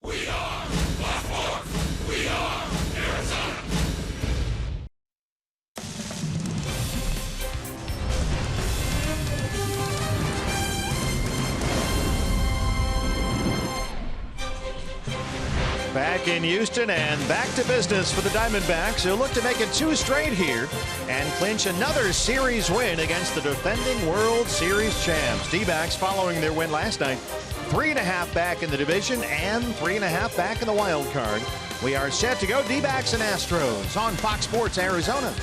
We are Black Fork. We are Arizona. Back in Houston and back to business for the Diamondbacks, who look to make it 2 straight here and clinch another series win against the defending World Series champs. D-backs following their win last night, 3.5 back in the division and 3.5 back in the wild card. We are set to go D-backs and Astros on Fox Sports Arizona.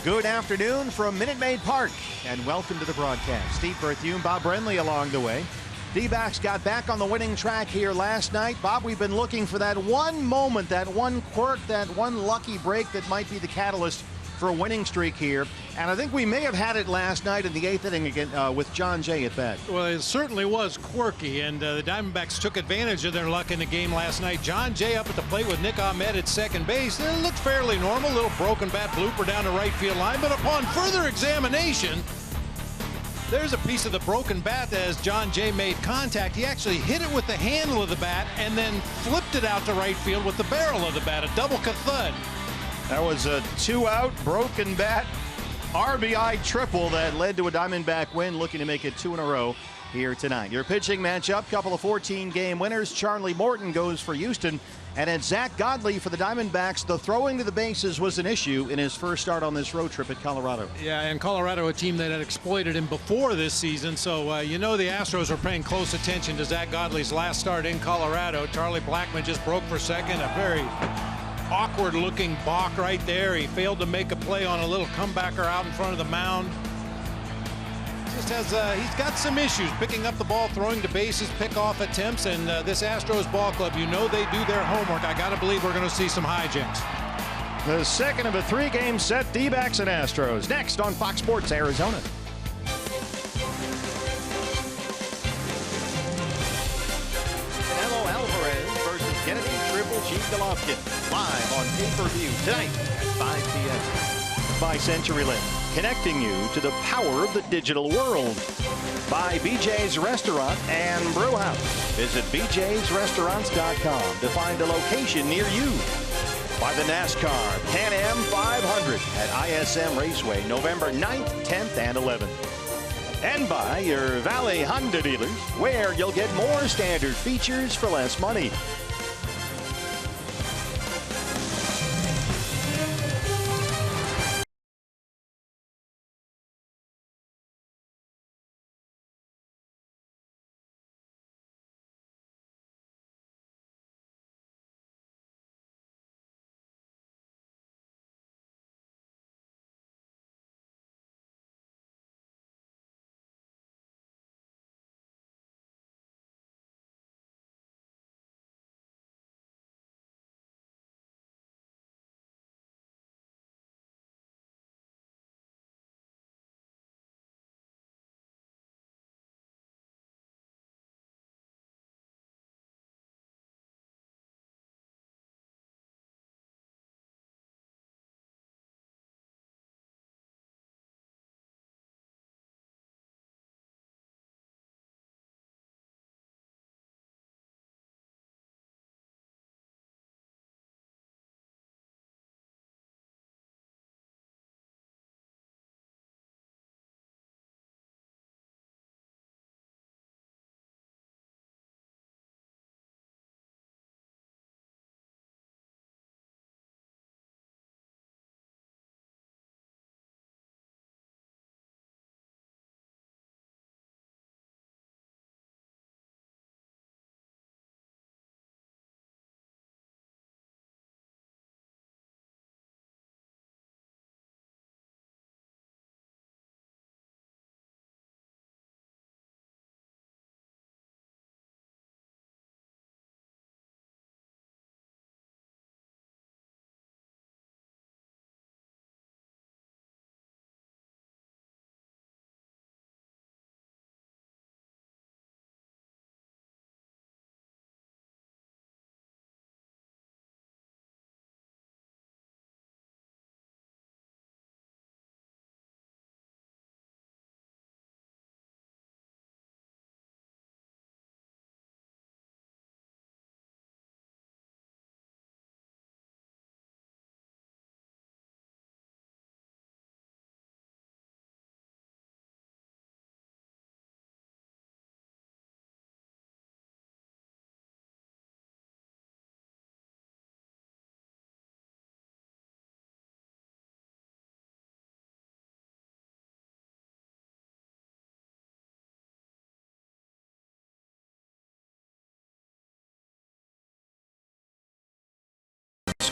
Good afternoon from Minute Maid Park and welcome to the broadcast. Steve Berthiaume, Bob Brenly along the way. D-backs got back on the winning track here last night. Bob, we've been looking for that one moment, that one quirk, that one lucky break that might be the catalyst for a winning streak here. And I think we may have had it last night in the 8th inning again with John Jay at bat. Well, it certainly was quirky, and the Diamondbacks took advantage of their luck in the game last night. John Jay up at the plate with Nick Ahmed at second base. It looked fairly normal, little broken bat blooper down the right field line, but upon further examination, there's a piece of the broken bat as John Jay made contact. He actually hit it with the handle of the bat and then flipped it out to right field with the barrel of the bat, a double thud. That was a 2-out broken bat RBI triple that led to a Diamondback win, looking to make it 2 in a row here tonight. Your pitching matchup, couple of 14-game winners. Charlie Morton goes for Houston, and it's Zach Godley for the Diamondbacks. The throwing to the bases was an issue in his first start on this road trip at Colorado. Yeah, and Colorado, a team that had exploited him before this season, so you know the Astros are paying close attention to Zach Godley's last start in Colorado. Charlie Blackmon just broke for second, a very awkward-looking balk right there. He failed to make a play on a little comebacker out in front of the mound. Just has he's got some issues picking up the ball, throwing to bases, pick-off attempts, and this Astros ball club, you know they do their homework. I got to believe we're going to see some hijinks. The second of a 3-game set, D-backs and Astros, next on Fox Sports Arizona. Canelo Alvarez versus Kennedy Triple G Golovkin, live on pay-per-view tonight at 5 p.m. by CenturyLink, connecting you to the power of the digital world. By BJ's Restaurant and Brew House. Visit bjsrestaurants.com to find a location near you. By the NASCAR Pan Am 500 at ISM Raceway, November 9th, 10th, and 11th. And by your Valley Honda dealers, where you'll get more standard features for less money.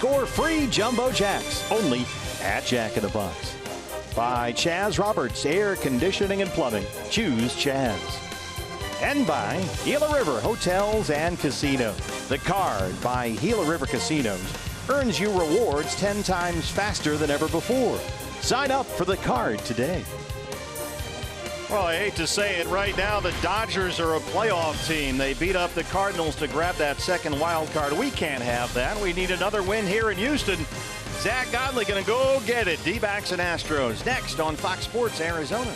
score free Jumbo Jacks, only at Jack in the Box. By Chaz Roberts, Air Conditioning and Plumbing. Choose Chaz. And by Gila River Hotels and Casinos. The Card by Gila River Casinos earns you rewards 10 times faster than ever before. Sign up for the Card today. Well, I hate to say it right now, the Dodgers are a playoff team. They beat up the Cardinals to grab that second wild card. We can't have that. We need another win here in Houston. Zach Godley going to go get it. D-backs and Astros next on Fox Sports Arizona.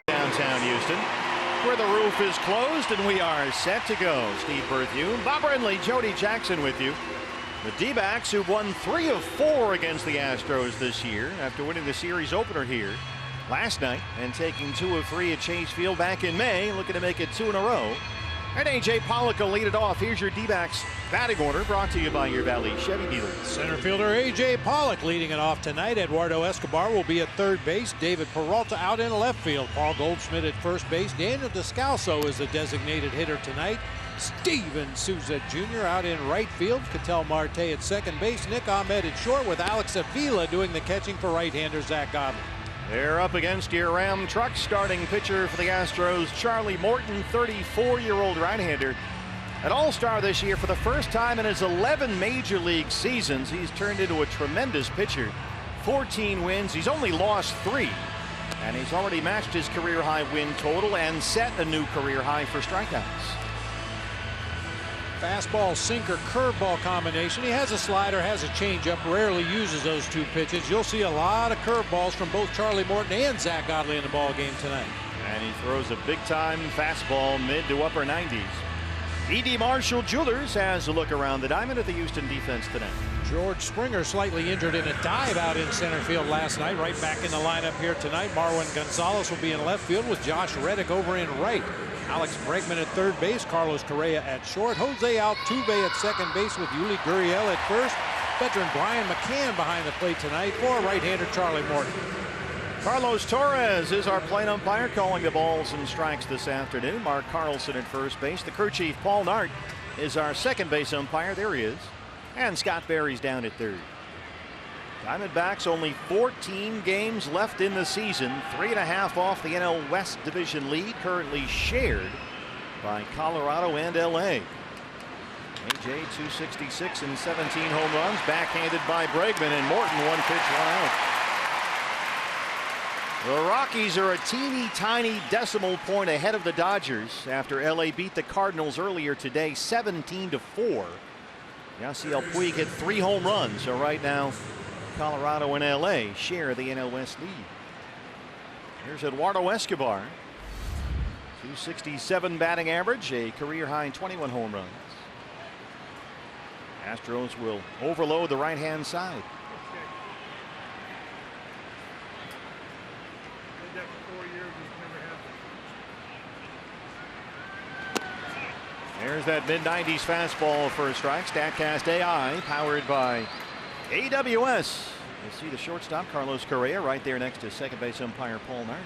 Downtown Houston, where the roof is closed and we are set to go. Steve Berthew, Bob Brindley, Jody Jackson with you. The D-backs who won 3 of 4 against the Astros this year after winning the series opener here last night and taking 2 of 3 at Chase Field back in May, looking to make it 2 in a row. And A.J. Pollock will lead it off. Here's your D-backs batting order, brought to you by your Valley Chevy dealer. Center fielder A.J. Pollock leading it off tonight. Eduardo Escobar will be at third base. David Peralta out in left field. Paul Goldschmidt at first base. Daniel Descalso is the designated hitter tonight. Steven Souza Jr. out in right field. Ketel Marte at second base. Nick Ahmed at short, with Alex Avila doing the catching for right-hander Zach Godley. They're up against your Ram truck. Starting pitcher for the Astros, Charlie Morton, 34-year-old right-hander. An all-star this year for the first time in his 11 major league seasons. He's turned into a tremendous pitcher. 14 wins. He's only lost 3. And he's already matched his career-high win total and set a new career high for strikeouts. Fastball, sinker, curveball combination. He has a slider, has a changeup, rarely uses those 2 pitches. You'll see a lot of curveballs from both Charlie Morton and Zach Godley in the ball game tonight. And he throws a big-time fastball mid to upper 90s. E.D. Marshall Jewelers has a look around the diamond at the Houston defense tonight. George Springer slightly injured in a dive out in center field last night. Right back in the lineup here tonight. Marwin Gonzalez will be in left field with Josh Reddick over in right. Alex Bregman at third base. Carlos Correa at short. Jose Altuve at second base with Yuli Gurriel at first. Veteran Brian McCann behind the plate tonight for right-hander Charlie Morton. Carlos Torres is our plate umpire, calling the balls and strikes this afternoon. Mark Carlson at first base. The crew chief Paul Nart is our second base umpire. There he is. And Scott Berry's down at third. Diamondbacks only 14 games left in the season, 3.5 off the NL West Division lead, currently shared by Colorado and LA. AJ 266 and 17 home runs, backhanded by Bregman, and Morton 1 pitch, 1 out. The Rockies are a teeny tiny decimal point ahead of the Dodgers after LA beat the Cardinals earlier today 17-4. Yasiel Puig hit 3 home runs, so right now Colorado and LA share the NL West lead. Here's Eduardo Escobar, 267 batting average, a career high in 21 home runs. Astros will overload the right-hand side. There's that mid-90s fastball for a strike. Statcast AI powered by AWS. You see the shortstop Carlos Correa right there next to second base umpire Paul Nart.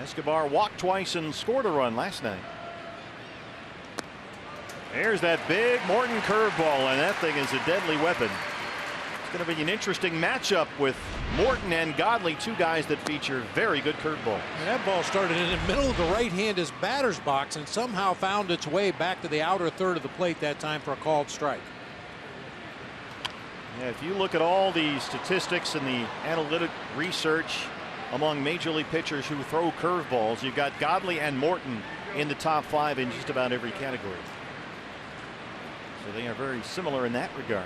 Escobar walked twice and scored a run last night. There's that big Morton curveball, and that thing is a deadly weapon. It's going to be an interesting matchup with Morton and Godley, 2 guys that feature very good curveball. And that ball started in the middle of the right-handed batter's box and somehow found its way back to the outer third of the plate that time for a called strike. Yeah, if you look at all the statistics and the analytic research among major league pitchers who throw curveballs, you've got Godley and Morton in the top 5 in just about every category. So they are very similar in that regard.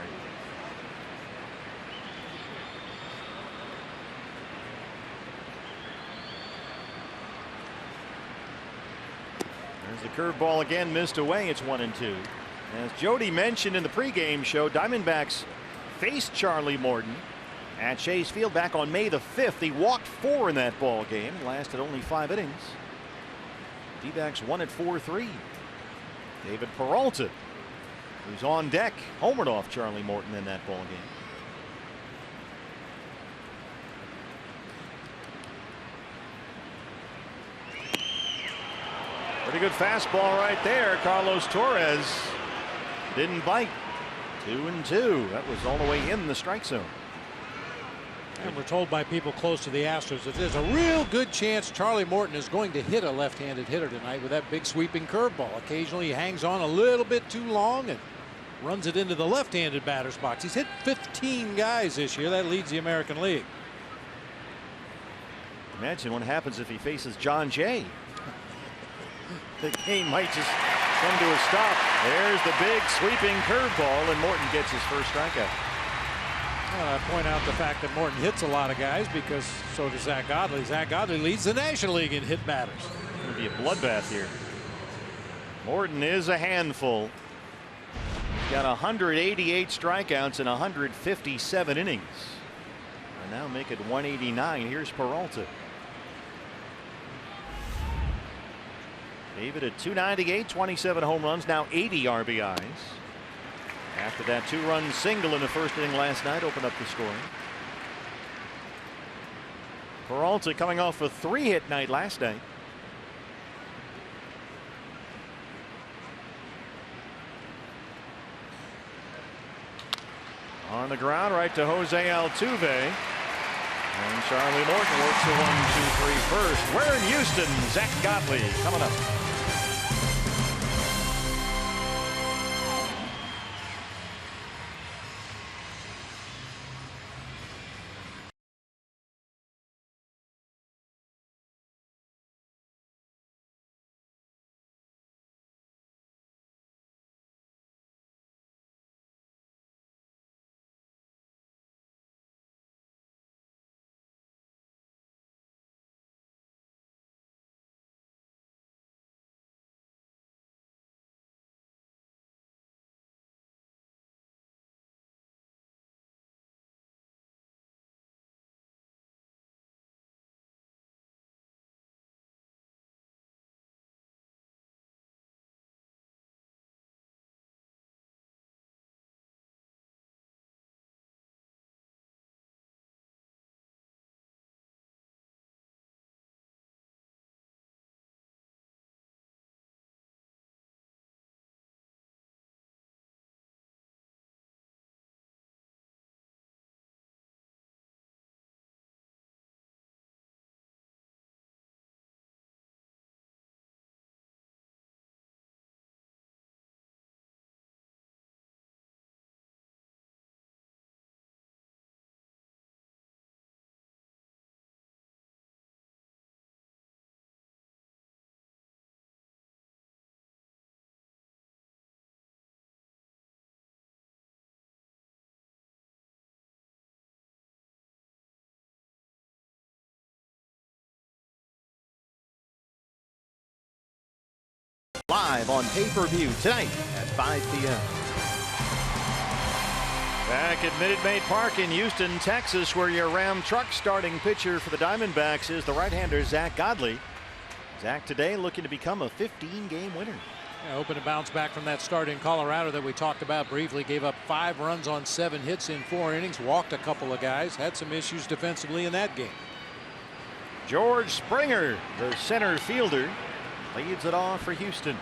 There's the curveball again, missed away. It's 1-2. As Jody mentioned in the pregame show, Diamondbacks faced Charlie Morton at Chase Field back on May the 5th. He walked 4 in that ball game, lasted only 5 innings. D-backs won at 4-3. David Peralta, who's on deck, homered off Charlie Morton in that ball game. Pretty good fastball right there. Carlos Torres didn't bite. 2-2. That was all the way in the strike zone. And we're told by people close to the Astros that there's a real good chance Charlie Morton is going to hit a left-handed hitter tonight with that big sweeping curveball. Occasionally he hangs on a little bit too long and runs it into the left-handed batter's box. He's hit 15 guys this year. That leads the American League. Imagine what happens if he faces John Jay. The game might just come to a stop. There's the big sweeping curveball, and Morton gets his first strikeout. I point out the fact that Morton hits a lot of guys because so does Zach Godley. Zach Godley leads the National League in hit batters. It's going to be a bloodbath here. Morton is a handful. He's got 188 strikeouts in 157 innings. And now make it 189. Here's Peralta. David at 298, 27 home runs, now 80 RBIs. After that 2-run single in the first inning last night, opened up the scoring. Peralta coming off a 3-hit night last night. On the ground, right to Jose Altuve. And Charlie Morton works the 1-2-3 first. We're in Houston. Zach Godley coming up. live on pay-per-view tonight at 5 p.m. Back at Minute Maid Park in Houston, Texas, where your Ram truck starting pitcher for the Diamondbacks is the right-hander Zack Godley. Zack today looking to become a 15-game winner. Yeah, hoping to bounce back from that start in Colorado that we talked about briefly. Gave up 5 runs on 7 hits in 4 innings. Walked a couple of guys. Had some issues defensively in that game. George Springer, the center fielder, leads it off for Houston.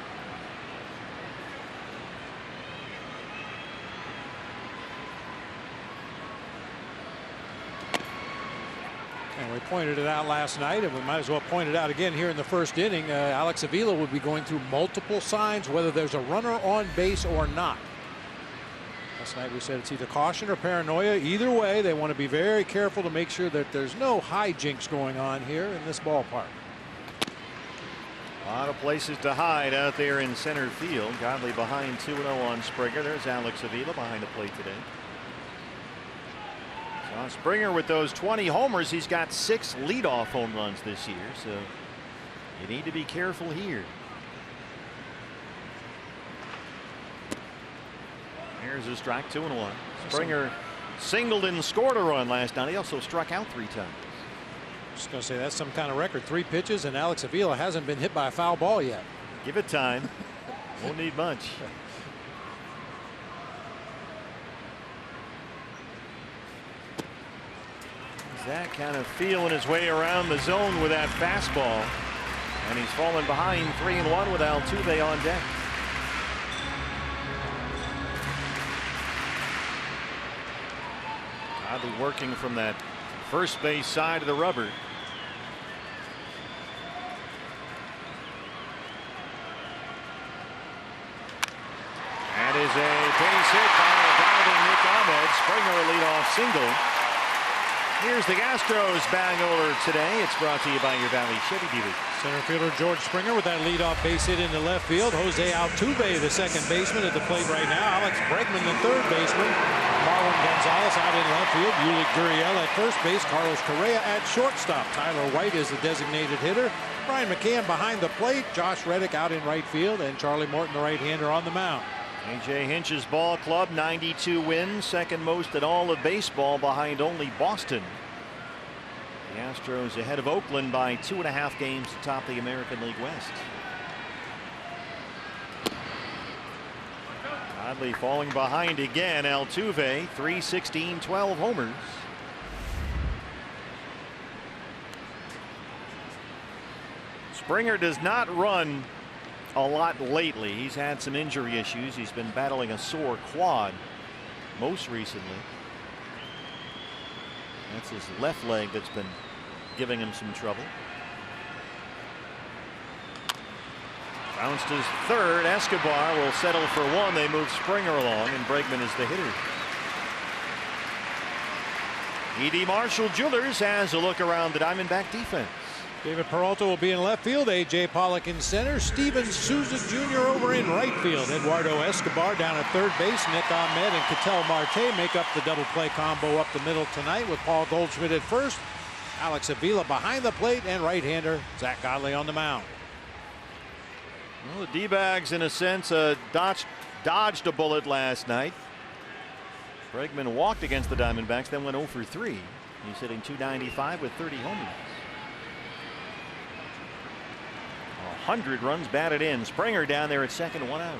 And we pointed it out last night, and we might as well point it out again here in the first inning. Alex Avila would be going through multiple signs, whether there's a runner on base or not. Last night we said it's either caution or paranoia. Either way, they want to be very careful to make sure that there's no hijinks going on here in this ballpark. A lot of places to hide out there in center field. Godley behind 2-0 on Springer. There's Alex Avila behind the plate today. Springer with those 20 homers, he's got 6 leadoff home runs this year, so you need to be careful here. Here's a strike, 2-1. Springer singled and scored a run last night. He also struck out 3 times. Just gonna say that's some kind of record. 3 pitches, and Alex Avila hasn't been hit by a foul ball yet. Give it time. Won't need much. That kind of feeling his way around the zone with that fastball, and he's fallen behind 3-1 with Altuve on deck. Godley working from that first base side of the rubber. That is a base hit by a diving Nick Ahmed. Springer a leadoff single. Here's the Astros batting order today. It's brought to you by your Valley Chevy dealer. Center fielder George Springer with that leadoff base hit into left field. Jose Altuve, the second baseman, at the plate right now. Alex Bregman, the third baseman. Marwin Gonzalez out in left field. Yuli Gurriel at first base. Carlos Correa at shortstop. Tyler White is the designated hitter. Brian McCann behind the plate. Josh Reddick out in right field, and Charlie Morton, the right-hander, on the mound. A.J. Hinch's ball club, 92 wins, second most in all of baseball behind only Boston. The Astros ahead of Oakland by 2.5 games to top the American League West. Godley falling behind again. Altuve, 316, 12 homers. Springer does not run a lot lately. He's had some injury issues. He's been battling a sore quad most recently. That's his left leg that's been giving him some trouble. Bounced his third. Escobar will settle for 1. They move Springer along, and Bregman is the hitter. E.D. Marshall Jewelers has a look around the Diamondback defense. David Peralta will be in left field. A.J. Pollock in center. Steven Souza Jr. over in right field. Eduardo Escobar down at third base. Nick Ahmed and Ketel Marte make up the double play combo up the middle tonight, with Paul Goldschmidt at first. Alex Avila behind the plate, and right-hander Zack Godley on the mound. Well, the D-bags, in a sense, dodged a bullet last night. Bregman walked against the Diamondbacks, then went 0 for 3. He's hitting .295 with 30 homers. 100 runs batted in. Springer down there at second, 1 out.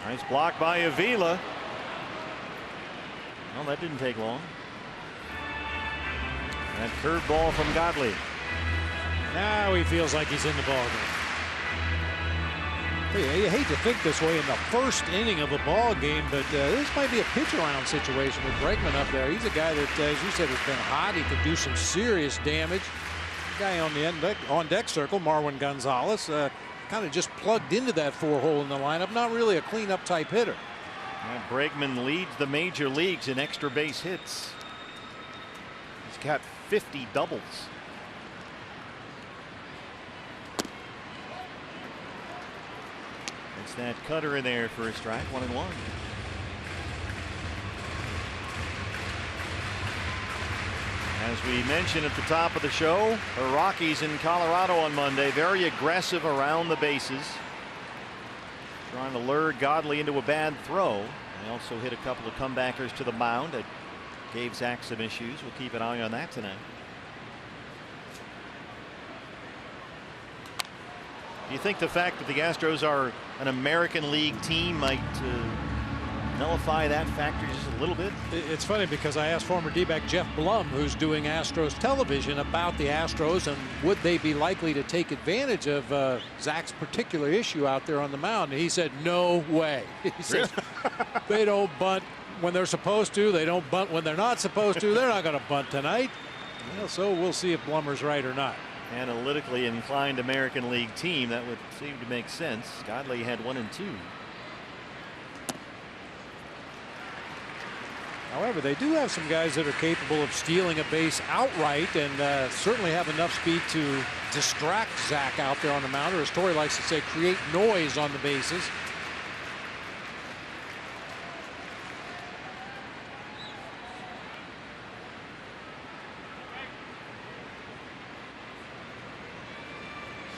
Nice block by Avila. Well, that didn't take long. That curveball from Godley. Now he feels like he's in the ballgame. You hate to think this way in the first inning of a ball game, but this might be a pitch around situation with Bregman up there. He's a guy that, as you said, has been hot. He could do some serious damage. The guy on the on deck circle, Marwin Gonzalez, kind of just plugged into that 4-hole in the lineup. Not really a cleanup type hitter. Bregman leads the major leagues in extra base hits. He's got 50 doubles. It's that cutter in there for a strike, 1-1. As we mentioned at the top of the show, the Rockies in Colorado on Monday, very aggressive around the bases, trying to lure Godley into a bad throw. They also hit a couple of comebackers to the mound that gave Zach some issues. We'll keep an eye on that tonight. Do you think the fact that the Astros are an American League team might nullify that factor just a little bit? It's funny because I asked former D-back Jeff Blum, who's doing Astros television, about the Astros and would they be likely to take advantage of Zach's particular issue out there on the mound. And he said, no way. He says they don't bunt when they're supposed to. They don't bunt when they're not supposed to. They're not going to bunt tonight. Well, so we'll see if Blummer's right or not. Analytically inclined American League team, that would seem to make sense. Godley had 1 and 2. However, they do have some guys that are capable of stealing a base outright and certainly have enough speed to distract Zach out there on the mound, or as Torrey likes to say, create noise on the bases.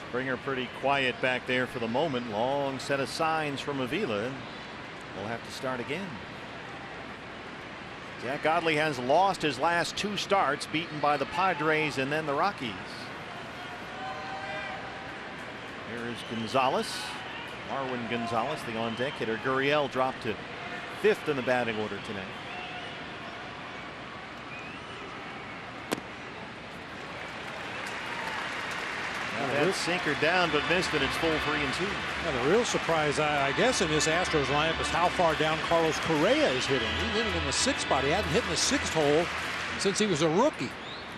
Springer pretty quiet back there for the moment. Long set of signs from Avila. We'll have to start again. Zach Godley has lost his last 2 starts, beaten by the Padres and then the Rockies. Here is Gonzalez. Marwin Gonzalez, the on-deck hitter. Gurriel dropped to 5th in the batting order tonight. That sinker down, but missed, and it's full 3-2. Yeah, the real surprise, I guess, in this Astros lineup is how far down Carlos Correa is hitting. He's hitting in the 6th spot. He hadn't hit in the 6th hole since he was a rookie.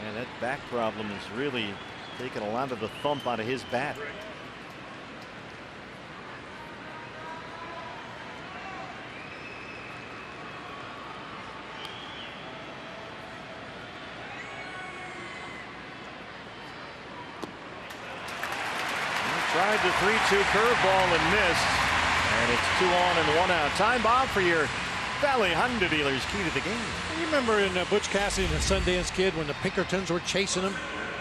And that back problem has really taken a lot of the thump out of his bat. Tried the 3-2 curveball and missed. And it's 2 on and 1 out. Time bomb for your Valley Honda dealers. Key to the game. You remember in Butch Cassidy and the Sundance Kid when the Pinkertons were chasing him?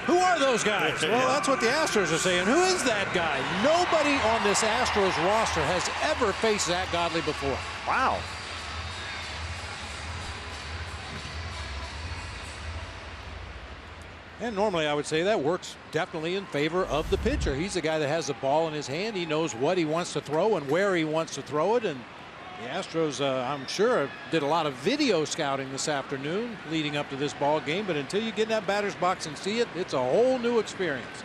Who are those guys? Well, that's what the Astros are saying. Who is that guy? Nobody on this Astros roster has ever faced Zach Godley before. Wow. And normally I would say that works definitely in favor of the pitcher. He's the guy that has the ball in his hand. He knows what he wants to throw and where he wants to throw it. And the Astros, I'm sure, did a lot of video scouting this afternoon leading up to this ball game. But until you get in that batter's box and see it, it's a whole new experience.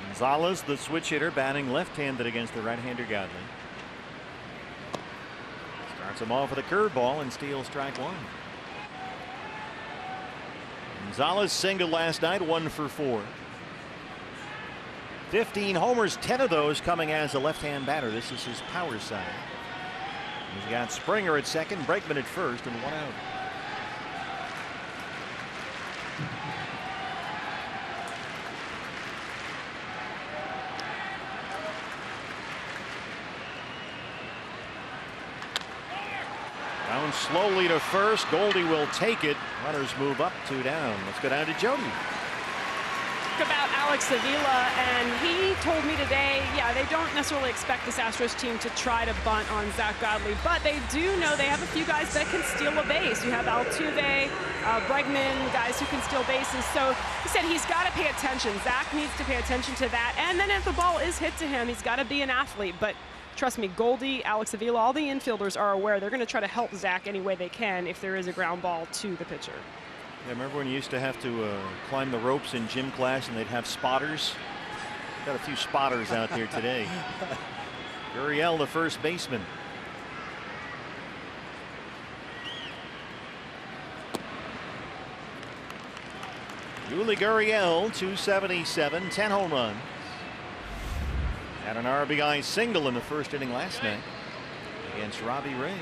Gonzalez, the switch hitter, batting left-handed against the right-hander Godley. Starts him off with a curveball and steals strike 1. Gonzalez singled last night, 1 for 4. 15 homers, 10 of those coming as a left-hand batter. This is his power side. He's got Springer at second, Bregman at first, and 1 out. Down slowly to first. Goldie will take it. Runners move up, 2 down. Let's go down to Jody. About Alex Avila, and he told me today, yeah, they don't necessarily expect this Astros team to try to bunt on Zach Godley, but they do know they have a few guys that can steal a base. You have Altuve, Bregman, guys who can steal bases. So he said he's got to pay attention. Zach needs to pay attention to that, and then if the ball is hit to him, he's got to be an athlete. But trust me, Goldie, Alex Avila, all the infielders are aware they're going to try to help Zach any way they can if there is a ground ball to the pitcher. Yeah, remember when you used to have to climb the ropes in gym class and they'd have spotters? Got a few spotters out there today. Gurriel, the first baseman. Yuli Gurriel, 277, 10 home runs. Had an RBI single in the first inning last night against Robbie Ray.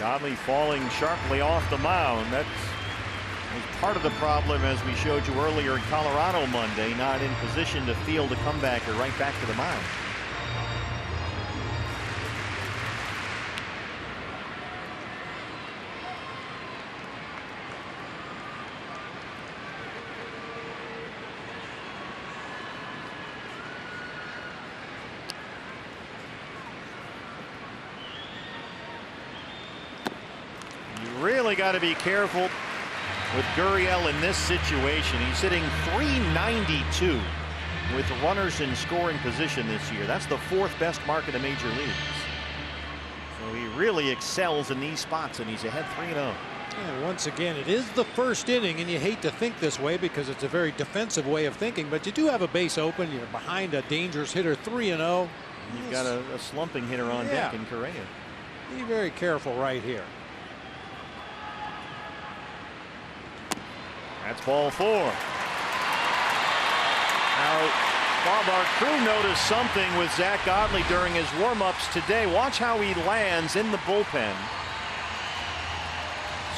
Godley falling sharply off the mound. That was part of the problem, as we showed you earlier in Colorado Monday, not in position to field a comebacker right back to the mound. Really got to be careful with Gurriel in this situation. He's hitting .392 with runners in scoring position this year. That's the 4th best mark in the major leagues. So he really excels in these spots, and he's ahead 3-0. And once again, it is the first inning, and you hate to think this way because it's a very defensive way of thinking, but you do have a base open. You're behind a dangerous hitter, 3-0. You've got a slumping hitter on deck in Correa. Be very careful right here. That's ball 4. Now, Bob, our crew noticed something with Zack Godley during his warm-ups today. Watch how he lands in the bullpen.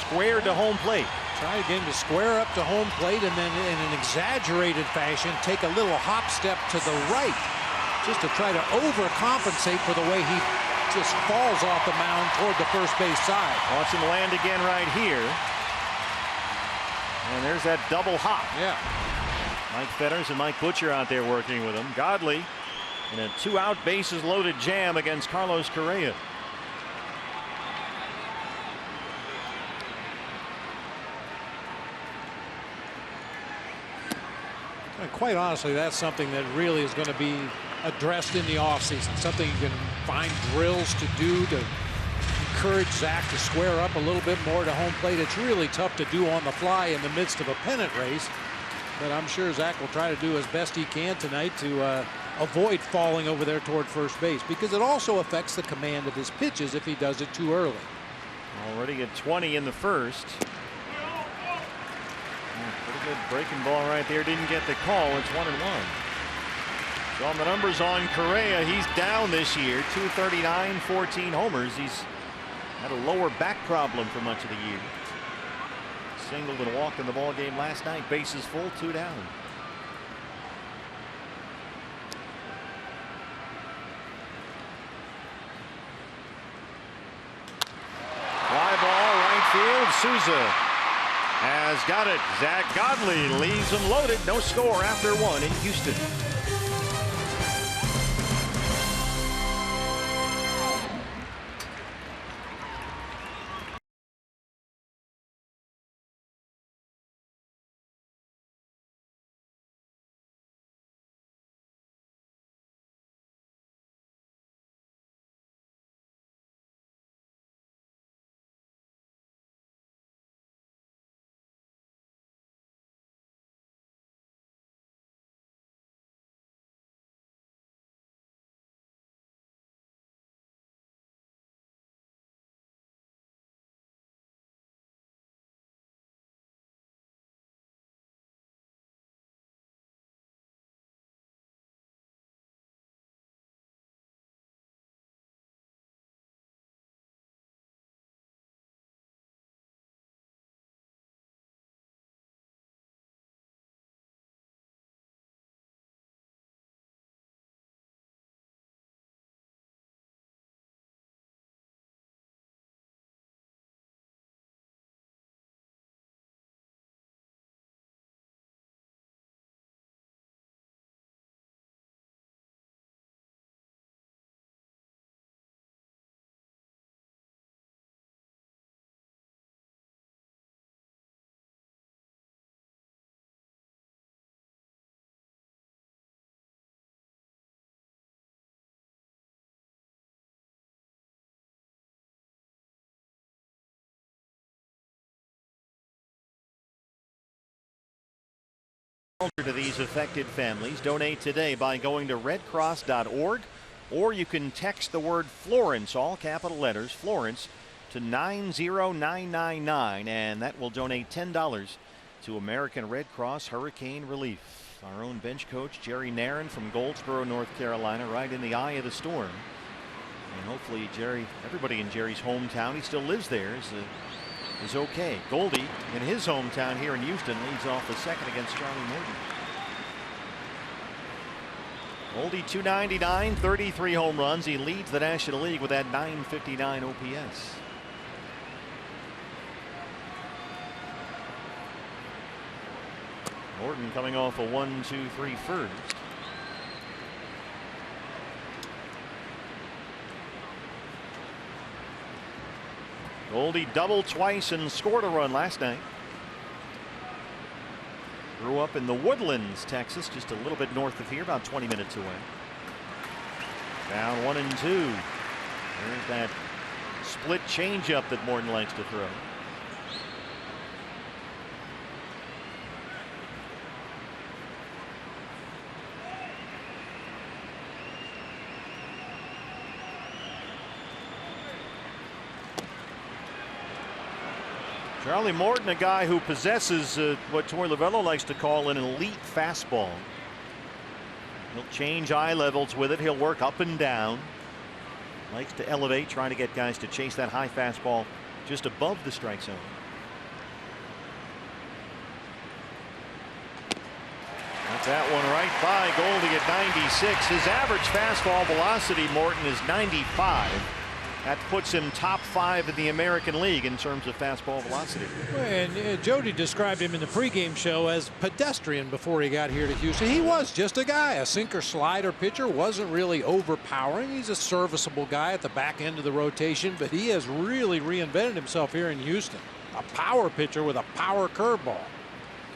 Squared to home plate. Try again to square up to home plate, and then in an exaggerated fashion take a little hop step to the right, just to try to overcompensate for the way he just falls off the mound toward the first base side. Watch him land again right here. And there's that double hop. Yeah. Mike Fetters and Mike Butcher out there working with him. Godley in a 2-out bases loaded jam against Carlos Correa. And quite honestly, that's something that really is going to be addressed in the offseason. Something you can find drills to do to encourage Zack to square up a little bit more to home plate. It's really tough to do on the fly in the midst of a pennant race, but I'm sure Zack will try to do as best he can tonight to avoid falling over there toward first base, because it also affects the command of his pitches if he does it too early. Already at 20 in the first. Pretty good breaking ball right there. Didn't get the call. It's 1-1. So on the numbers on Correa, he's down this year. 239, 14 homers. He's had a lower back problem for much of the year. Singled and walked in the ball game last night. Bases full, 2 down. Fly ball, right field. Souza has got it. Zack Godley leaves them loaded. No score after 1 in Houston. To these affected families. Donate today by going to redcross.org, or you can text the word Florence, all capital letters, Florence, to 90999, and that will donate $10 to American Red Cross Hurricane Relief. Our own bench coach Jerry Narin from Goldsboro, North Carolina, right in the eye of the storm. And hopefully everybody in Jerry's hometown, he still lives there, is okay. Goldie in his hometown here in Houston leads off the second against Charlie Morton. Goldie 299, 33 home runs. He leads the National League with that 959 OPS. Morton coming off a 1-2-3 first. Goldie doubled twice and scored a run last night. Grew up in the Woodlands, Texas, just a little bit north of here, about 20 minutes away. Down 1-2. There's that split changeup that Morton likes to throw. Charlie Morton, a guy who possesses what Torey Lovullo likes to call an elite fastball. He'll change eye levels with it. He'll work up and down. Likes to elevate, trying to get guys to chase that high fastball just above the strike zone. That's that one right by Goldie at 96. His average fastball velocity, Morton, is 95. That puts him top 5 in the American League in terms of fastball velocity. And Jody described him in the pregame show as pedestrian before he got here to Houston. He was just a guy, a sinker slider pitcher, wasn't really overpowering. He's a serviceable guy at the back end of the rotation, but he has really reinvented himself here in Houston. A power pitcher with a power curveball.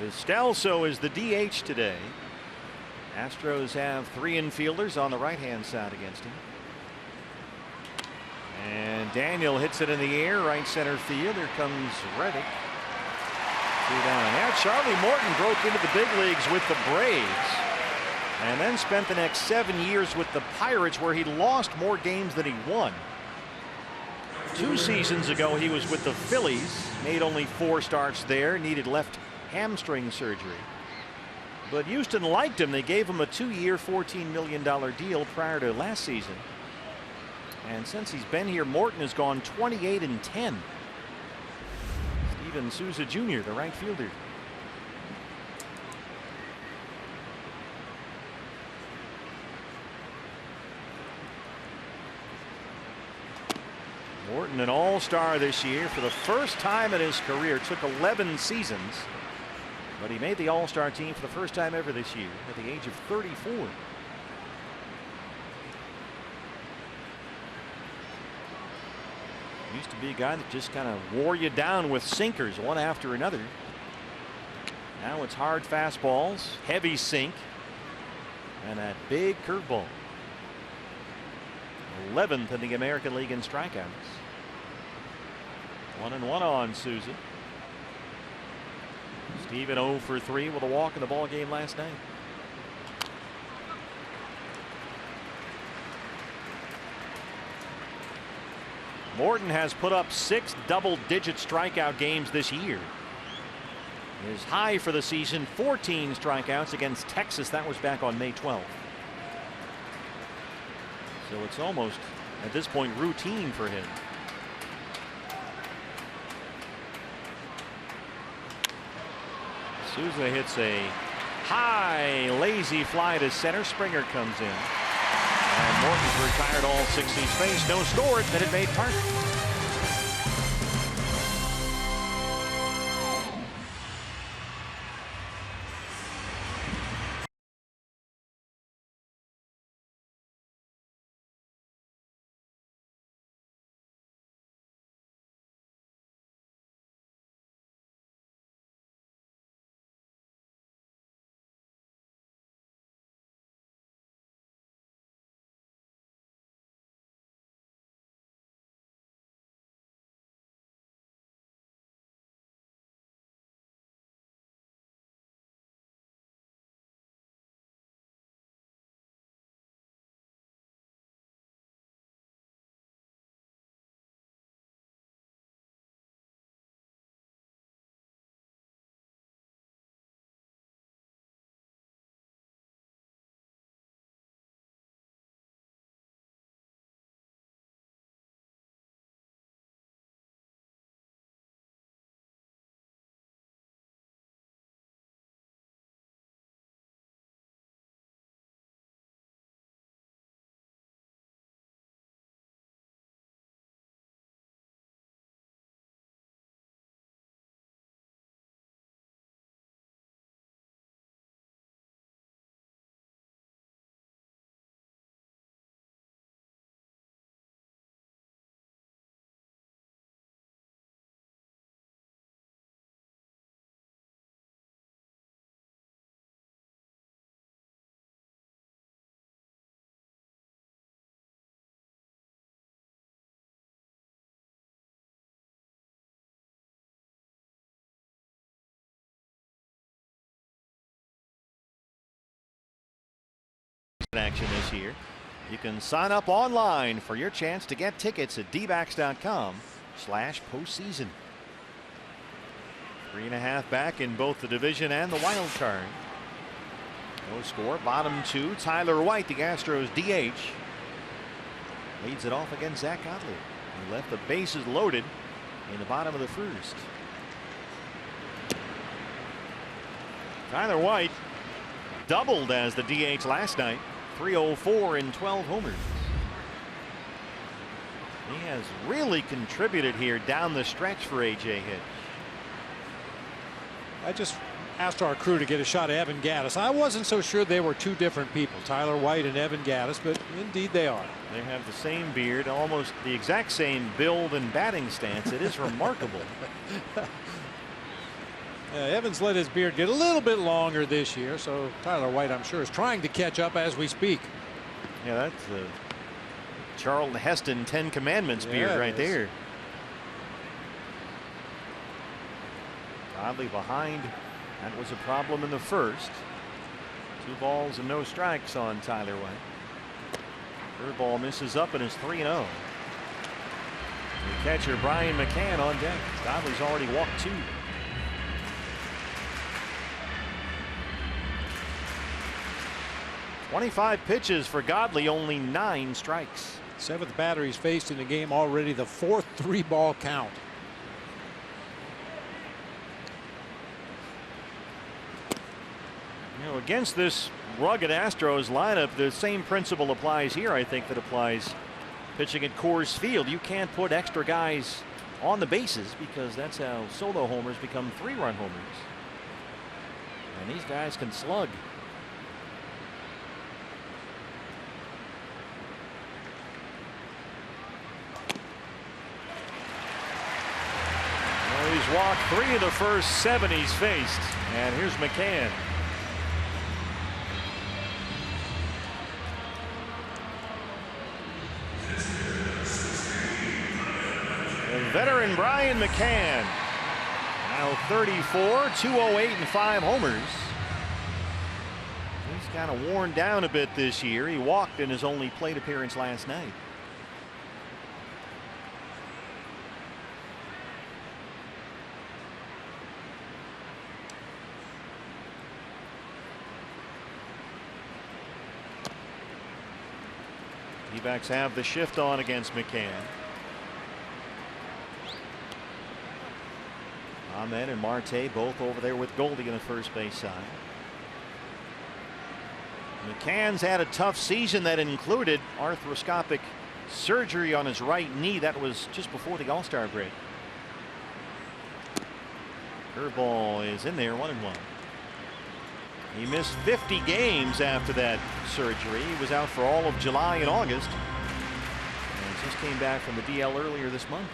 Descalso is the DH today. Astros have 3 infielders on the right-hand side against him. And Daniel hits it in the air, right center field. Here comes Reddick. 2 down. Now Charlie Morton broke into the big leagues with the Braves and then spent the next 7 years with the Pirates, where he lost more games than he won. 2 seasons ago he was with the Phillies, made only 4 starts there, needed left hamstring surgery. But Houston liked him. They gave him a 2-year, $14 million deal prior to last season. And since he's been here, Morton has gone 28-10. Steven Souza Jr., the right fielder. Morton, an all-star this year for the first time in his career. It took 11 seasons, but he made the all-star team for the first time ever this year at the age of 34. Used to be a guy that just kind of wore you down with sinkers one after another. Now it's hard fastballs, heavy sink, and that big curveball. 11th in the American League in strikeouts. 1-1 on Souza. Steven 0 for 3 with a walk in the ball game last night. Morton has put up 6 double-digit strikeout games this year. His high for the season, 14 strikeouts against Texas. That was back on May 12th. So it's almost, at this point, routine for him. Souza hits a high, lazy fly to center. Springer comes in. And Morton's retired all 60 space. No score. Minute Maid Park. in action this year. You can sign up online for your chance to get tickets at dbacks.com/postseason. 3.5 back in both the division and the wild card. No score. Bottom two. Tyler White, the Astros DH, leads it off against Zach Godley. He left the bases loaded in the bottom of the first. Tyler White doubled as the DH last night. 304 and 12 homers. He has really contributed here down the stretch for A.J. Hitch. I just asked our crew to get a shot of Evan Gattis. I wasn't so sure they were two different people, Tyler White and Evan Gattis, but indeed they are. They have the same beard, almost the exact same build and batting stance. It is remarkable. Evans let his beard get a little bit longer this year, so Tyler White, I'm sure, is trying to catch up as we speak. Yeah, that's the Charlton Heston 10 Commandments beard right there. Godley behind. That was a problem in the first. 2 balls and no strikes on Tyler White. Curveball misses up and is 3-0. Catcher Brian McCann on deck. Godley's already walked 2. .25 pitches for Godley, only 9 strikes. 7th batter he's faced in the game already, the 4th 3-ball count. You know, against this rugged Astros lineup, the same principle applies here. I think that applies pitching at Coors Field. You can't put extra guys on the bases because that's how solo homers become 3-run homers. And these guys can slug. Well, he's walked 3 of the first 7 he's faced. And here's McCann. Veteran Brian McCann, now 34, 208 and 5 homers. He's kind of worn down a bit this year. He walked in his only plate appearance last night. D-backs have the shift on against McCann. Ahmed and Marte both over there with Goldie in the first base side. McCann's had a tough season that included arthroscopic surgery on his right knee. That was just before the All-Star break. Curveball is in there, 1-1. He missed 50 games after that surgery. He was out for all of July and August. And just came back from the DL earlier this month.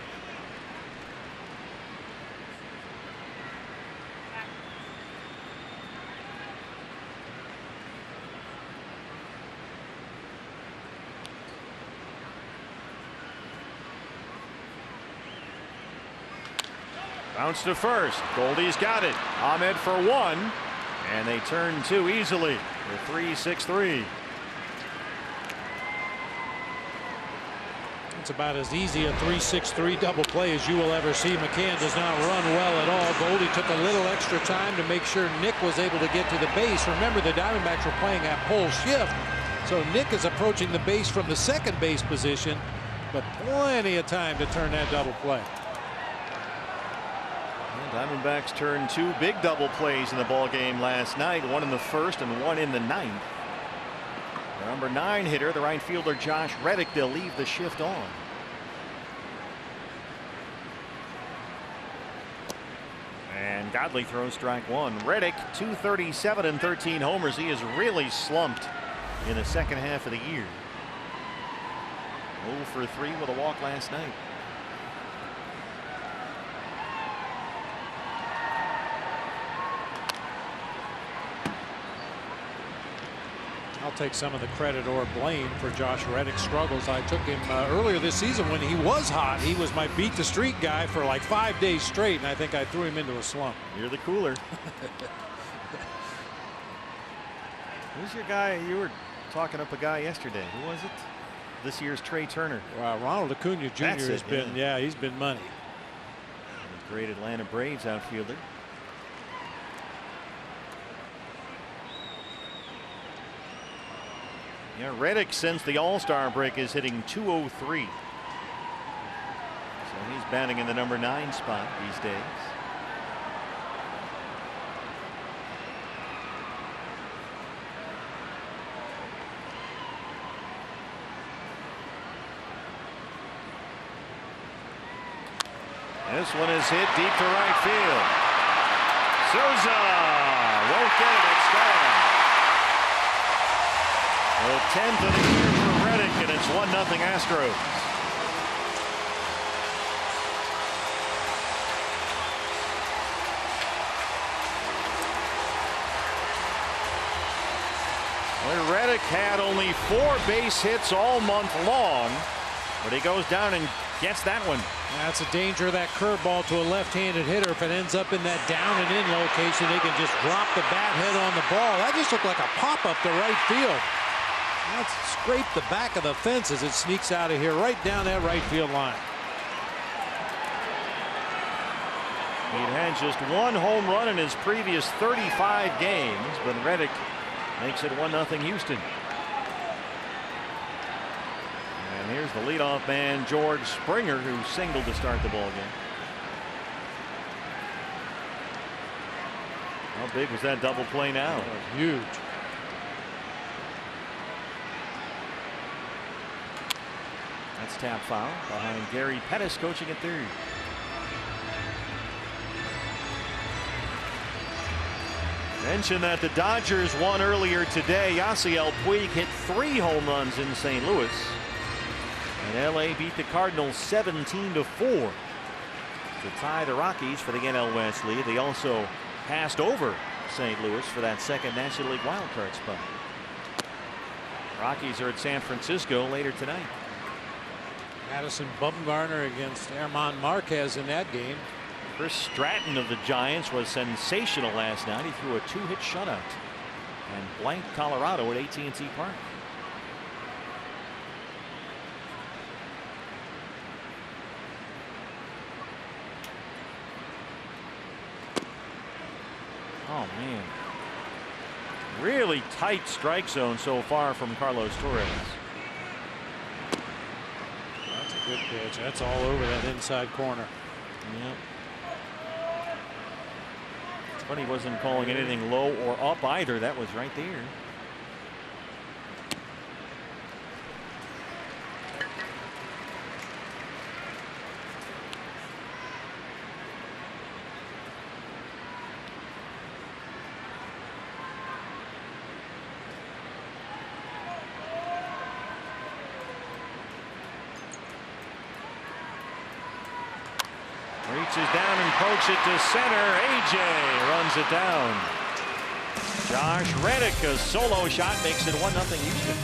Bounce to first. Goldie's got it. Ahmed for 1. And they turn 2 easily. They're 3-6-3. It's about as easy a 3-6-3 double play as you will ever see. McCann does not run well at all. Goldie took a little extra time to make sure Nick was able to get to the base. Remember, the Diamondbacks were playing at pull shift. So Nick is approaching the base from the second base position, but plenty of time to turn that double play. Diamondbacks turned 2 big double plays in the ball game last night, 1 in the first and 1 in the 9th. The number 9 hitter, the right fielder Josh Reddick, they'll leave the shift on. And Godley throws strike 1. Reddick 237 and 13 homers. He has really slumped in the second half of the year. 0 for 3 with a walk last night. I'll take some of the credit or blame for Josh Reddick's struggles. I took him earlier this season when he was hot. He was my beat the street guy for like 5 days straight, and I think I threw him into a slump. You're the cooler. Who's your guy? You were talking up a guy yesterday. Who was it? This year's Trey Turner. Wow, Ronald Acuna Jr. That's has it, been, yeah, he's been money. The great Atlanta Braves outfielder. Yeah, Reddick since the All-Star break is hitting .203. So he's batting in the number 9 spot these days. This one is hit deep to right field. Souza won't get it. It's gone. The 10th of the year for Reddick, and it's 1-0 Astros. Well, Reddick had only 4 base hits all month long, but he goes down and gets that one. That's a danger of that curveball to a left-handed hitter. If it ends up in that down and in location, they can just drop the bat head on the ball. That just looked like a pop-up to right field. That's scraped the back of the fence as it sneaks out of here right down that right field line. He'd had just 1 home run in his previous 35 games, but Reddick makes it 1-0 Houston. And here's the leadoff man, George Springer, who singled to start the ball game. How big was that double play now? Oh, huge. That's tap foul behind Gary Pettis coaching at third. Mentioned that the Dodgers won earlier today. Yasiel Puig hit 3 home runs in St. Louis. And LA beat the Cardinals 17-4 to tie the Rockies for the NL West lead. They also passed over St. Louis for that second National League wildcard spot. Rockies are at San Francisco later tonight. Madison Bumgarner against German Marquez in that game. Chris Stratton of the Giants was sensational last night. He threw a 2-hit shutout and blanked Colorado at AT&T Park. Oh man, really tight strike zone so far from Carlos Torres. That's a good pitch. That's all over that inside corner. Yep. But he wasn't calling anything low or up either. That was right there. Reaches down and pokes it to center. AJ runs it down. Josh Reddick, a solo shot, makes it 1-0 Houston.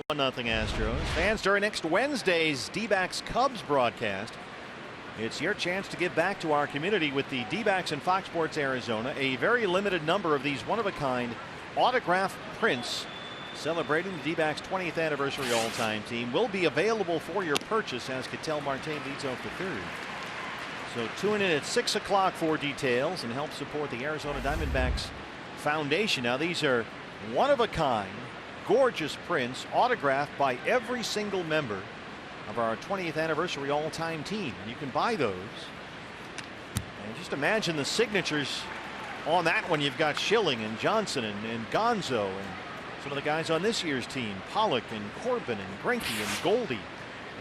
the 1-0 Astros. Fans, during next Wednesday's D-backs Cubs broadcast, it's your chance to give back to our community with the D-backs and Fox Sports Arizona. A very limited number of these one-of-a-kind autograph prints celebrating the D-backs 20th anniversary all-time team will be available for your purchase as Ketel Marte leads off the third. So tune in at 6 o'clock for details and help support the Arizona Diamondbacks Foundation. Now these are one-of-a-kind, gorgeous prints autographed by every single member of our 20th anniversary all-time team. You can buy those. And just imagine the signatures on that one. You've got Schilling and Johnson and Gonzo and some of the guys on this year's team, Pollock and Corbin and Greinke and Goldie.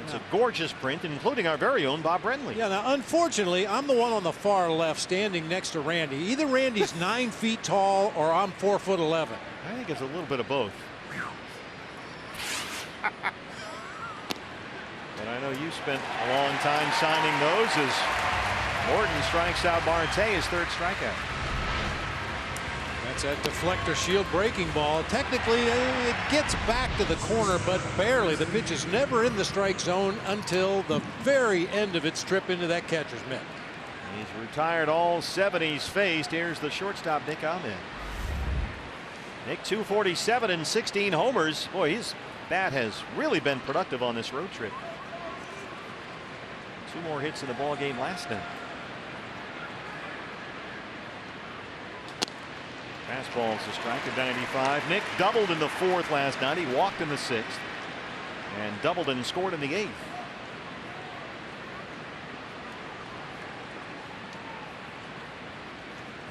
It's a gorgeous print, including our very own Bob Brenly. Yeah, now unfortunately, I'm the one on the far left standing next to Randy. Either Randy's 9 feet tall or I'm 4'11". I think it's a little bit of both. But I know you spent a long time signing those as Morton strikes out Marte, his third strikeout. That's that deflector shield breaking ball. Technically, it gets back to the corner, but barely. The pitch is never in the strike zone until the very end of its trip into that catcher's mitt. He's retired all 7 he's faced. Here's the shortstop, Nick Ahmed. Nick, 247 and 16 homers. Boy, his bat has really been productive on this road trip. 2 more hits in the ball game last night. Fastball's a strike at 95. Nick doubled in the 4th last night. He walked in the 6th and doubled and scored in the 8th.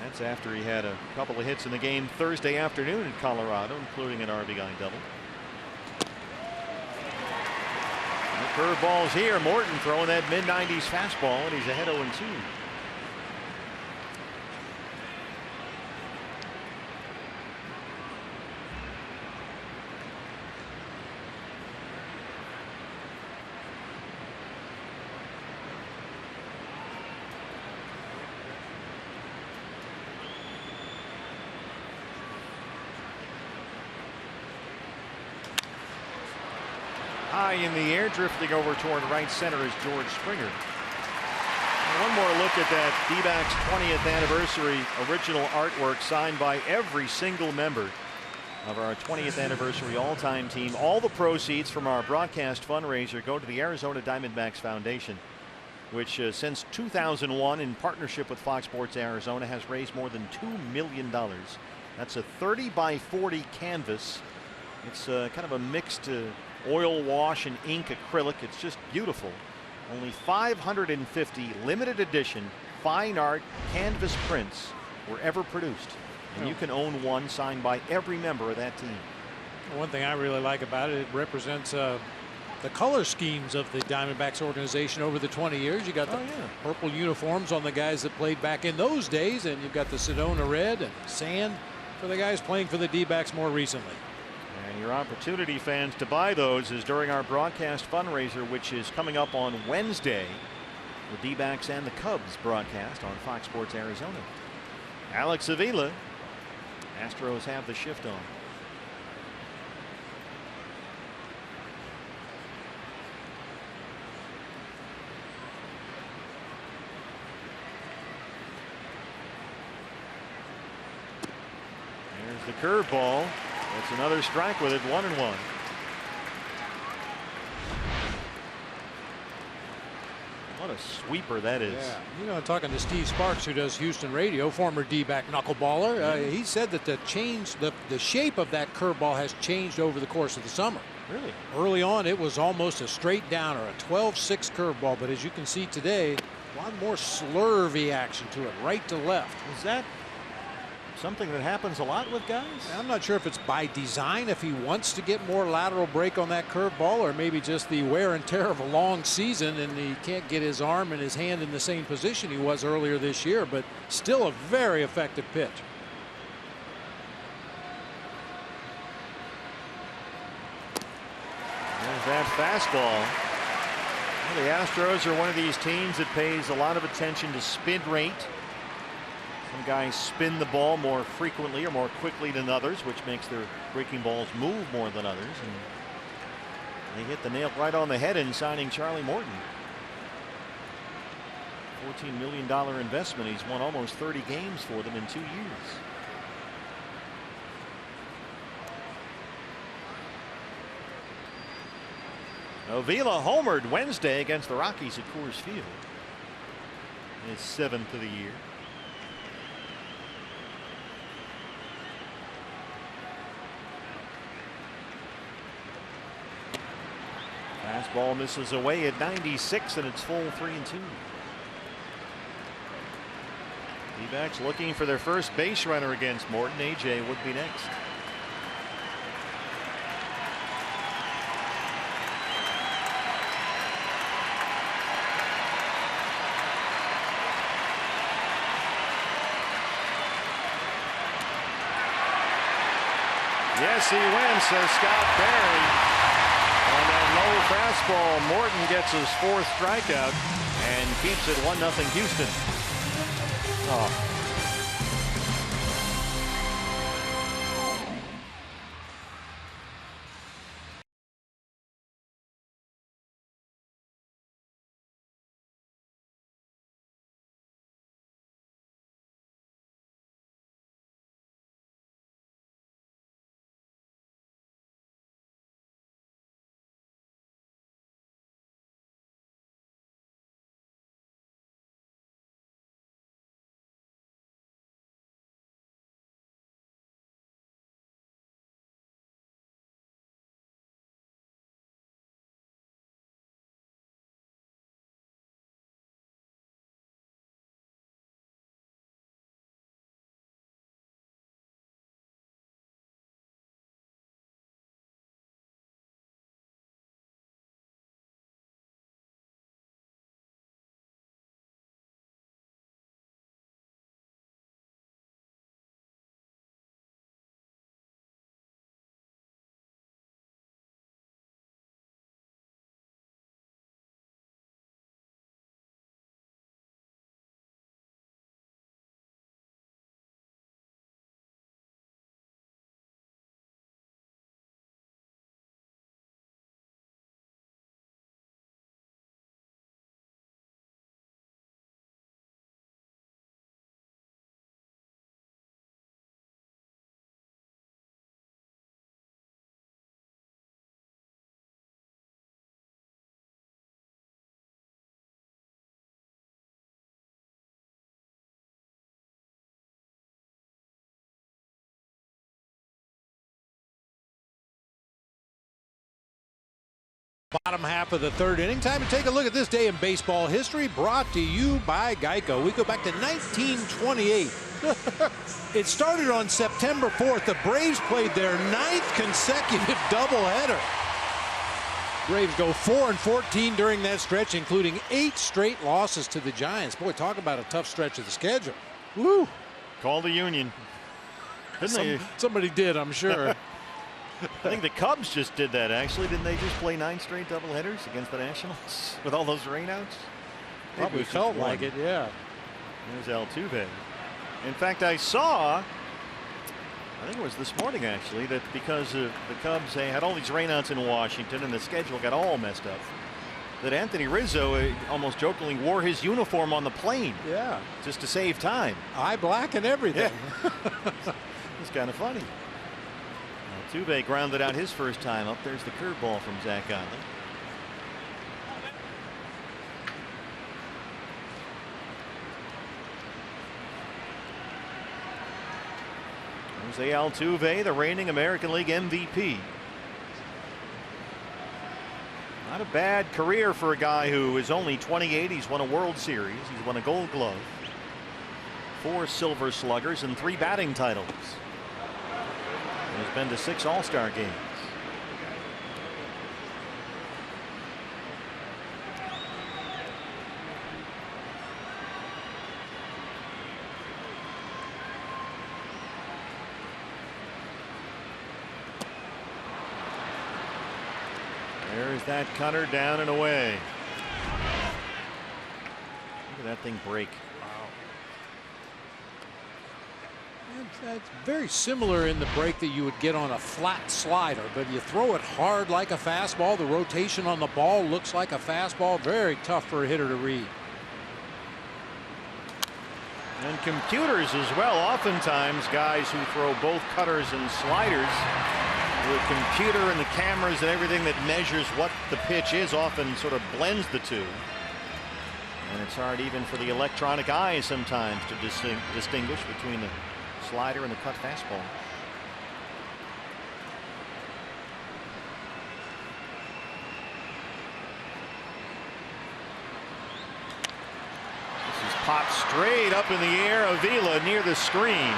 That's after he had a couple of hits in the game Thursday afternoon in Colorado, including an RBI double. The curveball's here. Morton throwing that mid-90s fastball, and he's ahead 0-2. High in the air, drifting over toward right center is George Springer. One more look at that D-backs 20th anniversary original artwork signed by every single member of our 20th anniversary all-time team. All the proceeds from our broadcast fundraiser go to the Arizona Diamondbacks Foundation, which since 2001 in partnership with Fox Sports Arizona has raised more than $2 million. That's a 30 by 40 canvas. It's kind of a mixed oil wash and ink acrylic. It's just beautiful. Only 550 limited edition fine art canvas prints were ever produced, and you can own one signed by every member of that team. One thing I really like about it, it represents the color schemes of the Diamondbacks organization over the 20 years. You got the purple uniforms on the guys that played back in those days, and you've got the Sedona red and sand for the guys playing for the D-backs more recently. And your opportunity, fans, to buy those is during our broadcast fundraiser, which is coming up on Wednesday. The D-backs and the Cubs broadcast on Fox Sports Arizona. Alex Avila. Astros have the shift on. There's the curveball. That's another strike with it, 1-1. What a sweeper that is. Yeah. You know, talking to Steve Sparks, who does Houston radio, former D-back knuckleballer, he said that the shape of that curveball has changed over the course of the summer. Really? Early on, it was almost a straight down or a 12-6 curveball, but as you can see today, a lot more slurvy action to it, right to left. Is that something that happens a lot with guys? I'm not sure if it's by design, if he wants to get more lateral break on that curveball, or maybe just the wear and tear of a long season and he can't get his arm and his hand in the same position he was earlier this year, but still a very effective pitch. There's that fastball. Well, the Astros are one of these teams that pays a lot of attention to spin rate. Some guys spin the ball more frequently or more quickly than others, which makes their breaking balls move more than others. And They hit the nail right on the head in signing Charlie Morton. $14 million investment. He's won almost 30 games for them in 2 years. Avila homered Wednesday against the Rockies at Coors Field. His 7th of the year. Fastball misses away at 96, and it's full 3-2. D-backs looking for their first base runner against Morton. AJ would be next. Yes, he wins, says Scott Barry. On that low fastball, Morton gets his 4th strikeout and keeps it 1-0 Houston. Oh. Bottom half of the 3rd inning. Time to take a look at this day in baseball history, brought to you by Geico. We go back to 1928. It started on September 4th. The Braves played their 9th consecutive doubleheader. Braves go 4-14 during that stretch, including 8 straight losses to the Giants. Boy, talk about a tough stretch of the schedule. Woo! Call the union. Somebody did, I'm sure. I think the Cubs just did that, actually. Didn't they just play 9 straight doubleheaders against the Nationals with all those rainouts? Probably felt like it, yeah. There's Altuve. In fact, I think it was this morning, actually, that because of the Cubs, they had all these rainouts in Washington and the schedule got all messed up, that Anthony Rizzo almost jokingly wore his uniform on the plane. Yeah. Just to save time. Eye black and everything. Yeah. It's kind of funny. Altuve grounded out his first time up. There's the curveball from Zach Godley. Jose Altuve, the reigning American League MVP. Not a bad career for a guy who is only 28. He's won a World Series. He's won a Gold Glove, 4 Silver Sluggers, and 3 batting titles. He's been to 6 All-Star games. There's that cutter, down and away. Look at that thing break. It's very similar in the break that you would get on a flat slider, but you throw it hard like a fastball. The rotation on the ball looks like a fastball. Very tough for a hitter to read. And computers as well. Oftentimes guys who throw both cutters and sliders, the computer and the cameras and everything that measures what the pitch is often sort of blends the two. And it's hard even for the electronic eye sometimes to distinguish between the slider and the cut fastball. This is popped straight up in the air. Avila near the screen.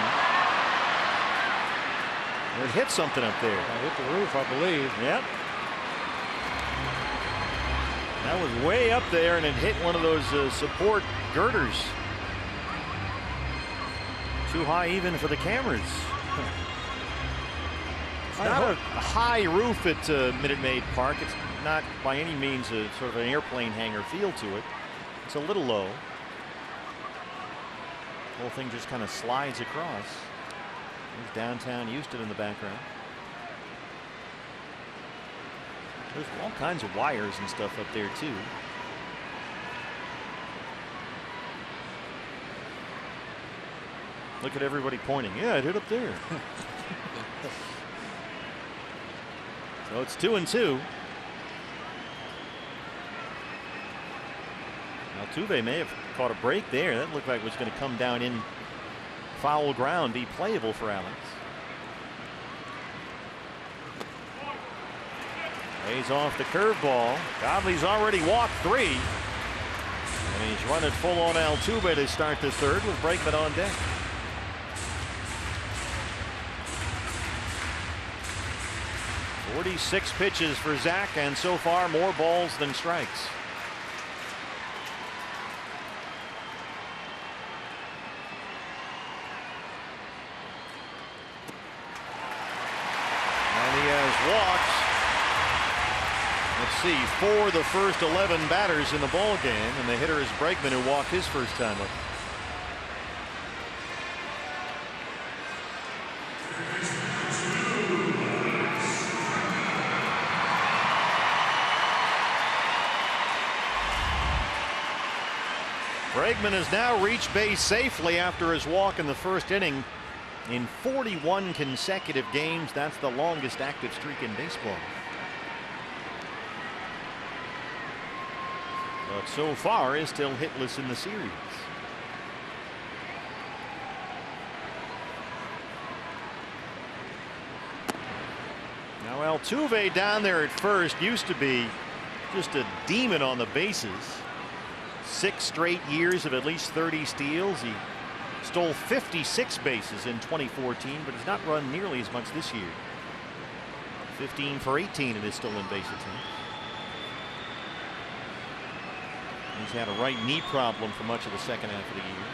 It hit something up there. Hit the roof, I believe. Yep. That was way up there, and it hit one of those support girders. Too high even for the cameras. It's not a high roof at Minute Maid Park. It's not by any means a sort of an airplane hangar feel to it. It's a little low. The whole thing just kind of slides across. There's downtown Houston in the background. There's all kinds of wires and stuff up there too. Look at everybody pointing. Yeah, it hit up there. So it's 2-2. Altuve may have caught a break there. That looked like it was going to come down in foul ground, be playable for Alex. Lays off the curveball. Godley's already walked 3. And he's running full on Altuve to start the third with Bregman on deck. "46 pitches for Zach, and so far more balls than strikes." And he has walked. Let's see, 4 of the first 11 batters in the ball game, and the hitter is Bregman, who walked his first time up. Bregman has now reached base safely after his walk in the first inning in 41 consecutive games. That's the longest active streak in baseball. But so far is still hitless in the series. Now Altuve down there at first used to be just a demon on the bases. 6 straight years of at least 30 steals. He stole 56 bases in 2014, but has not run nearly as much this year. 15 for 18 in his stolen base attempts. He's had a right knee problem for much of the second half of the year.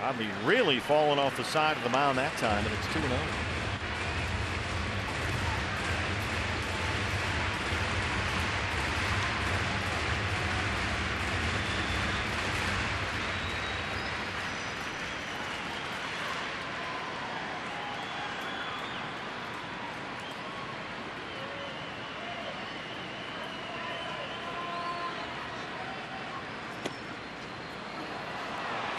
Godley really falling off the side of the mound that time, and it's 2-0.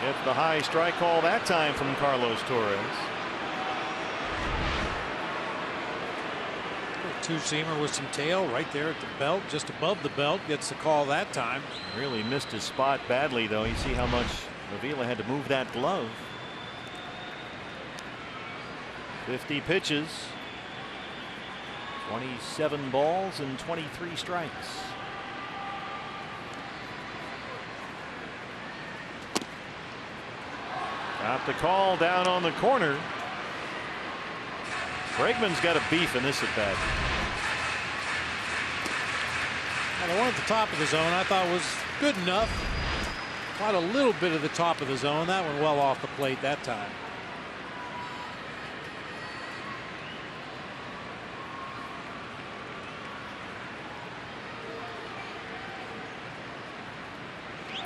Gets the high strike call that time from Carlos Torres. Two-seamer with some tail right there at the belt, just above the belt, gets the call that time. Really missed his spot badly, though. You see how much Avila had to move that glove. 50 pitches, 27 balls and 23 strikes. Got the call down on the corner. Bregman's got a beef in this at bat. And the one at the top of the zone I thought was good enough. Quite a little bit of the top of the zone. That one well off the plate that time.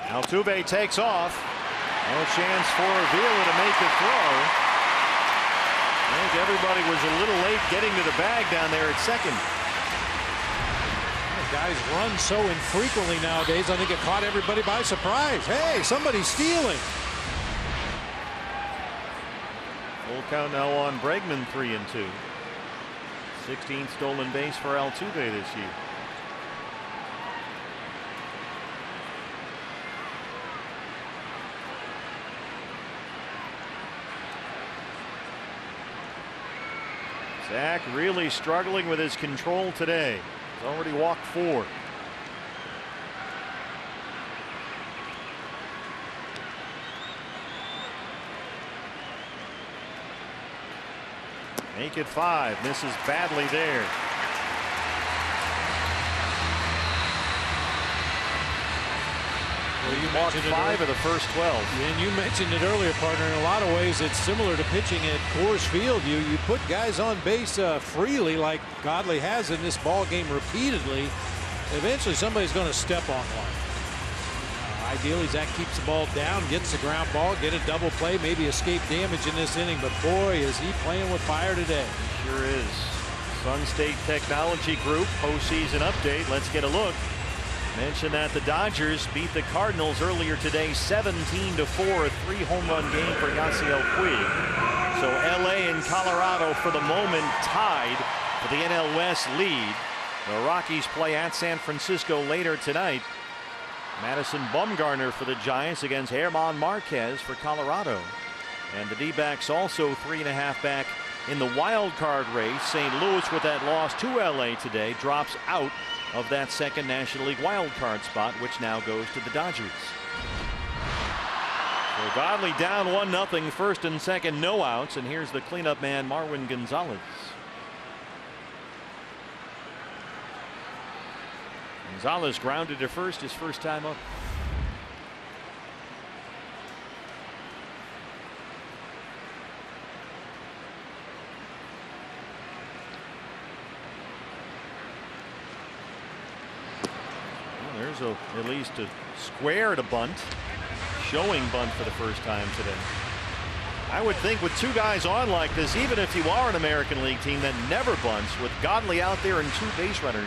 Altuve takes off. No chance for Avila to make the throw. I think everybody was a little late getting to the bag down there at second. Guys run so infrequently nowadays. I think it caught everybody by surprise. Hey, somebody's stealing. Full count now on Bregman, 3-2. 16th stolen base for Altuve this year. Zach really struggling with his control today. He's already walked 4. Make it 5. Misses badly there. Well, you walked 5 of the first 12. And you mentioned it earlier, partner. In a lot of ways, it's similar to pitching at Coors Field. You put guys on base freely, like Godley has in this ball game repeatedly. Eventually, somebody's going to step on one. Ideally, Zach keeps the ball down, gets the ground ball, get a double play, maybe escape damage in this inning. But boy, is he playing with fire today. Sure is. Sun State Technology Group postseason update. Let's get a look. Mentioned that the Dodgers beat the Cardinals earlier today 17-4, a 3-home run game for Yasiel Puig. So LA and Colorado for the moment tied for the NL West lead. The Rockies play at San Francisco later tonight. Madison Bumgarner for the Giants against German Marquez for Colorado. And the D-backs also 3.5 back in the wild card race. St. Louis, with that loss to LA today, drops out of that second National League wild card spot, which now goes to the Dodgers. So Godley down 1-0, first and second, no outs, and here's the cleanup man, Marwin Gonzalez. Gonzalez grounded to first, his first time up. There's at least a square to bunt, showing bunt for the first time today. I would think with 2 guys on like this, even if you are an American League team that never bunts, with Godley out there and 2 base runners,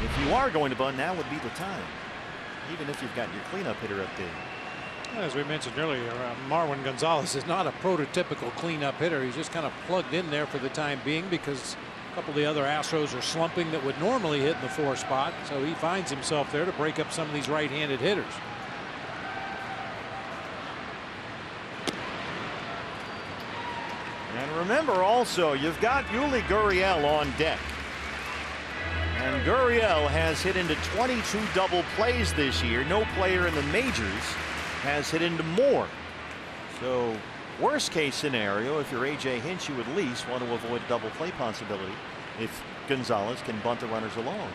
if you are going to bunt, now would be the time, even if you've got your cleanup hitter up there. As we mentioned earlier, Marwin Gonzalez is not a prototypical cleanup hitter. He's just kind of plugged in there for the time being because a couple of the other Astros are slumping that would normally hit in the 4 spot. So he finds himself there to break up some of these right-handed hitters. And remember also, you've got Yuli Gurriel on deck. And Gurriel has hit into 22 double plays this year. No player in the majors has hit into more. So worst case scenario, if you're A.J. Hinch, you at least want to avoid a double play possibility if Gonzalez can bunt the runners along.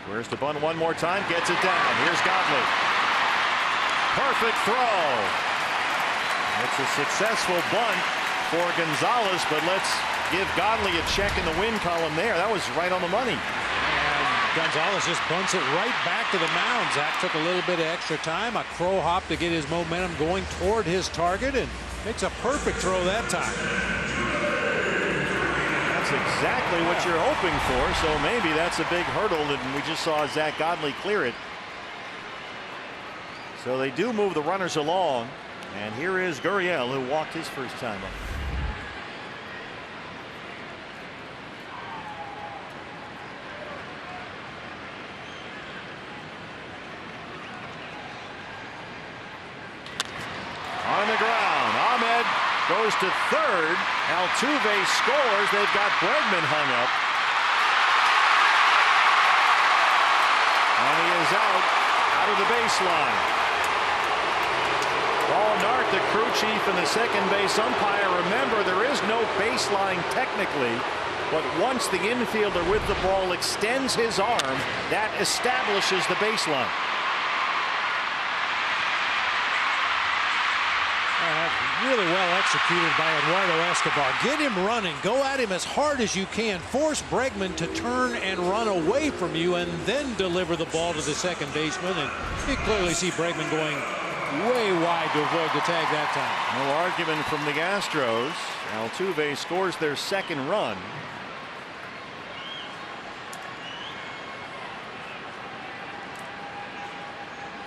Where's the bunt one more time? Gets it down. Here's Godley. Perfect throw. It's a successful bunt for Gonzalez, but let's give Godley a check in the win column there. That was right on the money. And Gonzalez just bunts it right back to the mound. Zach took a little bit of extra time, a crow hop to get his momentum going toward his target, and makes a perfect throw that time. That's exactly what you're hoping for, so maybe that's a big hurdle, and we just saw Zach Godley clear it. So they do move the runners along, and here is Gurriel, who walked his first time up. On the ground, Ahmed goes to third. Altuve scores. They've got Bregman hung up. And he is out of the baseline. Paul Nart, the crew chief and the second base umpire. Remember, there is no baseline technically, but once the infielder with the ball extends his arm, that establishes the baseline. Really well executed by Eduardo Escobar. Get him running. Go at him as hard as you can. Force Bregman to turn and run away from you and then deliver the ball to the second baseman. And you clearly see Bregman going way wide to avoid the tag that time. No argument from the Astros. Altuve scores their second run.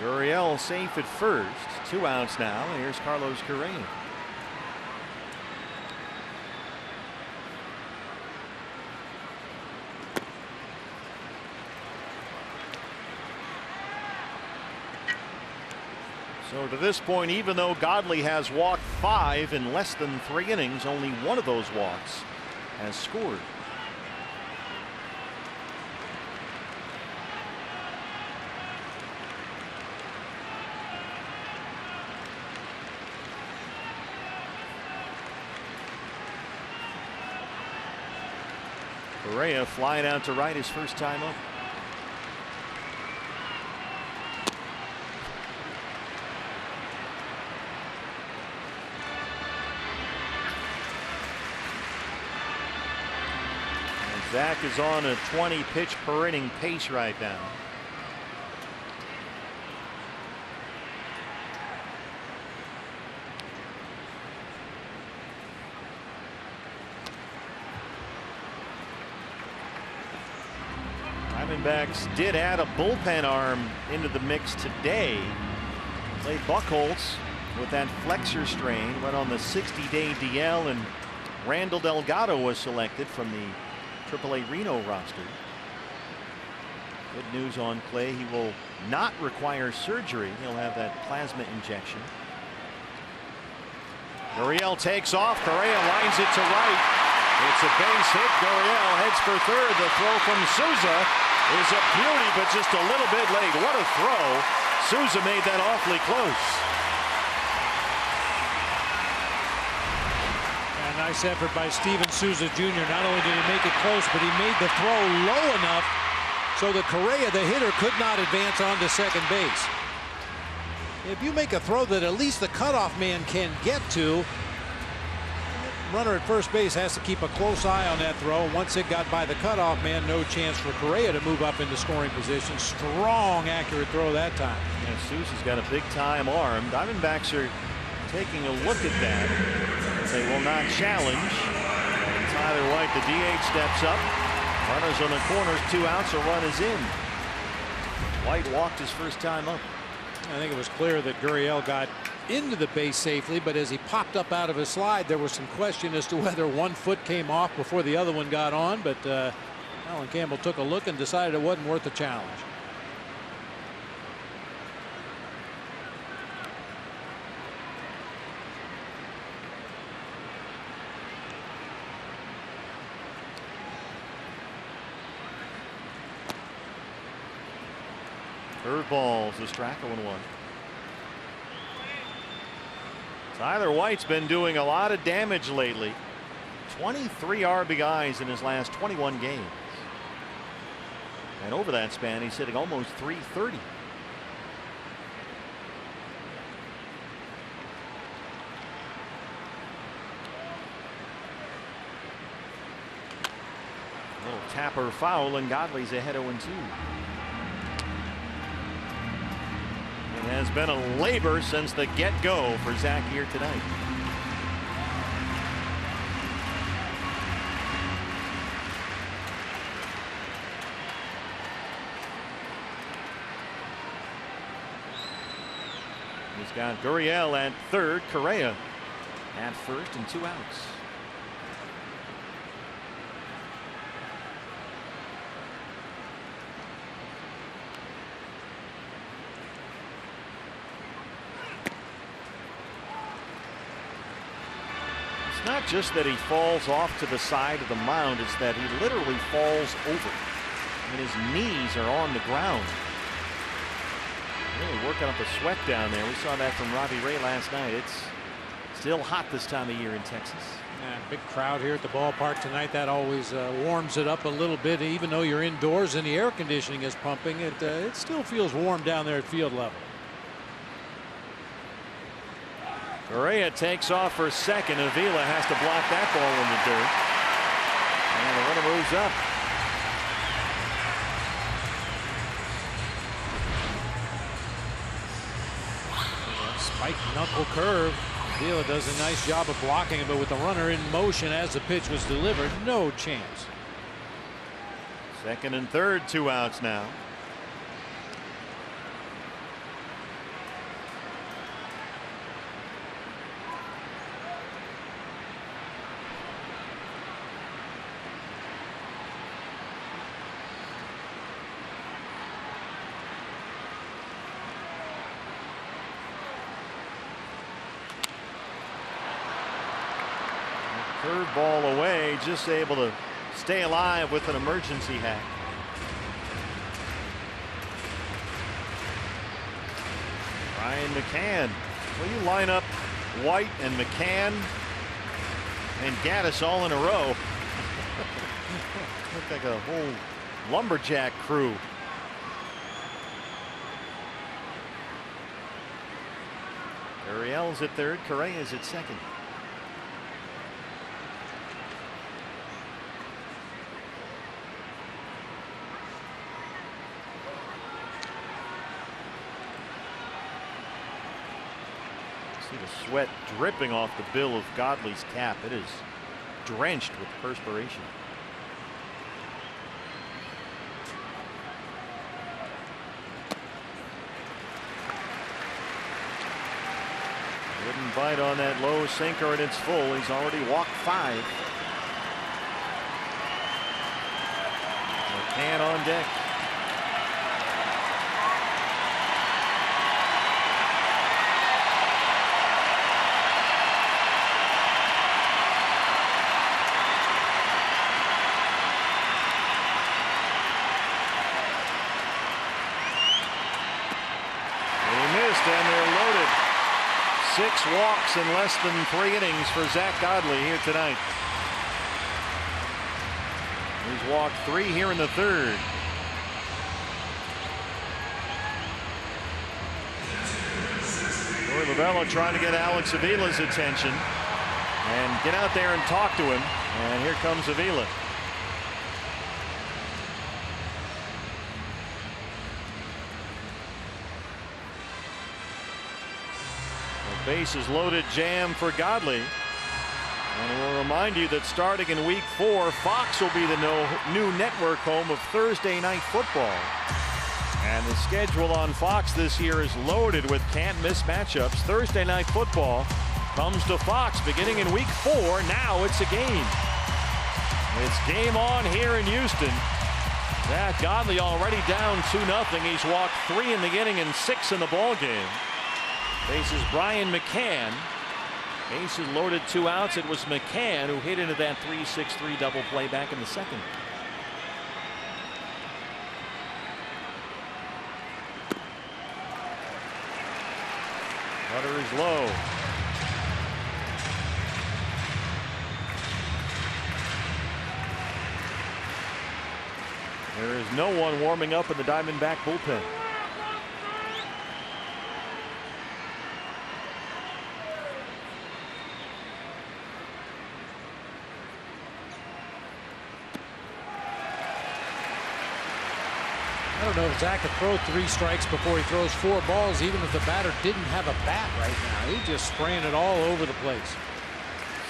Gurriel safe at first. 2 outs now. And here's Carlos Correa. So to this point, even though Godley has walked 5 in less than 3 innings, only one of those walks has scored. Correa flying out to right his first time up. And Zach is on a 20 pitch per inning pace right now. Diamondbacks did add a bullpen arm into the mix today. Played Buchholz with that flexor strain, went on the 60-day DL, and Randall Delgado was selected from the AAA Reno roster. Good news on Clay. He will not require surgery. He'll have that plasma injection. Gurriel takes off. Correa lines it to right. It's a base hit. Gurriel heads for third. The throw from Souza is a beauty, but just a little bit late. What a throw. Souza made that awfully close. A nice effort by Steven Souza Jr. Not only did he make it close, but he made the throw low enough so that Correa, the hitter, could not advance onto second base. If you make a throw that at least the cutoff man can get to, runner at first base has to keep a close eye on that throw. Once it got by the cutoff man, no chance for Correa to move up into scoring position. Strong, accurate throw that time. Yeah, Souza's got a big time arm. Diamondbacks are taking a look at that. They will not challenge. And Tyler White, the DH, steps up. Runners on the corners, 2 outs, a run is in. White walked his first time up. I think it was clear that Gurriel got into the base safely, but as he popped up out of his slide, there was some question as to whether one foot came off before the other one got on. But Alan Campbell took a look and decided it wasn't worth the challenge. Curveballs, the Straka 1-1. Tyler White's been doing a lot of damage lately. 23 RBIs in his last 21 games. And over that span, he's hitting almost .330. Little tapper foul, and Godley's ahead 0-2. It has been a labor since the get-go for Zach here tonight. He's got Gurriel at third, Correa at first, and 2 outs. Not just that he falls off to the side of the mound, it's that he literally falls over. I mean, his knees are on the ground. Really working up a sweat down there. We saw that from Robbie Ray last night. It's still hot this time of year in Texas. Yeah, big crowd here at the ballpark tonight. That always warms it up a little bit. Even though you're indoors and the air conditioning is pumping, it still feels warm down there at field level. Correa takes off for second. Avila has to block that ball in the dirt. And the runner moves up. Spike knuckle curve. Avila does a nice job of blocking it, but with the runner in motion as the pitch was delivered, no chance. Second and third, 2 outs now. Third ball away, just able to stay alive with an emergency hack. Ryan McCann. Well, you line up White and McCann and Gaddis all in a row. Look like a whole lumberjack crew. Ariel's at third, Correa's at second. See the sweat dripping off the bill of Godley's cap. It is drenched with perspiration. Wouldn't bite on that low sinker, and it's full. He's already walked 5. McCann on deck. And they're loaded. 6 walks in less than 3 innings for Zach Godley here tonight. He's walked 3 here in the third. Troy Lovullo trying to get Alex Avila's attention and get out there and talk to him. And here comes Avila. Bases loaded jam for Godley. And we'll remind you that starting in week 4, Fox will be the new network home of Thursday night football. And the schedule on Fox this year is loaded with can't miss matchups. Thursday night football comes to Fox beginning in week 4. Now it's a game. It's game on here in Houston. Zach Godley already down 2-0. He's walked 3 in the inning and 6 in the ball game. Faces Brian McCann. Bases loaded, 2 outs. It was McCann who hit into that 3-6-3 double play back in the second. Cutter is low. There is no one warming up in the Diamondback bullpen. I don't know if Zach could throw 3 strikes before he throws 4 balls, even if the batter didn't have a bat right now. He's just spraying it all over the place.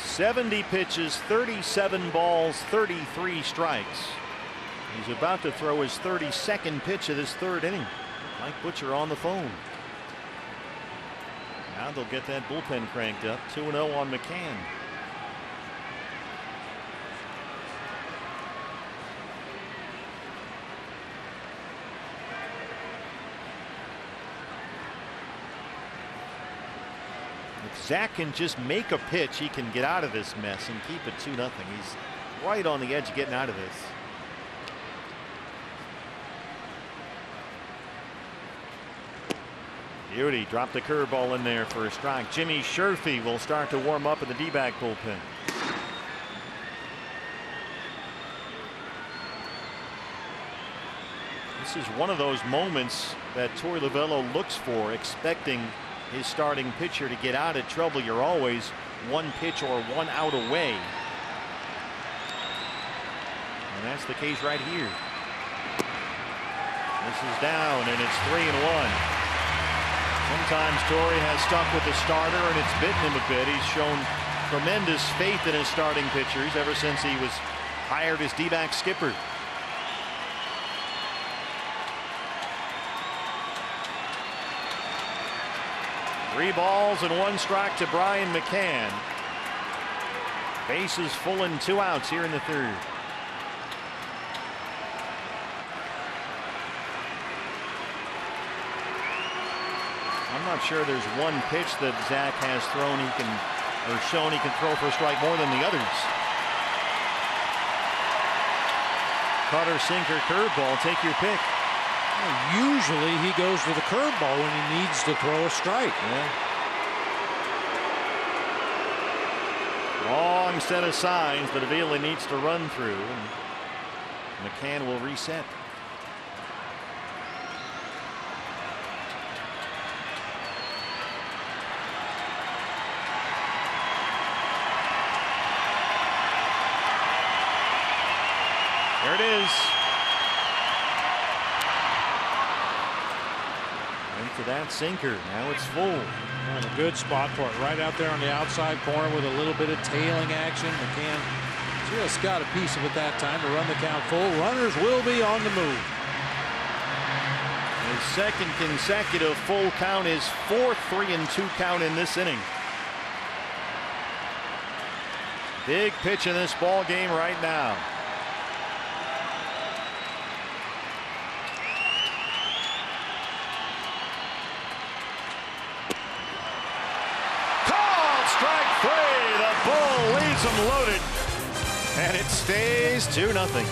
70 pitches, 37 balls, 33 strikes. He's about to throw his 32nd pitch of this 3rd inning. Mike Butcher on the phone. Now they'll get that bullpen cranked up. 2-0 on McCann. If Zach can just make a pitch, he can get out of this mess and keep it 2-0. He's right on the edge of getting out of this. Beauty dropped the curveball in there for a strike. Jimmy Sherfy will start to warm up in the D-back bullpen. This is one of those moments that Troy Lovullo looks for, expecting his starting pitcher to get out of trouble. You're always one pitch or one out away. And that's the case right here. This is down, and it's 3-1. Sometimes Torrey has stuck with the starter, and it's bitten him a bit. He's shown tremendous faith in his starting pitchers ever since he was hired as D-back skipper. Three balls and one strike to Brian McCann. Bases full and 2 outs here in the third. I'm not sure there's one pitch that Zach has thrown he can, or shown he can throw for a strike more than the others. Cutter, sinker, curveball, take your pick. Well, usually he goes for the curveball when he needs to throw a strike. Yeah. Long set of signs that Avila needs to run through, and McCann will reset. There it is. Into that sinker. Now it's full. And a good spot for it. Right out there on the outside corner with a little bit of tailing action. McCann just got a piece of it that time to run the count full. Runners will be on the move. His second consecutive full count, his fourth 3-2 count in this inning. Big pitch in this ball game right now. The bull leaves him loaded, and it stays 2-0.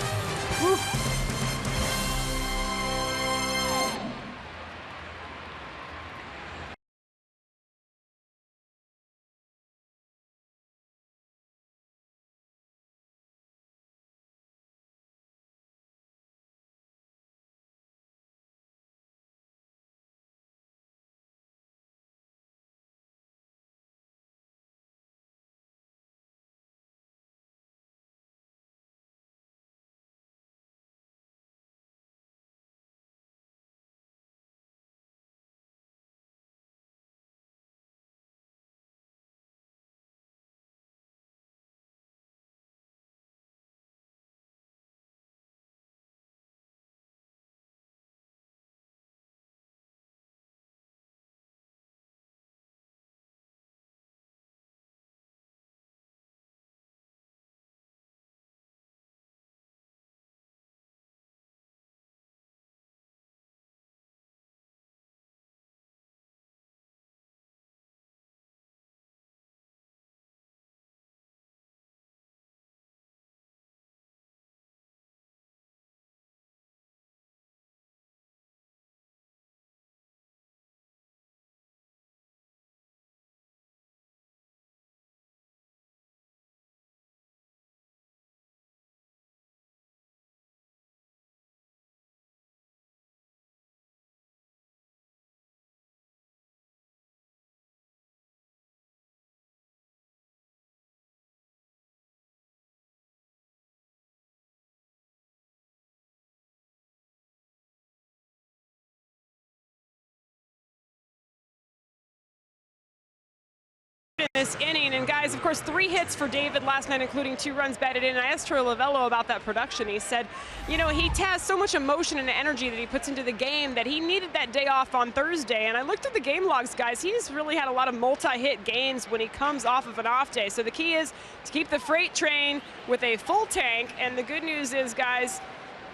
In this inning, and guys, of course, 3 hits for David last night, including 2 runs batted in. I asked Troy Lavello about that production. He said, you know, he has so much emotion and energy that he puts into the game that he needed that day off on Thursday. And I looked at the game logs, guys. He's really had a lot of multi-hit games when he comes off of an off day. So the key is to keep the freight train with a full tank. And the good news is, guys,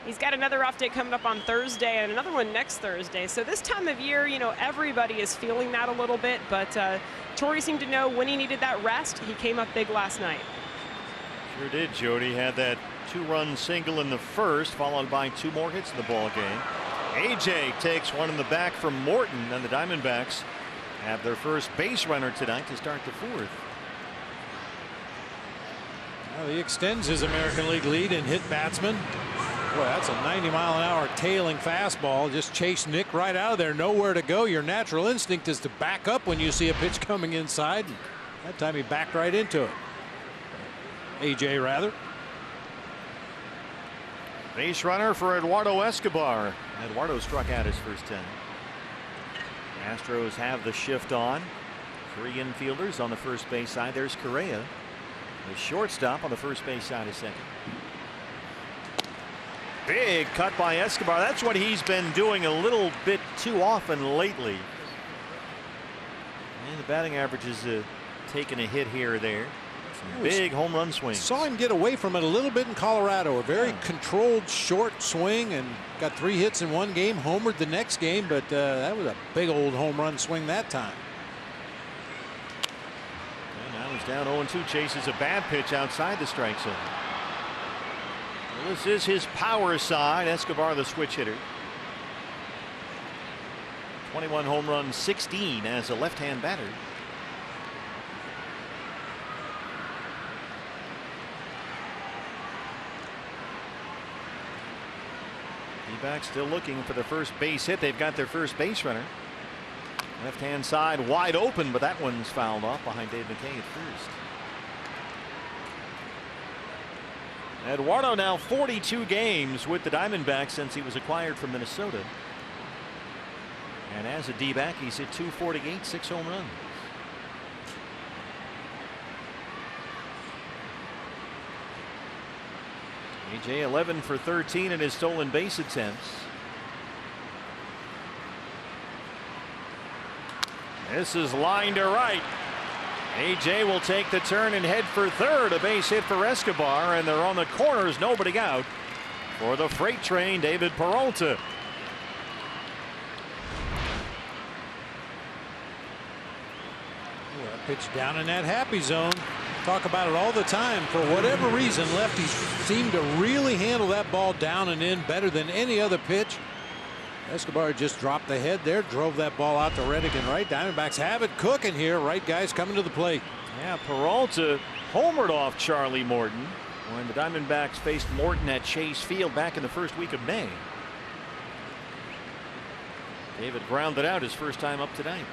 he's got another off day coming up on Thursday and another one next Thursday. So this time of year, you know, everybody is feeling that a little bit, but Torrey seemed to know when he needed that rest. He came up big last night. Sure did, Jody. Had that 2-run single in the first, followed by 2 more hits in the ball game. AJ takes one in the back from Morton, and the Diamondbacks have their first base runner tonight to start the 4th. Well, he extends his American League lead in hit batsman. Boy, that's a 90-mile-an-hour tailing fastball. Just chased Nick right out of there. Nowhere to go. Your natural instinct is to back up when you see a pitch coming inside. And that time he backed right into it. AJ, rather. Base runner for Eduardo Escobar. Eduardo struck out his first 10. Astros have the shift on. 3 infielders on the first base side. There's Correa. The shortstop on the first base side is second. Big cut by Escobar. That's what he's been doing a little bit too often lately. And the batting average is taking a hit here or there. Some big home run swings. Saw him get away from it a little bit in Colorado. A very controlled short swing and got 3 hits in one game. Homered the next game, but that was a big old home run swing that time. And now he's down 0-2. Chases a bad pitch outside the strike zone. Well, this is his power side. Escobar, the switch hitter. 21 home runs, 16 as a left-hand batter. D-backs still looking for the first base hit. They've got their first base runner. Left-hand side wide open, but that one's fouled off behind Dave McKay at first. Eduardo now 42 games with the Diamondbacks since he was acquired from Minnesota. And as a D-back, he's hit .248, 6 home runs. AJ 11 for 13 in his stolen base attempts. This is line to right. AJ will take the turn and head for third. A base hit for Escobar, and they're on the corners, nobody out for the freight train, David Peralta. Pitch down in that happy zone. Talk about it all the time. For whatever reason, lefties seem to really handle that ball down and in better than any other pitch. Escobar just dropped the head there, drove that ball out to Reddick and right. Diamondbacks have it cooking here. Right guys coming to the plate. Yeah, Peralta homered off Charlie Morton when the Diamondbacks faced Morton at Chase Field back in the first week of May. David grounded out his first time up tonight.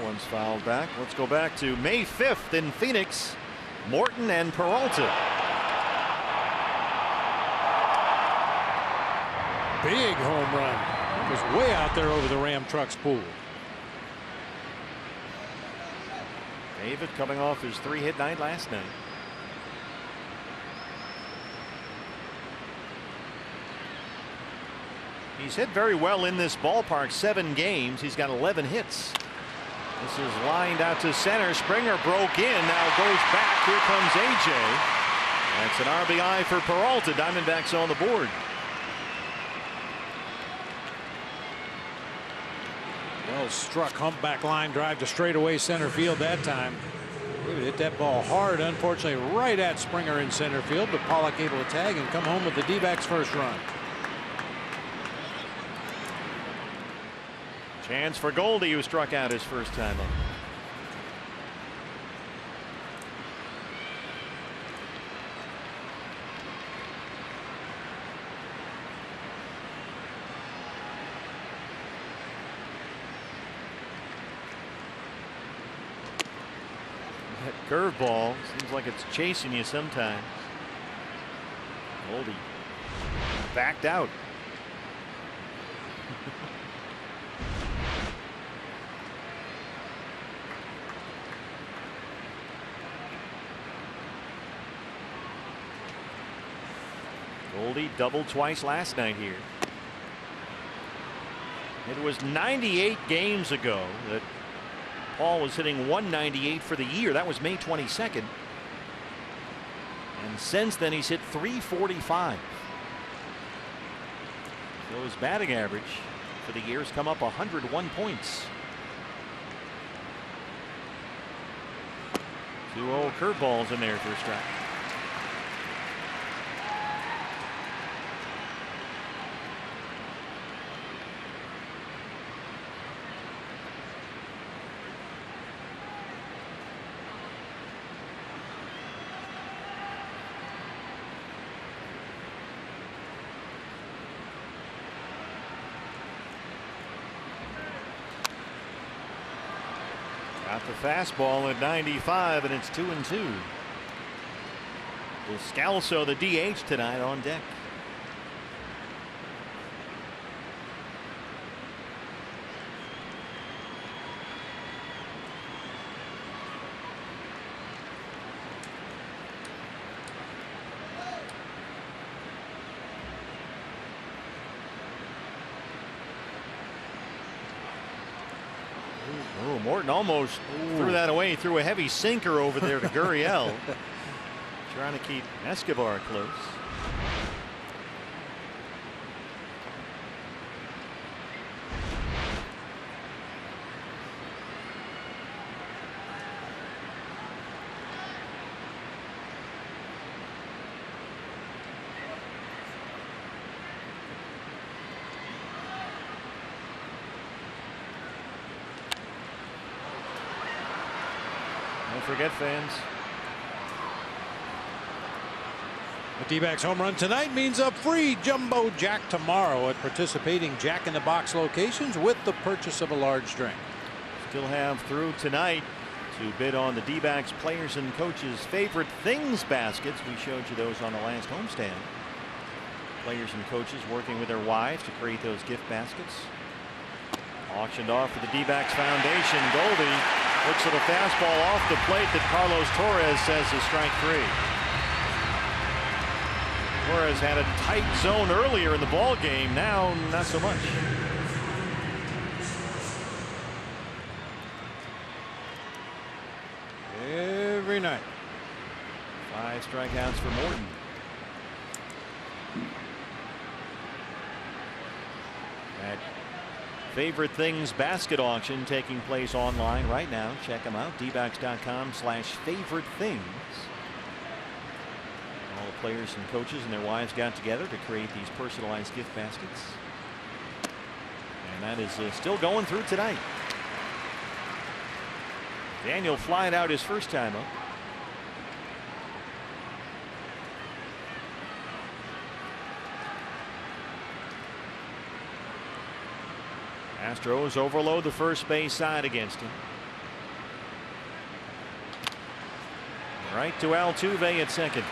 One's fouled back. Let's go back to May 5th in Phoenix. Morton and Peralta. Big home run. It was way out there over the Ram Trucks pool. David coming off his 3-hit night last night. He's hit very well in this ballpark. 7 games. He's got 11 hits. This is lined out to center. Springer broke in. Now goes back. Here comes AJ. That's an RBI for Peralta. Diamondbacks on the board. Well struck humpback line drive to straightaway center field that time. He would hit that ball hard, unfortunately, right at Springer in center field, but Pollock able to tag and come home with the D-backs first run. Chance for Goldie, who struck out his first time up. That curveball seems like it's chasing you sometimes. Goldie backed out. Goldie doubled twice last night here. It was 98 games ago that Paul was hitting 198 for the year. That was May 22nd. And since then he's hit 345. So his batting average for the year has come up 101 points. 2-0 curveballs in there for a strike. Got the fastball at 95, and it's 2-2. Descalso, the DH tonight, on deck. Oh, Morton almost threw that away, threw a heavy sinker over there to Gurriel. Trying to keep Escobar close. Don't forget, fans. The D-backs home run tonight means a free jumbo jack tomorrow at participating Jack-in-the-Box locations with the purchase of a large drink. Still have through tonight to bid on the D-backs players and coaches favorite things baskets. We showed you those on the last homestand. Players and coaches working with their wives to create those gift baskets. Auctioned off for the D-backs Foundation. Goldie looks at a fastball off the plate that Carlos Torres says is strike 3. Torres had a tight zone earlier in the ball game. Now, not so much. Every night. 5 strikeouts for Morton. That favorite things basket auction taking place online right now. Check them out. dbacks.com/favorite things. All the players and coaches and their wives got together to create these personalized gift baskets. And that is still going through tonight. Daniel flying out his first time up. Astros overload the first base side against him. Right to Altuve at second.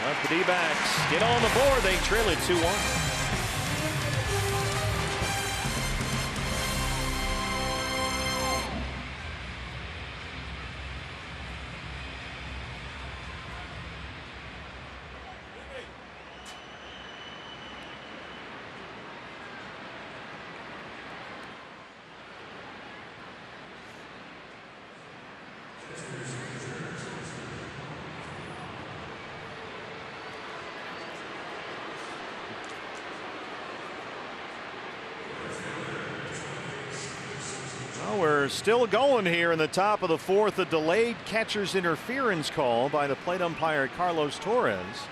Let the D-backs get on the board. They trail it 2-1. We're still going here in the top of the fourth. A delayed catcher's interference call by the plate umpire Carlos Torres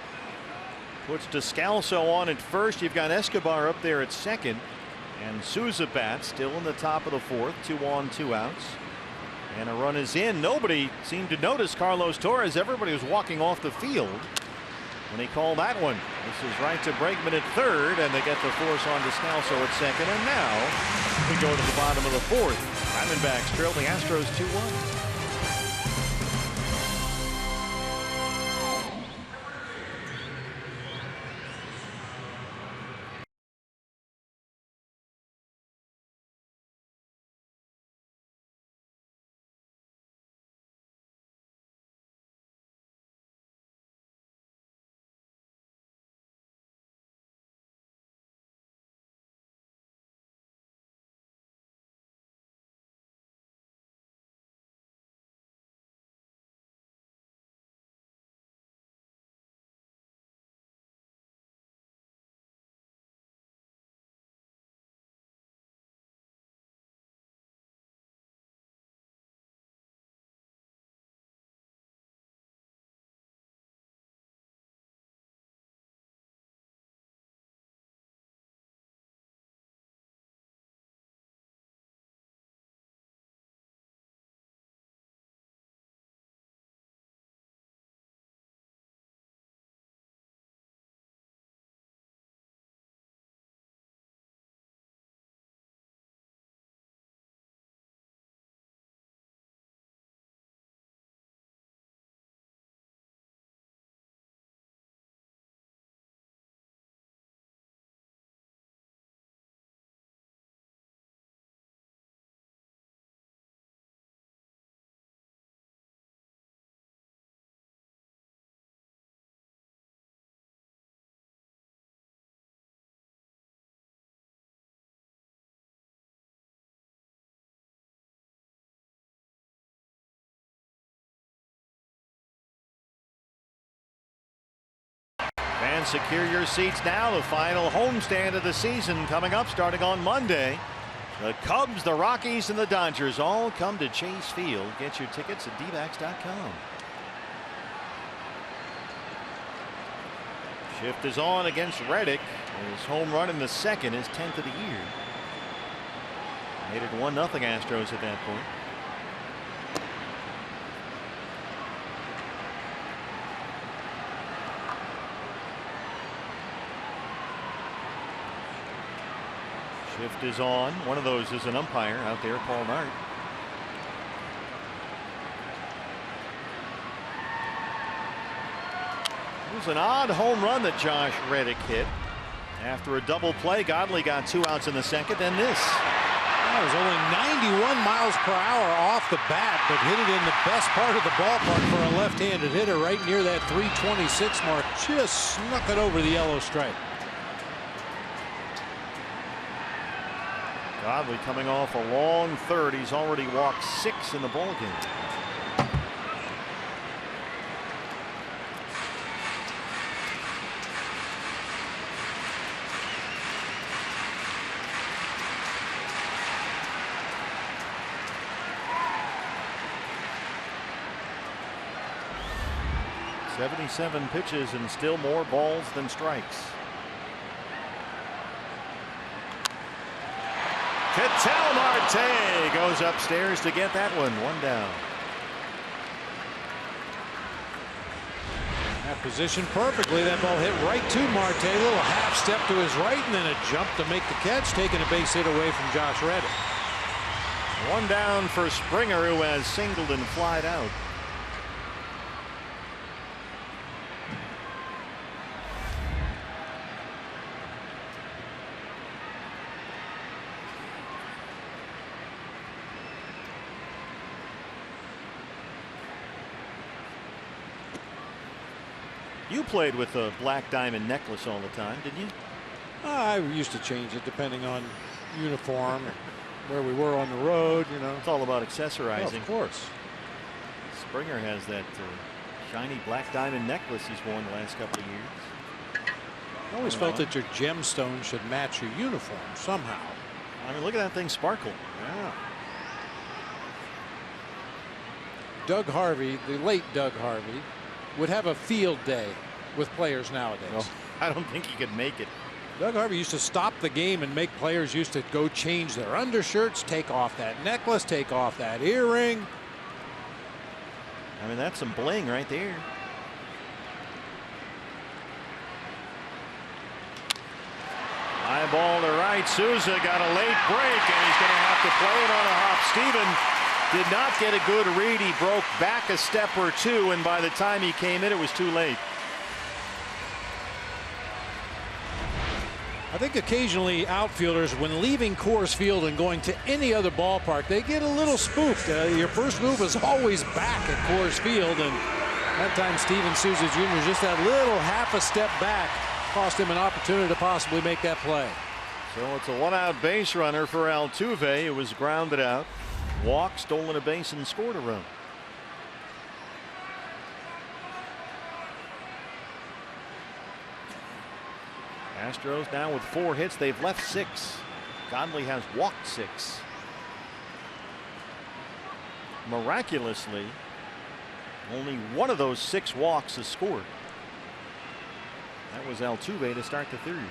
puts Descalso on at first. You've got Escobar up there at second, and Souza bats still in the top of the fourth. 2 on, 2 outs, and a run is in. Nobody seemed to notice Carlos Torres. Everybody was walking off the field when he called that one. This is right to Bregman at third, and they get the force on Descalso at second. And now we go to the bottom of the fourth. Diamondbacks trail the Astros 2-1. And secure your seats now. The final homestand of the season coming up starting on Monday. The Cubs, the Rockies, and the Dodgers all come to Chase Field. Get your tickets at dbacks.com. Shift is on against Reddick. His home run in the second, his 10th of the year. Made it 1-0 Astros at that point. Shift is on. One of those is an umpire out there, Paul Nart. It was an odd home run that Josh Reddick hit. After a double play, Godley got 2 outs in the second, then this. That was only 91 miles per hour off the bat, but hit it in the best part of the ballpark for a left-handed hitter right near that 326 mark. Just snuck it over the yellow stripe. Godley coming off a long third. He's already walked 6 in the ball game. "77 pitches and still more balls than strikes." Ketel Marte goes upstairs to get that one. 1 down. That positioned perfectly. That ball hit right to Marte. A little half step to his right and then a jump to make the catch, taking a base hit away from Josh Reddick. 1 down for Springer, who has singled and flied out. You played with a black diamond necklace all the time, didn't you? I used to change it depending on uniform, where we were on the road, you know. It's all about accessorizing. Well, of course. Springer has that shiny black diamond necklace he's worn the last couple of years. I always felt that your gemstone should match your uniform somehow. I mean, look at that thing sparkle. Yeah. Doug Harvey, the late Doug Harvey, would have a field day with players nowadays. No, I don't think he could make it. Doug Harvey used to stop the game and make players used to go change their undershirts, take off that necklace, take off that earring. I mean, that's some bling right there. High ball to right. Souza got a late break, and he's going to have to play it on a hop. Steven did not get a good read. He broke back a step or two, and by the time he came in, it was too late. I think occasionally outfielders, when leaving Coors Field and going to any other ballpark, they get a little spooked. Your first move is always back at Coors Field, and that time Steven Souza Jr. just that little half a step back cost him an opportunity to possibly make that play. So it's a one-out base runner for Altuve. It was grounded out. Walk, stolen a base, and scored a run. Astros now with 4 hits. They've left 6. Godley has walked 6. Miraculously, only one of those 6 walks is scored. That was Altuve to start the 3rd.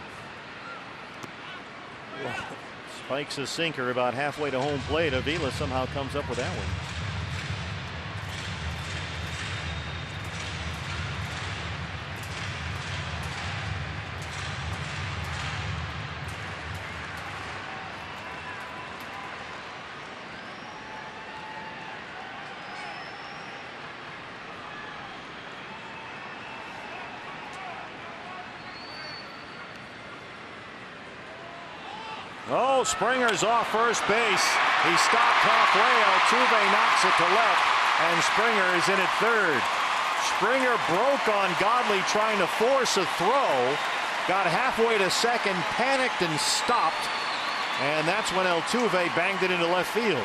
Spikes a sinker about halfway to home plate. Avila somehow comes up with that one. Oh, Springer's off first base. He stopped halfway. Altuve knocks it to left, and Springer is in at 3rd. Springer broke on Godley trying to force a throw. Got halfway to second, panicked and stopped. And that's when Altuve banged it into left field.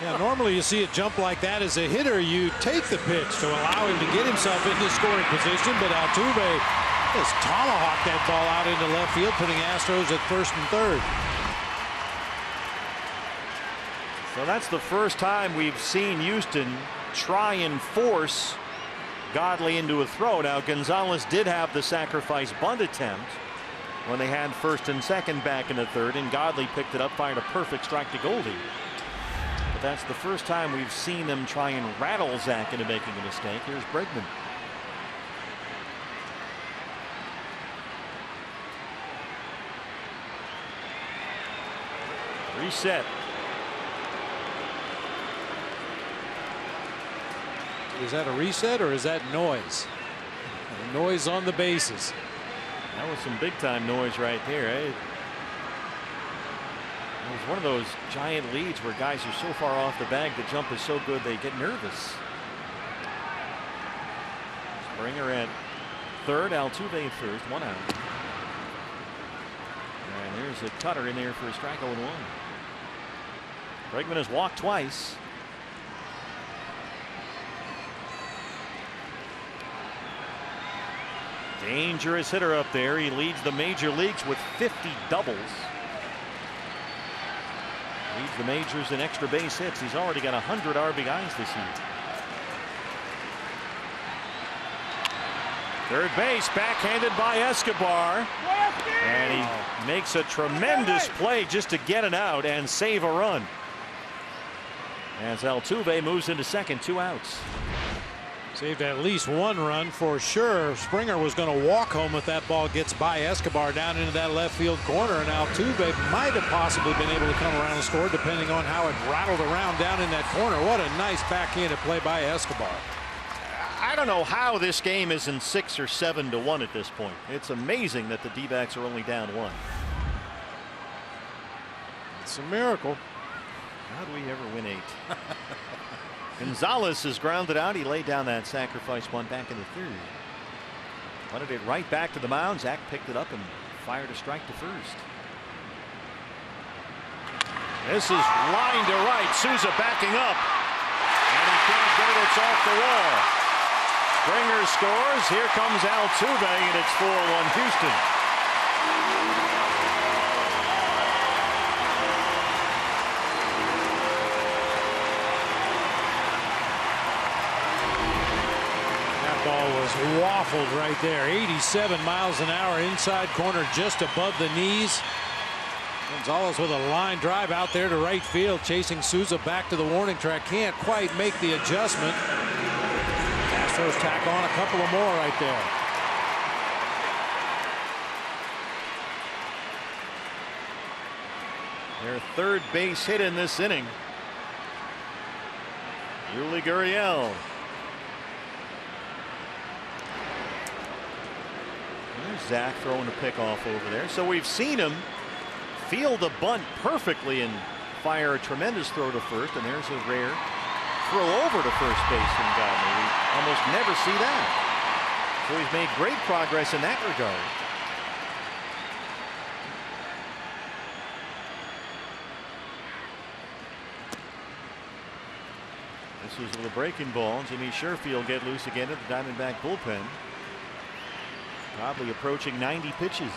Yeah, normally you see a jump like that as a hitter, you take the pitch to allow him to get himself into scoring position, but Altuve just tomahawked that ball out into left field, putting Astros at first and third. So that's the first time we've seen Houston try and force Godley into a throw. Now Gonzalez did have the sacrifice bunt attempt when they had first and second back in the third, and Godley picked it up, fired a perfect strike to Goldie. But that's the first time we've seen them try and rattle Zach into making a mistake. Here's Bregman. Reset. Is that a reset or is that noise? Noise on the bases. That was some big time noise right there. It was one of those giant leads where guys are so far off the bag, the jump is so good they get nervous. Springer at third, Altuve at first, 1 out. And there's a cutter in there for a strike 0-1. Bregman has walked twice. Dangerous hitter up there. He leads the major leagues with 50 doubles. Leads the majors in extra base hits. He's already got 100 RBIs this year. Third base, backhanded by Escobar. And he makes a tremendous play just to get it out and save a run. As Altuve moves into second, 2 outs. Saved at least 1 run for sure. Springer was going to walk home if that ball gets by Escobar down into that left field corner, and Altuve might have possibly been able to come around and score depending on how it rattled around down in that corner. What a nice backhanded play by Escobar. I don't know how this game isn't 6 or 7-1 at this point. It's amazing that the D-backs are only down 1. It's a miracle. How do we ever win 8? Gonzalez is grounded out. He laid down that sacrifice one back in the third. Punted it right back to the mound. Zach picked it up and fired a strike to first. This is line to right. Souza backing up. And he can't get it. It's off the wall. Springer scores. Here comes Altuve, and it's 4-1 Houston. Waffled right there. 87 miles an hour inside corner just above the knees. Gonzalez with a line drive out there to right field, chasing Souza back to the warning track. Can't quite make the adjustment. Astros tack on a couple of more right there. Their third base hit in this inning. Yuli Gurriel. Zach throwing a pickoff over there. So we've seen him field a bunt perfectly and fire a tremendous throw to first. And there's a rare throw over to first base from Godley. We almost never see that. So he's made great progress in that regard. This was the breaking ball. Jimmy Sherfield get loose again at the Diamondback bullpen. Probably approaching 90 pitches.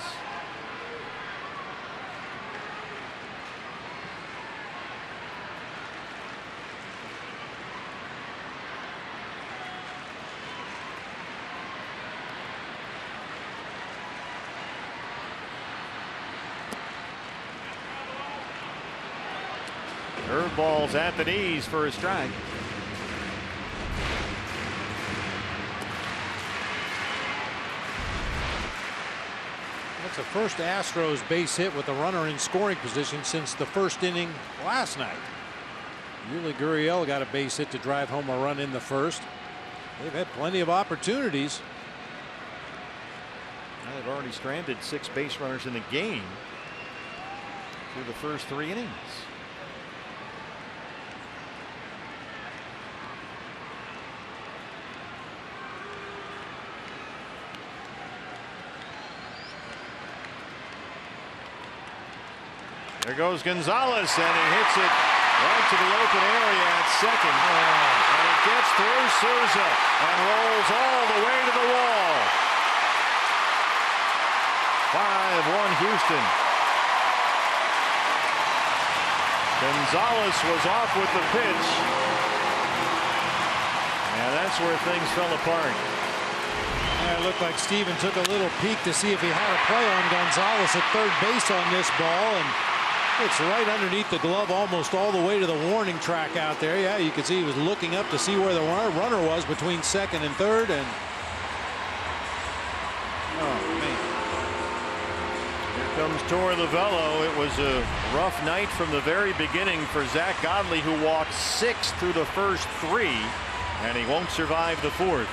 Curveballs at the knees for a strike. That's the first Astros base hit with a runner in scoring position since the first inning last night. Yuli Gurriel got a base hit to drive home a run in the first. They've had plenty of opportunities. Now they've already stranded 6 base runners in the game through the first 3 innings. There goes Gonzalez, and he hits it Right to the open area at second. And it gets through Souza and rolls all the way to the wall. 5-1 Houston. Gonzalez was off with the pitch. And that's where things fell apart. Yeah, it looked like Steven took a little peek to see if he had a play on Gonzalez at third base on this ball, and it's right underneath the glove almost all the way to the warning track out there. Yeah, you could see he was looking up to see where the runner was between second and third, and oh man. Here comes Torre Lavello. It was a rough night from the very beginning for Zach Godley, who walked 6 through the first 3, and he won't survive the 4th.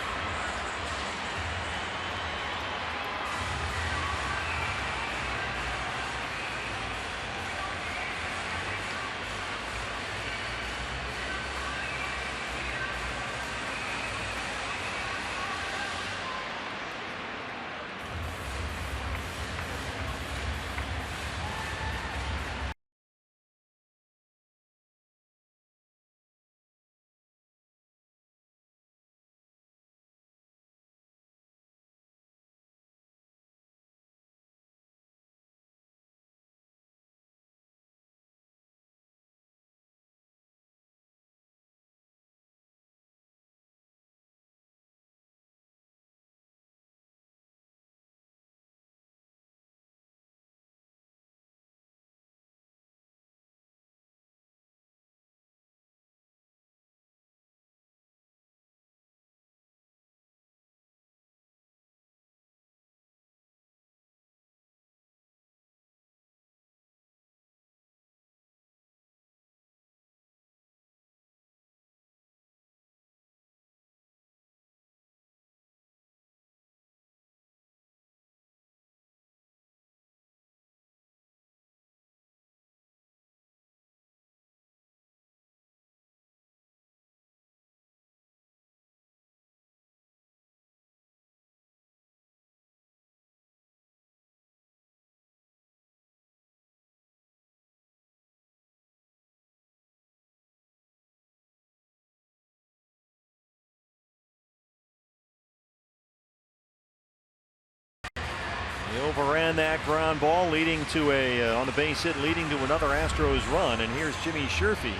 He overran that ground ball, leading to on the base hit, leading to another Astros run. And here's Jimmy Sherfy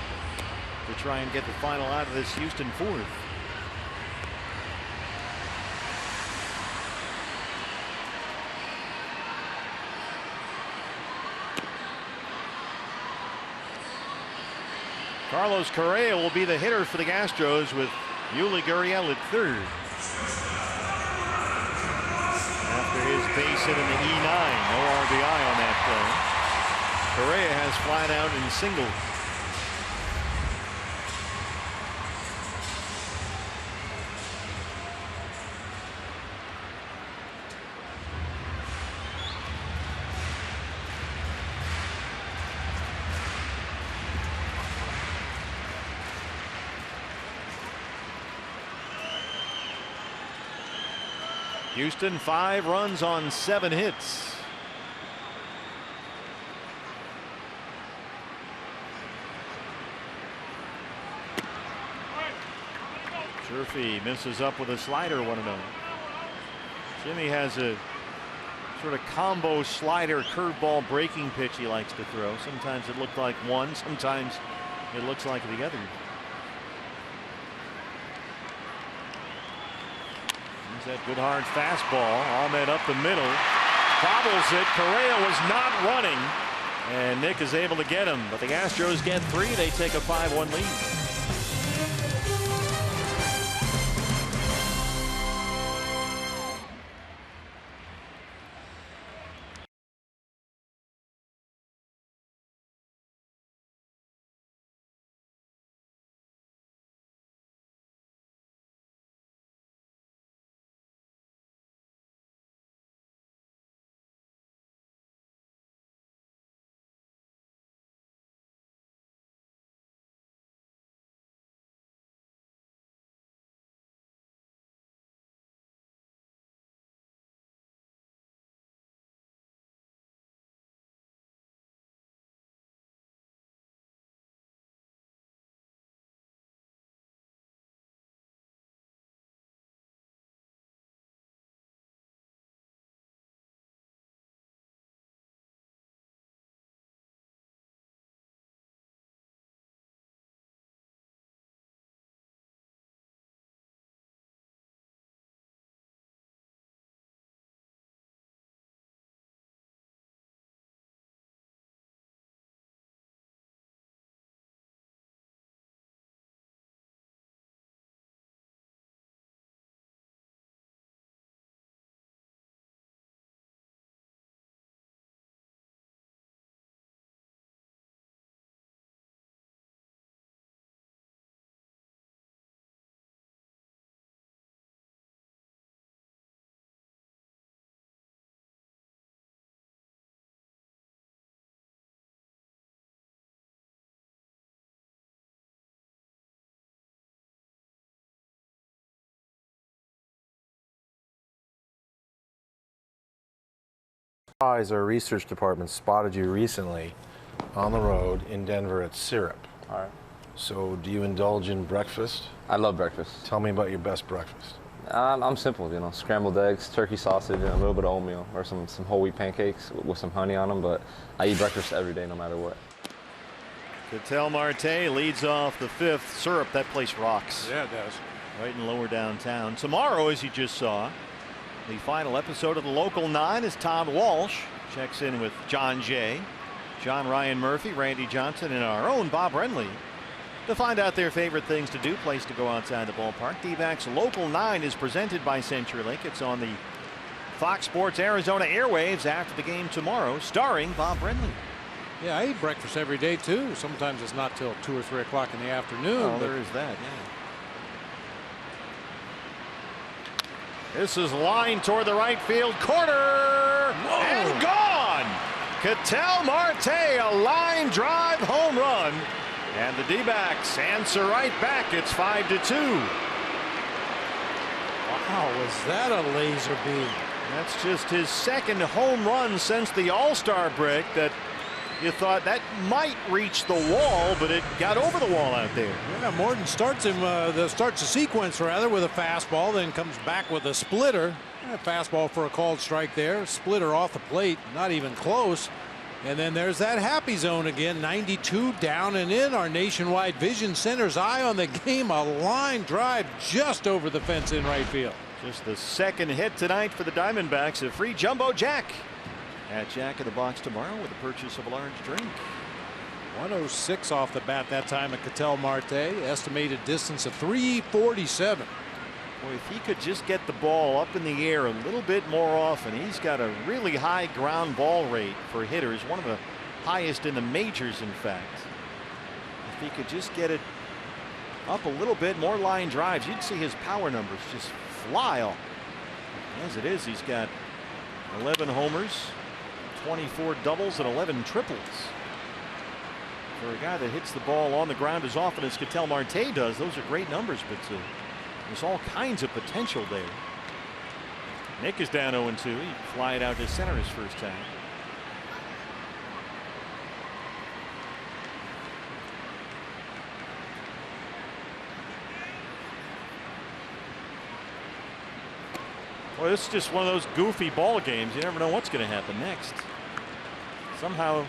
to try and get the final out of this Houston 4th. Carlos Correa will be the hitter for the Astros, with Yuli Gurriel at third. After his base hit in the E9, no RBI on that play. Correa has flat out in single. Houston 5 runs on 7 hits. Sherfy misses up with a slider, 1-0. Jimmy has a sort of combo slider curveball breaking pitch he likes to throw. Sometimes it looked like one, sometimes it looks like the other. That good hard fastball. Ahmed up the middle, bobbles it. Correa was not running, and Nick is able to get him. But the Astros get 3. They take a 5-1 lead. Our research department spotted you recently on the road in Denver at Syrup. All right. So do you indulge in breakfast? I love breakfast. Tell me about your best breakfast. I'm simple, you know, scrambled eggs, turkey sausage, and a little bit of oatmeal, or some whole wheat pancakes with some honey on them, but I eat breakfast every day no matter what. Ketel Marte leads off the fifth. Syrup, that place rocks. Yeah, it does. Right in lower downtown. Tomorrow, as you just saw, the final episode of the Local 9 is Todd Walsh checks in with John Jay, John Ryan Murphy, Randy Johnson, and our own Bob Renly to find out their favorite things to do, place to go outside the ballpark. D-backs Local 9 is presented by CenturyLink. It's on the Fox Sports Arizona airwaves after the game tomorrow, starring Bob Renly. Yeah, I eat breakfast every day too. Sometimes it's not till 2 or 3 o'clock in the afternoon. Oh, there is that. Yeah. This is line toward the right field corner. Whoa. And gone. Ketel Marte, a line drive home run. And the D-backs answer right back. It's 5-2. Wow, was that a laser beam? That's just his second home run since the All-Star break that you thought that might reach the wall, but it got over the wall out there. Yeah, Morton starts him, starts the sequence rather with a fastball, then comes back with a splitter. Fastball for a called strike there. Splitter off the plate, not even close. And then there's that happy zone again. 92 down and in. Our nationwide vision center's eye on the game. A line drive just over the fence in right field. Just the second hit tonight for the Diamondbacks. A free jumbo jack at Jack in the Box tomorrow with the purchase of a large drink. 106 off the bat that time at Ketel Marte. Estimated distance of 347. Boy, if he could just get the ball up in the air a little bit more often. He's got a really high ground ball rate for hitters, one of the highest in the majors, in fact. If he could just get it up a little bit, more line drives, you'd see his power numbers just fly off. As it is, he's got 11 homers, 24 doubles, and 11 triples. For a guy that hits the ball on the ground as often as Ketel Marte does, those are great numbers, but there's all kinds of potential there. Nick is down 0-2. He fly it out to center his first time. Well, this is just one of those goofy ball games. You never know what's going to happen next. Somehow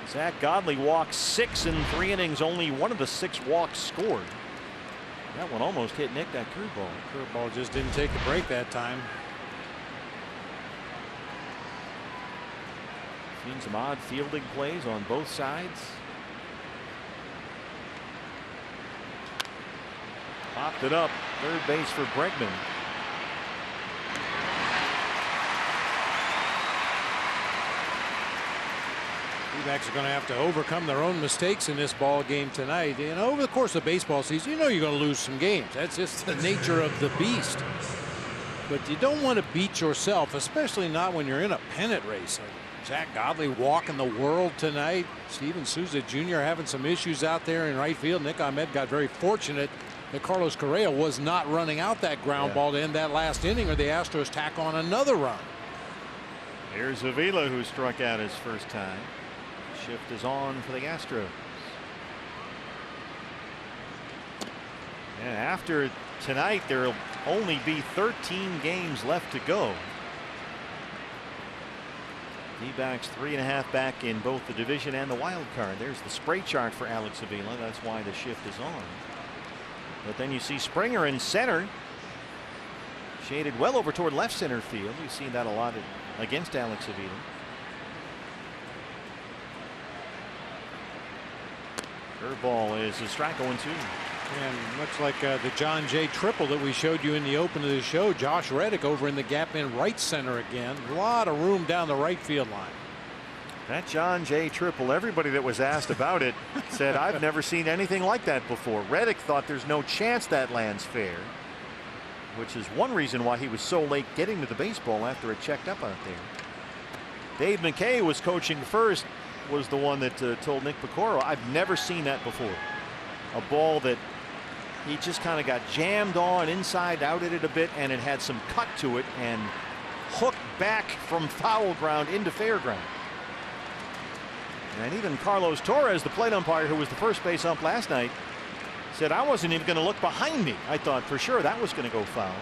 Zach Godley walked 6 in 3 innings. Only one of the 6 walks scored. That one almost hit Nick, that curveball. Curveball just didn't take a break that time. Seen some odd fielding plays on both sides. Popped it up, third base for Bregman. D-backs are going to have to overcome their own mistakes in this ball game tonight. And over the course of baseball season, you know you're going to lose some games. That's just the nature of the beast. But you don't want to beat yourself, especially not when you're in a pennant race. Zach Godley walking the world tonight. Steven Souza Jr. having some issues out there in right field. Nick Ahmed got very fortunate that Carlos Correa was not running out that ground ball to end that last inning, or the Astros tack on another run. Here's Avila, who struck out his first time. Shift is on for the Astros. And after tonight, there will only be 13 games left to go. D-backs 3.5 back in both the division and the wild card. There's the spray chart for Alex Avila. That's why the shift is on. But then you see Springer in center, shaded well over toward left center field. You've seen that a lot against Alex Avila. Curveball is a strike 0-2. And much like the John Jay triple that we showed you in the open of the show, Josh Reddick over in the gap in right center again. A lot of room down the right field line. That John Jay triple, everybody that was asked about it said, I've never seen anything like that before. Reddick thought there's no chance that lands fair, which is one reason why he was so late getting to the baseball after it checked up out there. Dave McKay was coaching first, was the one that told Nick Picoro, I've never seen that before. A ball that he just kind of got jammed on inside, out at it a bit, and it had some cut to it and hooked back from foul ground into fair ground. And even Carlos Torres, the plate umpire who was the first base ump last night, said I wasn't even going to look behind me. I thought for sure that was going to go foul.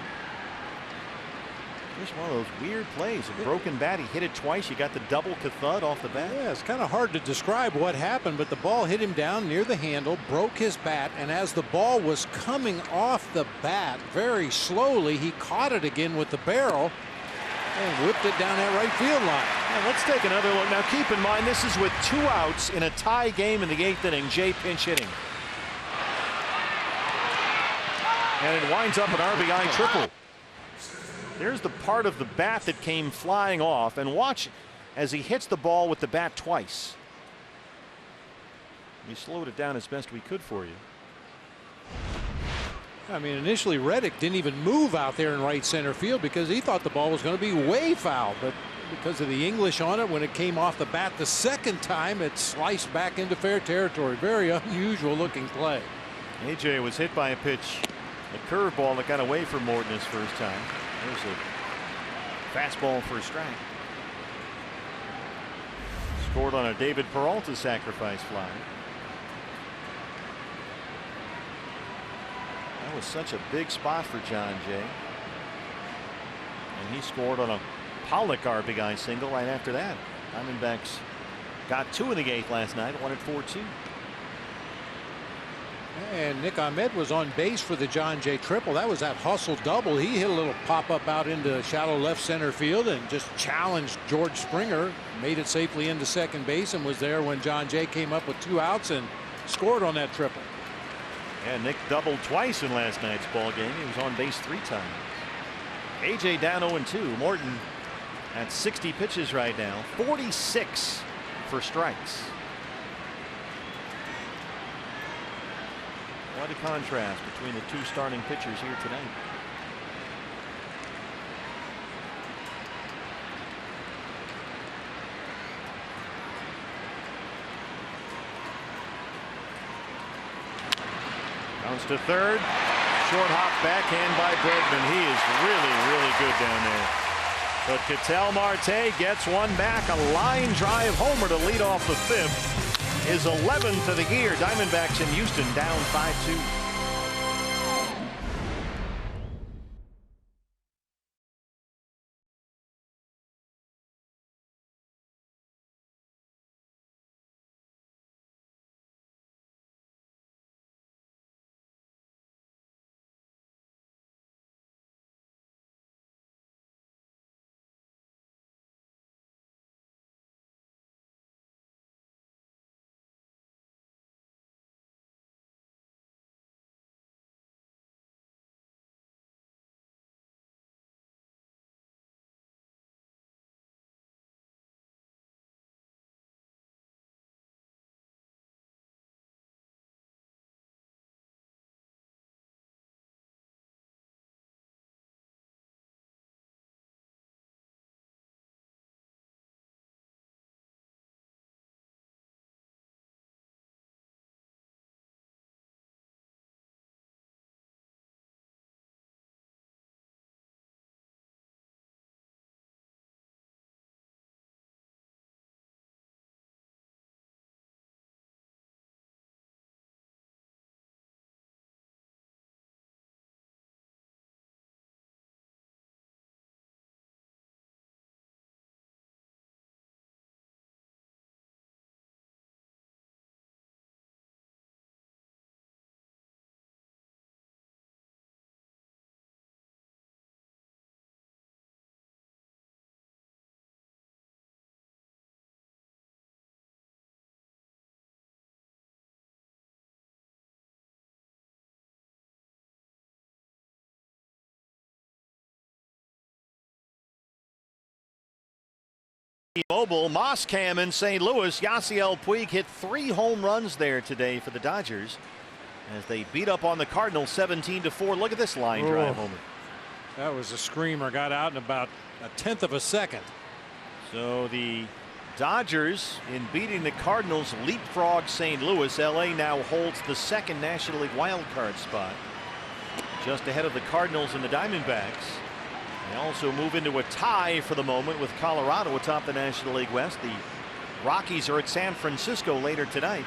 Just one of those weird plays. A broken bat. He hit it twice. You got the double thud off the bat. Yeah, it's kind of hard to describe what happened, but the ball hit him down near the handle, broke his bat, and as the ball was coming off the bat very slowly, he caught it again with the barrel and whipped it down that right field line. Now let's take another look. Now keep in mind this is with 2 outs in a tie game in the 8th inning. Jay pinch hitting. And it winds up an RBI triple. There's the part of the bat that came flying off, and watch as he hits the ball with the bat twice. We slowed it down as best we could for you. I mean, initially Reddick didn't even move out there in right center field because he thought the ball was going to be way foul, but because of the English on it, when it came off the bat the second time, it sliced back into fair territory. Very unusual looking play. AJ was hit by a pitch, a curveball that got away from Morton his first time. There's a fastball for a strike. Scored on a David Peralta sacrifice fly. That was such a big spot for John Jay. And he scored on a Pollock RBI single right after that. Diamondbacks got 2 in the 8th last night, won it 4-2. And Nick Ahmed was on base for the John Jay triple. That was that hustle double. He hit a little pop up out into shallow left center field and just challenged George Springer, made it safely into second base, and was there when John Jay came up with 2 outs and scored on that triple. Yeah, Nick doubled twice in last night's ball game. He was on base 3 times. AJ down 0-2. Morton at 60 pitches right now, 46 for strikes. What a contrast between the 2 starting pitchers here tonight. Bounce to third. Short hop backhand by Bregman. He is really, really good down there. But Ketel Marte gets one back. A line drive homer to lead off the 5th. His 11th of the year. Diamondbacks in Houston down 5-2. Mobile, Moscam in St. Louis. Yasiel Puig hit 3 home runs there today for the Dodgers as they beat up on the Cardinals 17-4. Look at this line drive homer. That was a screamer. Got out in about 1/10 of a second. So the Dodgers, in beating the Cardinals, leapfrog St. Louis. LA now holds the 2nd National League wild card spot, just ahead of the Cardinals and the Diamondbacks. They also move into a tie for the moment with Colorado atop the National League West. The Rockies are at San Francisco later tonight.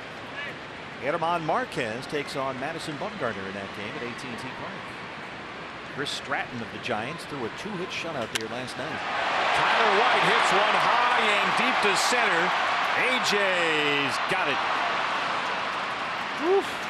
German Marquez takes on Madison Bumgarner in that game at AT&T Park. Chris Stratton of the Giants threw a 2-hit shutout there last night. Tyler White hits one high and deep to center. AJ's got it. Oof.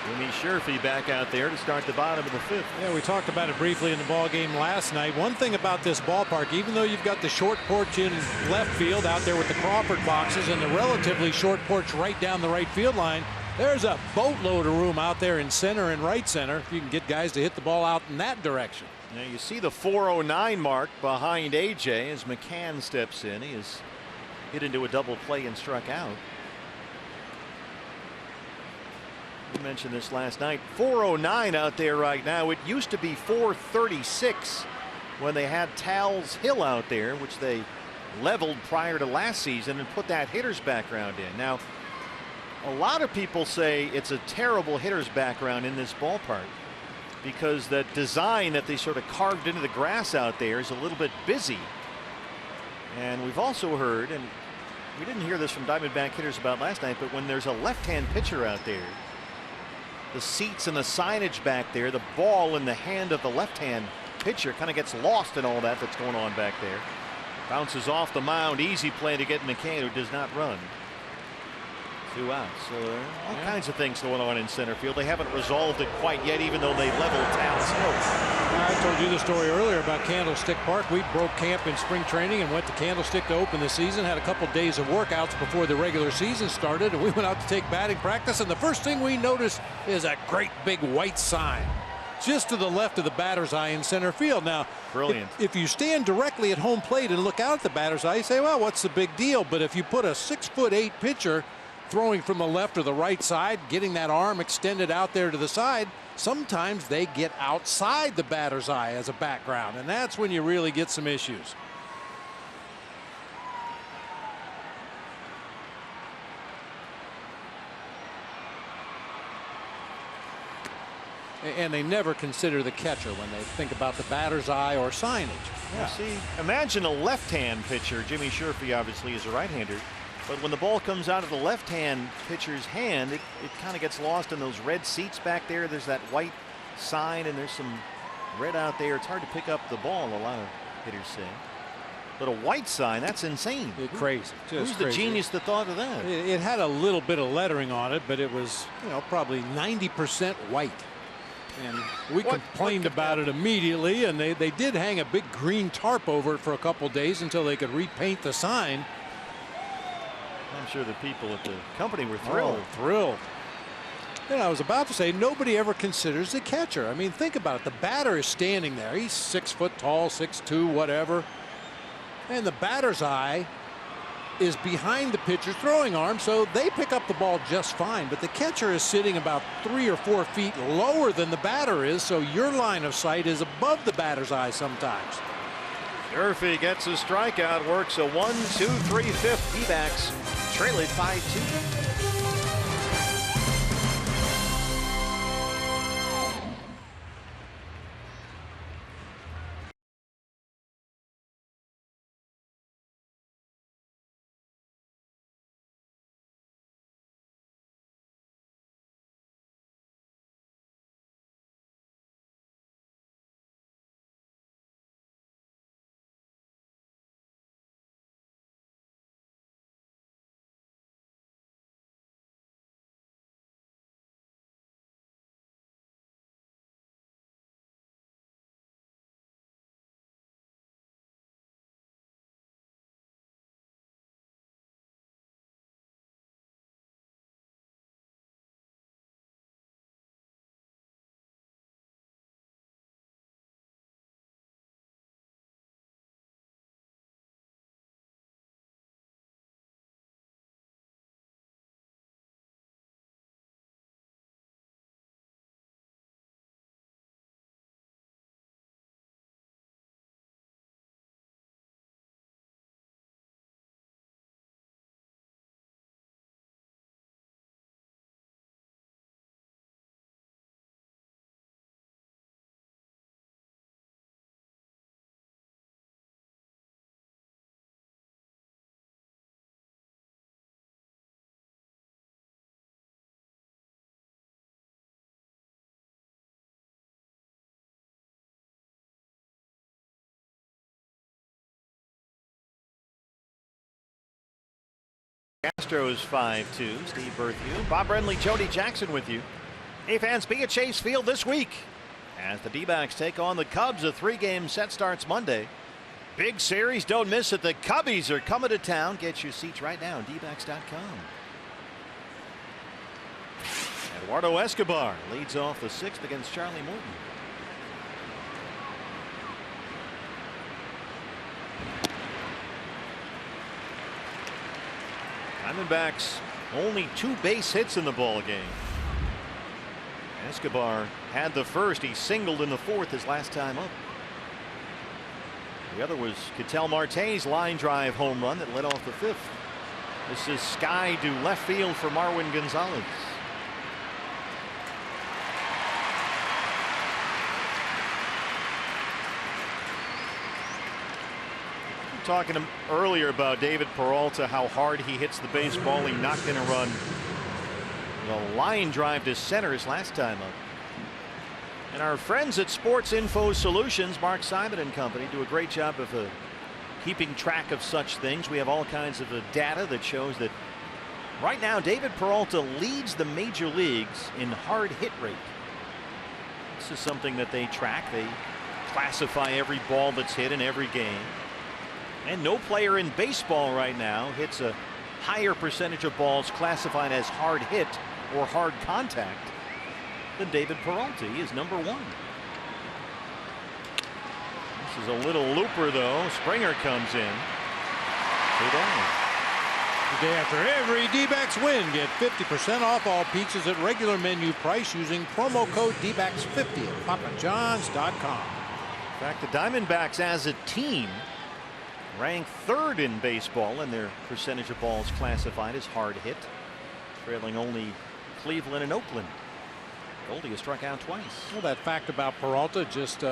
Jimmy Sherfy back out there to start the bottom of the 5th. Yeah, we talked about it briefly in the ball game last night. One thing about this ballpark, even though you've got the short porch in left field out there with the Crawford boxes and the relatively short porch right down the right field line, there's a boatload of room out there in center and right center if you can get guys to hit the ball out in that direction. Now you see the 409 mark behind AJ as McCann steps in. He has hit into a double play and struck out. We mentioned this last night. 409 out there right now. It used to be 436 when they had Tal's Hill out there, which they leveled prior to last season and put that hitter's background in. Now, a lot of people say it's a terrible hitter's background in this ballpark because that design that they sort of carved into the grass out there is a little bit busy. And we've also heard, and we didn't hear this from Diamondback hitters about last night, but when there's a left-hand pitcher out there, the seats and the signage back there, the ball in the hand of the left-hand pitcher kind of gets lost in all that that's going on back there. Bounces off the mound, easy play to get McCann, who does not run. 2 outs. So there are all kinds of things going on in center field. They haven't resolved it quite yet, even though they leveled Tal's Hill. I told you the story earlier about Candlestick Park. We broke camp in spring training and went to Candlestick to open the season. Had a couple days of workouts before the regular season started, and we went out to take batting practice. And the first thing we noticed is a great big white sign just to the left of the batter's eye in center field. Now, brilliant. If you stand directly at home plate and look out at the batter's eye, you say, well, what's the big deal? But if you put a 6'8" pitcher throwing from the left or the right side, getting that arm extended out there to the side, sometimes they get outside the batter's eye as a background, and that's when you really get some issues. And they never consider the catcher when they think about the batter's eye or signage. Yeah. See, imagine a left-hand pitcher. Jimmy Sherfy obviously is a right-hander. But when the ball comes out of the left-hand pitcher's hand, it kind of gets lost in those red seats back there. There's that white sign, and there's some red out there. It's hard to pick up the ball, a lot of hitters say. But a white sign, that's insane. Crazy. Who's the genius that thought of that? It had a little bit of lettering on it, but it was, probably 90% white. And we complained about it immediately, and they did hang a big green tarp over it for a couple days until they could repaint the sign. I'm sure the people at the company were thrilled. Oh, thrilled. And I was about to say, nobody ever considers the catcher. I mean, think about it. The batter is standing there. He's 6 foot tall, 6'2", whatever. And the batter's eye is behind the pitcher's throwing arm, so they pick up the ball just fine. But the catcher is sitting about 3 or 4 feet lower than the batter is, so your line of sight is above the batter's eye sometimes. Sherfy gets a strikeout, works a 1-2-3 fifth. D-backs trail it 5-2. Astros 5-2. Steve Berthew, Bob Brenly, Jody Jackson with you. Hey fans, be at Chase Field this week as the D-backs take on the Cubs. A 3-game set starts Monday. Big series, don't miss it. The Cubbies are coming to town. Get your seats right now on dbacks.com. Eduardo Escobar leads off the 6th against Charlie Morton. Diamondbacks only 2 base hits in the ball game. Escobar had the first. He singled in the 4th his last time up. The other was Ketel Marte's line drive home run that led off the 5th. This is sky to left field for Marwin Gonzalez. Talking earlier about David Peralta, how hard he hits the baseball. He knocked in a run. The line drive to center his last time up. And our friends at Sports Info Solutions, Mark Simon and company, do a great job of keeping track of such things. We have all kinds of data that shows that right now David Peralta leads the major leagues in hard hit rate. This is something that they track. They classify every ball that's hit in every game. And no player in baseball right now hits a higher percentage of balls classified as hard hit or hard contact than David Peralta. He is number 1. This is a little looper though. Springer comes in. 2 down. The day after every D-backs win, get 50% off all pizzas at regular menu price using promo code DBACKS50 at papajohns.com. In fact, the Diamondbacks as a team rank 3rd in baseball in their percentage of balls classified as hard hit, trailing only Cleveland and Oakland. Goldie has struck out twice. Well, that fact about Peralta just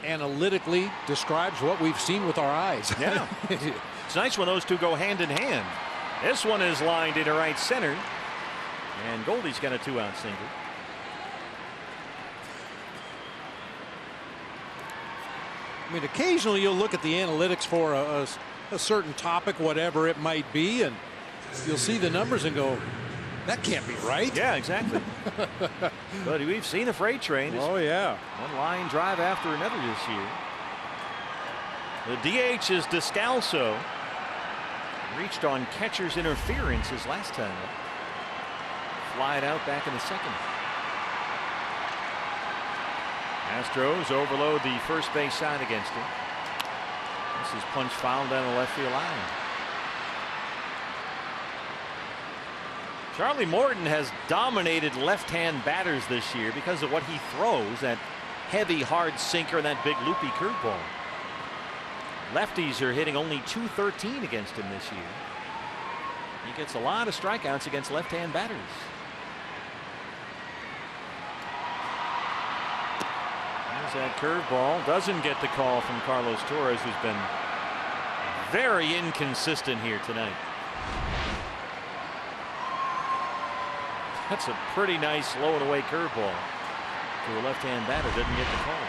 analytically describes what we've seen with our eyes. Yeah. It's nice when those two go hand in hand. This one is lined into right center, and Goldie's got a 2-out single. I mean, occasionally you'll look at the analytics for a certain topic, whatever it might be, and you'll see the numbers and go, that can't be right. Yeah, exactly. But we've seen a freight train. Oh, yeah. One line drive after another this year. The DH is Descalso. Reached on catcher's interference his last time up. Flied out back in the 2nd. Astros overload the first base side against him. This is punch foul down the left field line. Charlie Morton has dominated left-hand batters this year because of what he throws, that heavy hard sinker and that big loopy curveball. Lefties are hitting only .213 against him this year. He gets a lot of strikeouts against left-hand batters. That curveball doesn't get the call from Carlos Torres, who's been very inconsistent here tonight. That's a pretty nice low and away curveball to a left-hand batter. Doesn't get the call.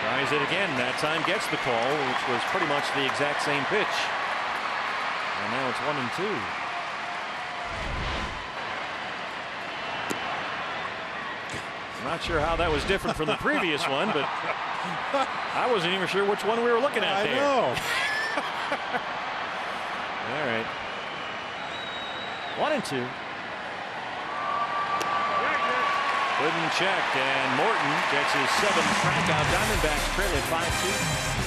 Tries it again. That time gets the call, which was pretty much the exact same pitch. And now it's 1-2. I'm not sure how that was different from the previous one, but I wasn't even sure which one we were looking at there. I know. All right. 1-2. Couldn't check, and Morton gets his 7th strikeout. Diamondbacks trail at 5-2.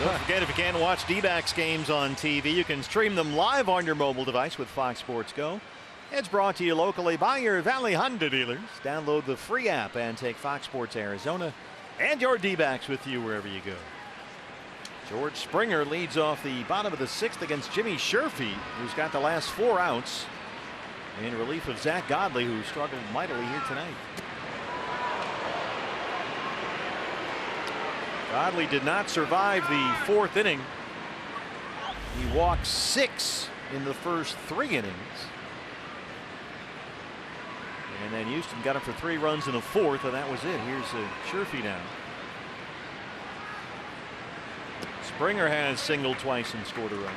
Don't forget, if you can't watch D-backs games on TV, you can stream them live on your mobile device with Fox Sports Go. It's brought to you locally by your Valley Honda dealers. Download the free app and take Fox Sports Arizona and your D-backs with you wherever you go. George Springer leads off the bottom of the 6th against Jimmy Sherfy, who's got the last 4 outs in relief of Zach Godley, who struggled mightily here tonight. Godley did not survive the 4th inning. He walked 6 in the first 3 innings. And then Houston got him for 3 runs in the 4th, and that was it. Here's Sherfy now. Springer has singled twice and scored a run.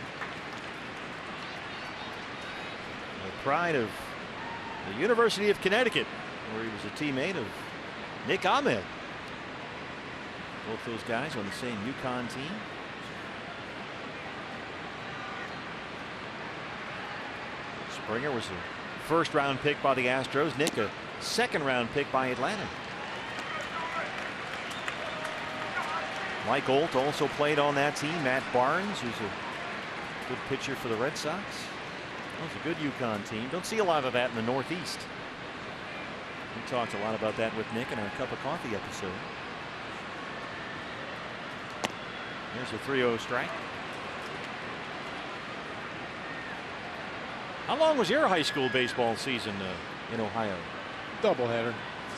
The pride of the University of Connecticut, where he was a teammate of Nick Ahmed. Both those guys on the same UConn team. Springer was a 1st-round pick by the Astros. Nick, a 2nd-round pick by Atlanta. Mike Olt also played on that team. Matt Barnes, who's a good pitcher for the Red Sox. That was a good UConn team. Don't see a lot of that in the Northeast. We talked a lot about that with Nick in our Cup of Coffee episode. There's a 3-0 strike. How long was your high school baseball season in Ohio? Doubleheader.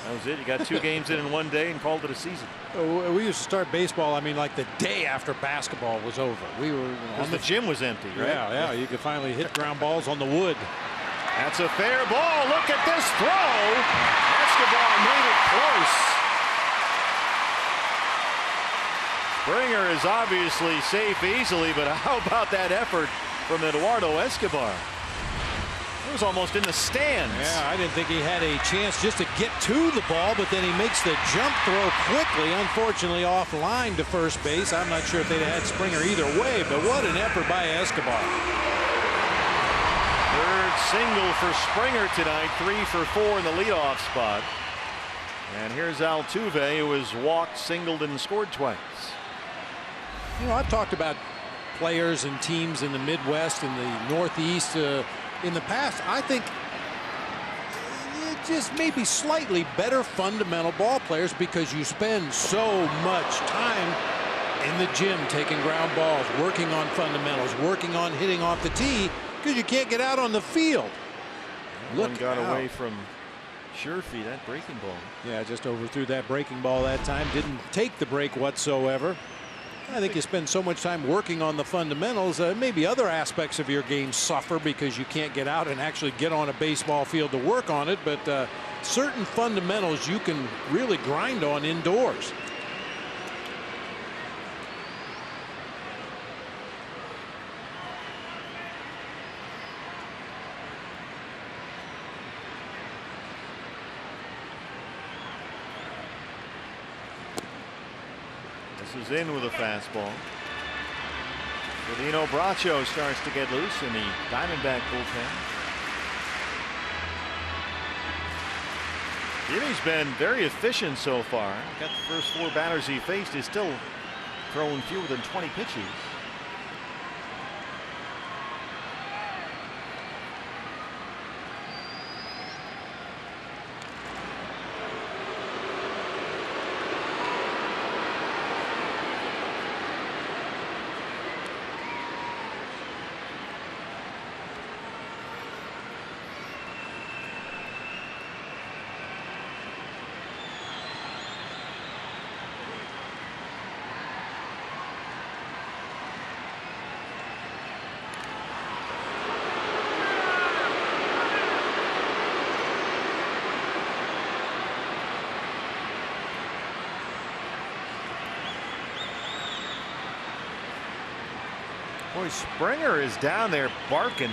That was it. You got 2 games in one day and called it a season. We used to start baseball, I mean, like the day after basketball was over. We were the gym was empty, right? Yeah, you could finally hit ground balls on the wood. That's a fair ball. Look at this throw. Escobar made it close. Springer is obviously safe easily, but how about that effort from Eduardo Escobar? It was almost in the stands. Yeah, I didn't think he had a chance just to get to the ball, but then he makes the jump throw quickly, unfortunately offline to first base. I'm not sure if they'd have had Springer either way, but what an effort by Escobar. 3rd single for Springer tonight, 3 for 4 in the leadoff spot. And here's Altuve, who has walked, singled, and scored twice. You know, I've talked about players and teams in the Midwest and the Northeast in the past. I think just maybe slightly better fundamental ball players because you spend so much time in the gym taking ground balls, working on fundamentals, working on hitting off the tee because you can't get out on the field. One got away from Sherfy, that breaking ball. Yeah, just overthrew that breaking ball that time. Didn't take the break whatsoever. I think you spend so much time working on the fundamentals. Maybe other aspects of your game suffer because you can't get out and actually get on a baseball field to work on it. But certain fundamentals you can really grind on indoors. This is in with a fastball. Dino Bracho starts to get loose in the Diamondback bullpen. Jimmy's been very efficient so far. Got the first 4 batters he faced. He's still thrown fewer than 20 pitches. Boy, Springer is down there barking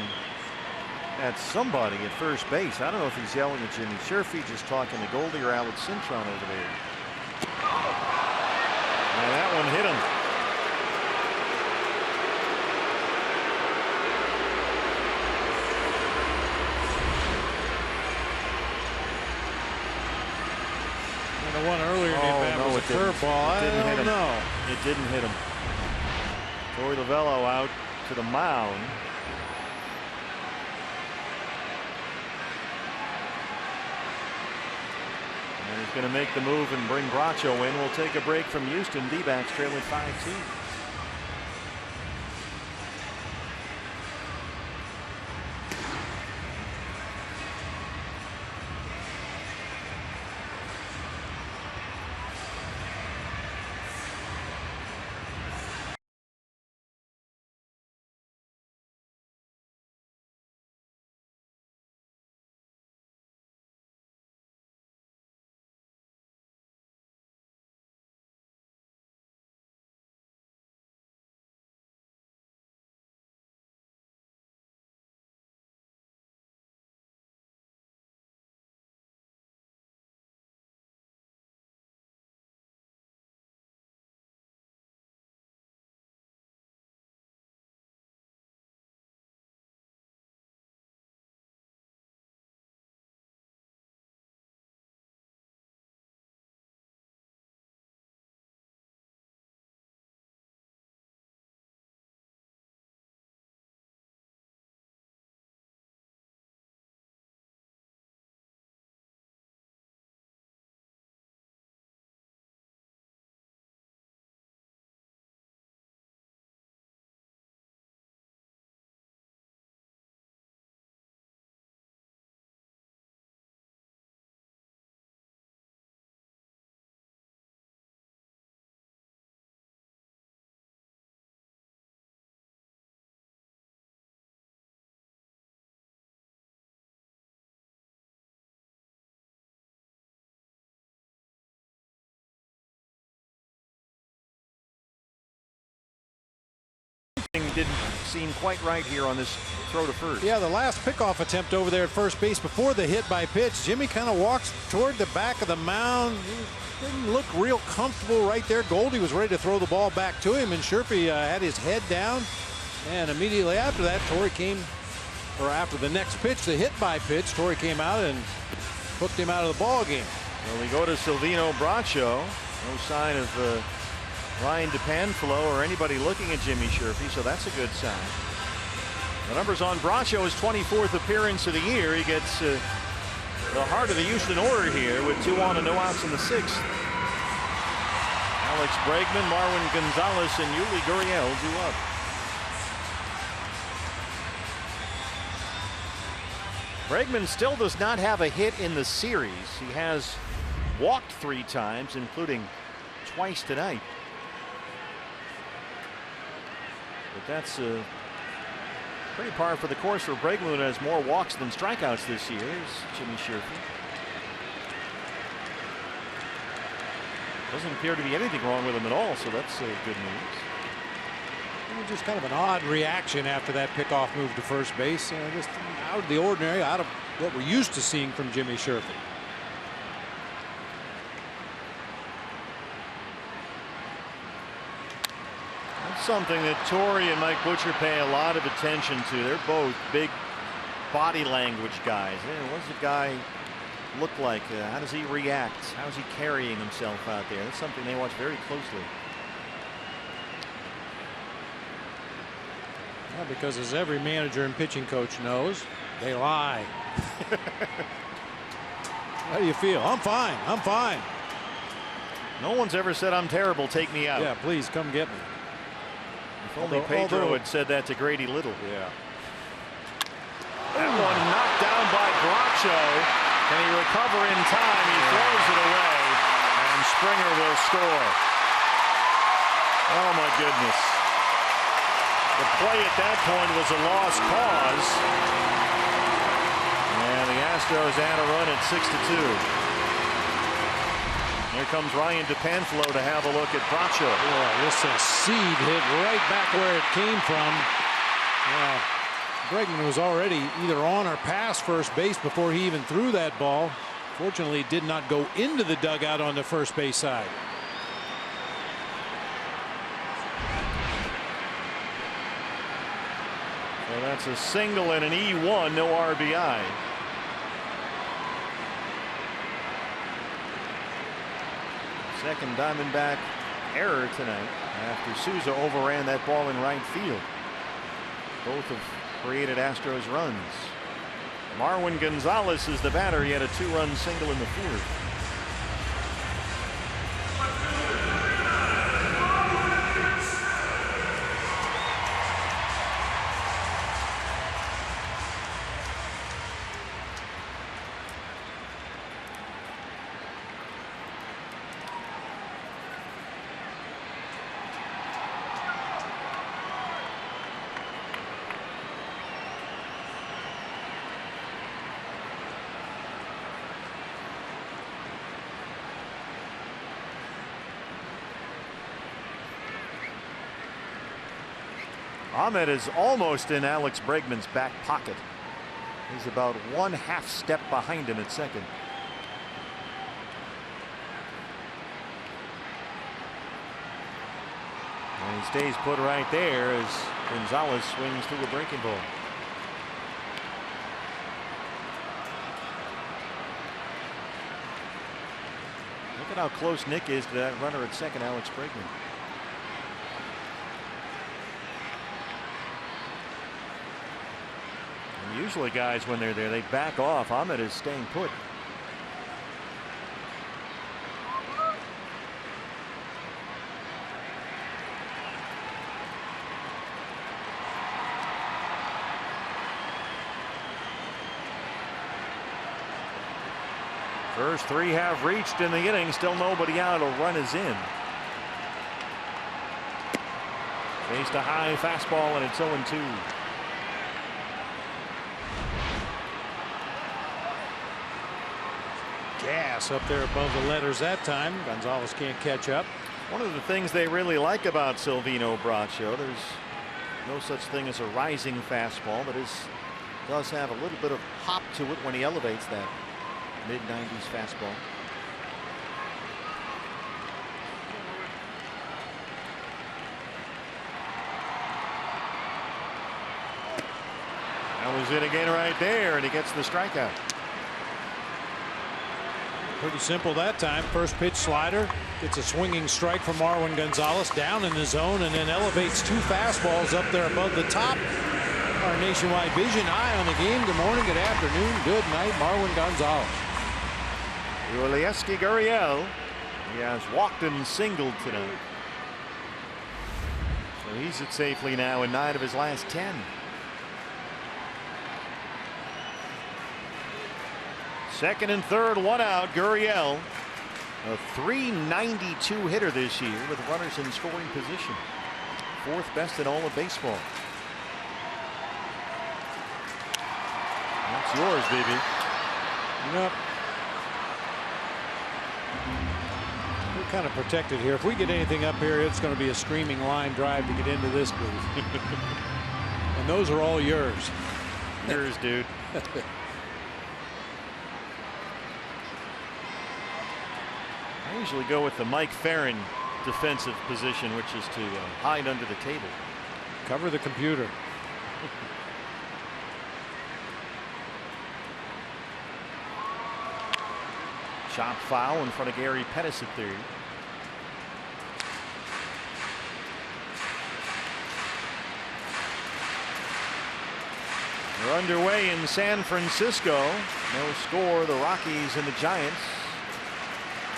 at somebody at first base. I don't know if he's yelling at Jimmy Sherfy, just talking to Goldie or Alex Cintron over there. And that one hit him. And the one earlier in the at-bat was a curveball. I don't know. It didn't hit him. Torey Lovullo out to the mound. And he's going to make the move and bring Bracho in. We'll take a break from Houston. D-backs trailing 5-2. Didn't seem quite right here on this throw to first. Yeah, the last pickoff attempt over there at first base before the hit by pitch. Jimmy kind of walks toward the back of the mound. He didn't look real comfortable right there. Goldie was ready to throw the ball back to him, and Sherpy had his head down. And immediately after that, Torey came, or after the next pitch, the hit by pitch, Torey came out and hooked him out of the ball game. Well, we go to Silvino Bracho. No sign of Ryan DePanfilo or anybody looking at Jimmy Sherpy, so that's a good sign. The numbers on Bracho, his 24th appearance of the year. He gets the heart of the Houston order here with 2 on and no outs in the 6th. Alex Bregman, Marwin Gonzalez, and Yuli Gurriel due up. Bregman still does not have a hit in the series. He has walked 3 times, including twice tonight. But that's pretty par for the course for Bregman, who has more walks than strikeouts this year. Here's Jimmy Sherpy. Doesn't appear to be anything wrong with him at all, so that's good news. Just kind of an odd reaction after that pickoff move to first base. Just out of the ordinary, out of what we're used to seeing from Jimmy Sherpy. Something that Torey and Mike Butcher pay a lot of attention to. They're both big body language guys. What does the guy look like? How does he react? How is he carrying himself out there? That's something they watch very closely. Yeah, because as every manager and pitching coach knows, they lie. How do you feel? I'm fine. I'm fine. No one's ever said I'm terrible. Take me out. Yeah, please come get me. If only Pedro had said that to Grady Little. Yeah. That one knocked down by Bracho. Can he recover in time? He throws it away, and Springer will score. Oh my goodness. The play at that point was a lost cause. And the Astros add a run at 6-2. Here comes Ryan DePanfilo to have a look at Bracho. Boy, this seed hit right back where it came from. Yeah, Bregman was already either on or past first base before he even threw that ball. Fortunately, it did not go into the dugout on the first base side. So that's a single and an E1, no RBI. Second Diamondback error tonight after Souza overran that ball in right field. Both have created Astros runs. Marwin Gonzalez is the batter. He had a 2-run single in the fourth. Ahmed is almost in Alex Bregman's back pocket. He's about 1/2 step behind him at second. And he stays put right there as Gonzalez swings through a breaking ball. Look at how close Nick is to that runner at second, Alex Bregman. Usually guys, when they're there, they back off. Ahmed is staying put. First 3 have reached in the inning. Still nobody out. A run is in. Faced a high fastball and it's 0-2. Gas up there above the letters that time. Gonzalez can't catch up. One of the things they really like about Silvino Braccio, there's no such thing as a rising fastball, but it does have a little bit of hop to it when he elevates that mid-90s fastball. That was it again right there, and he gets the strikeout. Pretty simple that time. First pitch slider, gets a swinging strike from Marwin Gonzalez down in the zone, and then elevates 2 fastballs up there above the top. Our nationwide vision eye on the game. Good morning, good afternoon, good night, Marwin Gonzalez. Yulieski Gurriel, he has walked and singled tonight. So he's at safely now in 9 of his last 10. Second and third, 1 out. Gurriel, a .392 hitter this year with runners in scoring position. 4th best in all of baseball. That's yours, baby. Yep. We're kind of protected here. If we get anything up here, it's going to be a screaming line drive to get into this booth. And those are all yours. Yours, dude. I usually go with the Mike Farron defensive position, which is to hide under the table. Cover the computer. Chop foul in front of Gary Pettis at third. We're underway in San Francisco. No score. The Rockies and the Giants.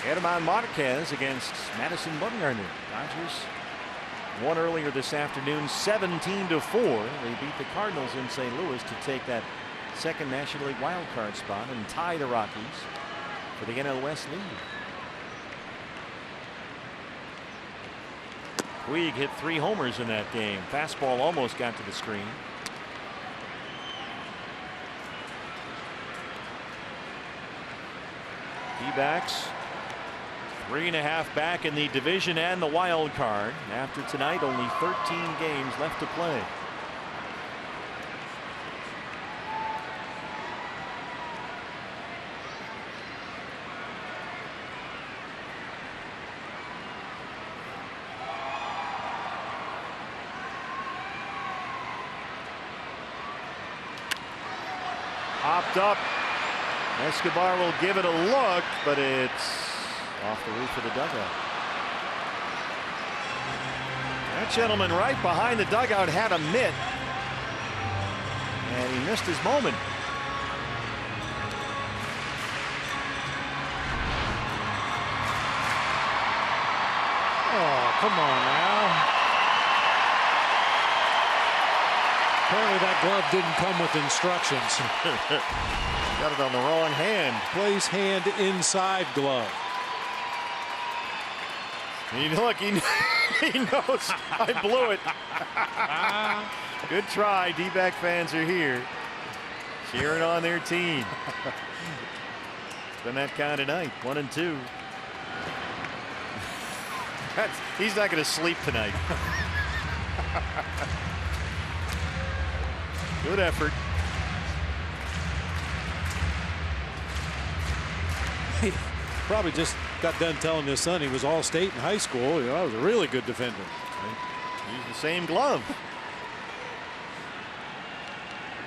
Edman Marquez against Madison Bumgarner. Dodgers won earlier this afternoon 17-4. They beat the Cardinals in St. Louis to take that second National League wild card spot and tie the Rockies for the NL West lead. Puig hit 3 homers in that game. Fastball almost got to the screen. D-backs 3.5 back in the division and the wild card. After tonight, only 13 games left to play. Popped up. Escobar will give it a look, but it's off the roof of the dugout. That gentleman right behind the dugout had a mitt, and he missed his moment. Oh, come on now. Apparently that glove didn't come with instructions. Got it on the wrong hand. Place hand inside glove. Look, he knows I blew it. Good try. D-back fans are here, cheering on their team. It's been that kind of night. 1-2. He's not going to sleep tonight. Good effort. He probably just got done telling his son he was all-state in high school. You know, I was a really good defender. Use the same glove.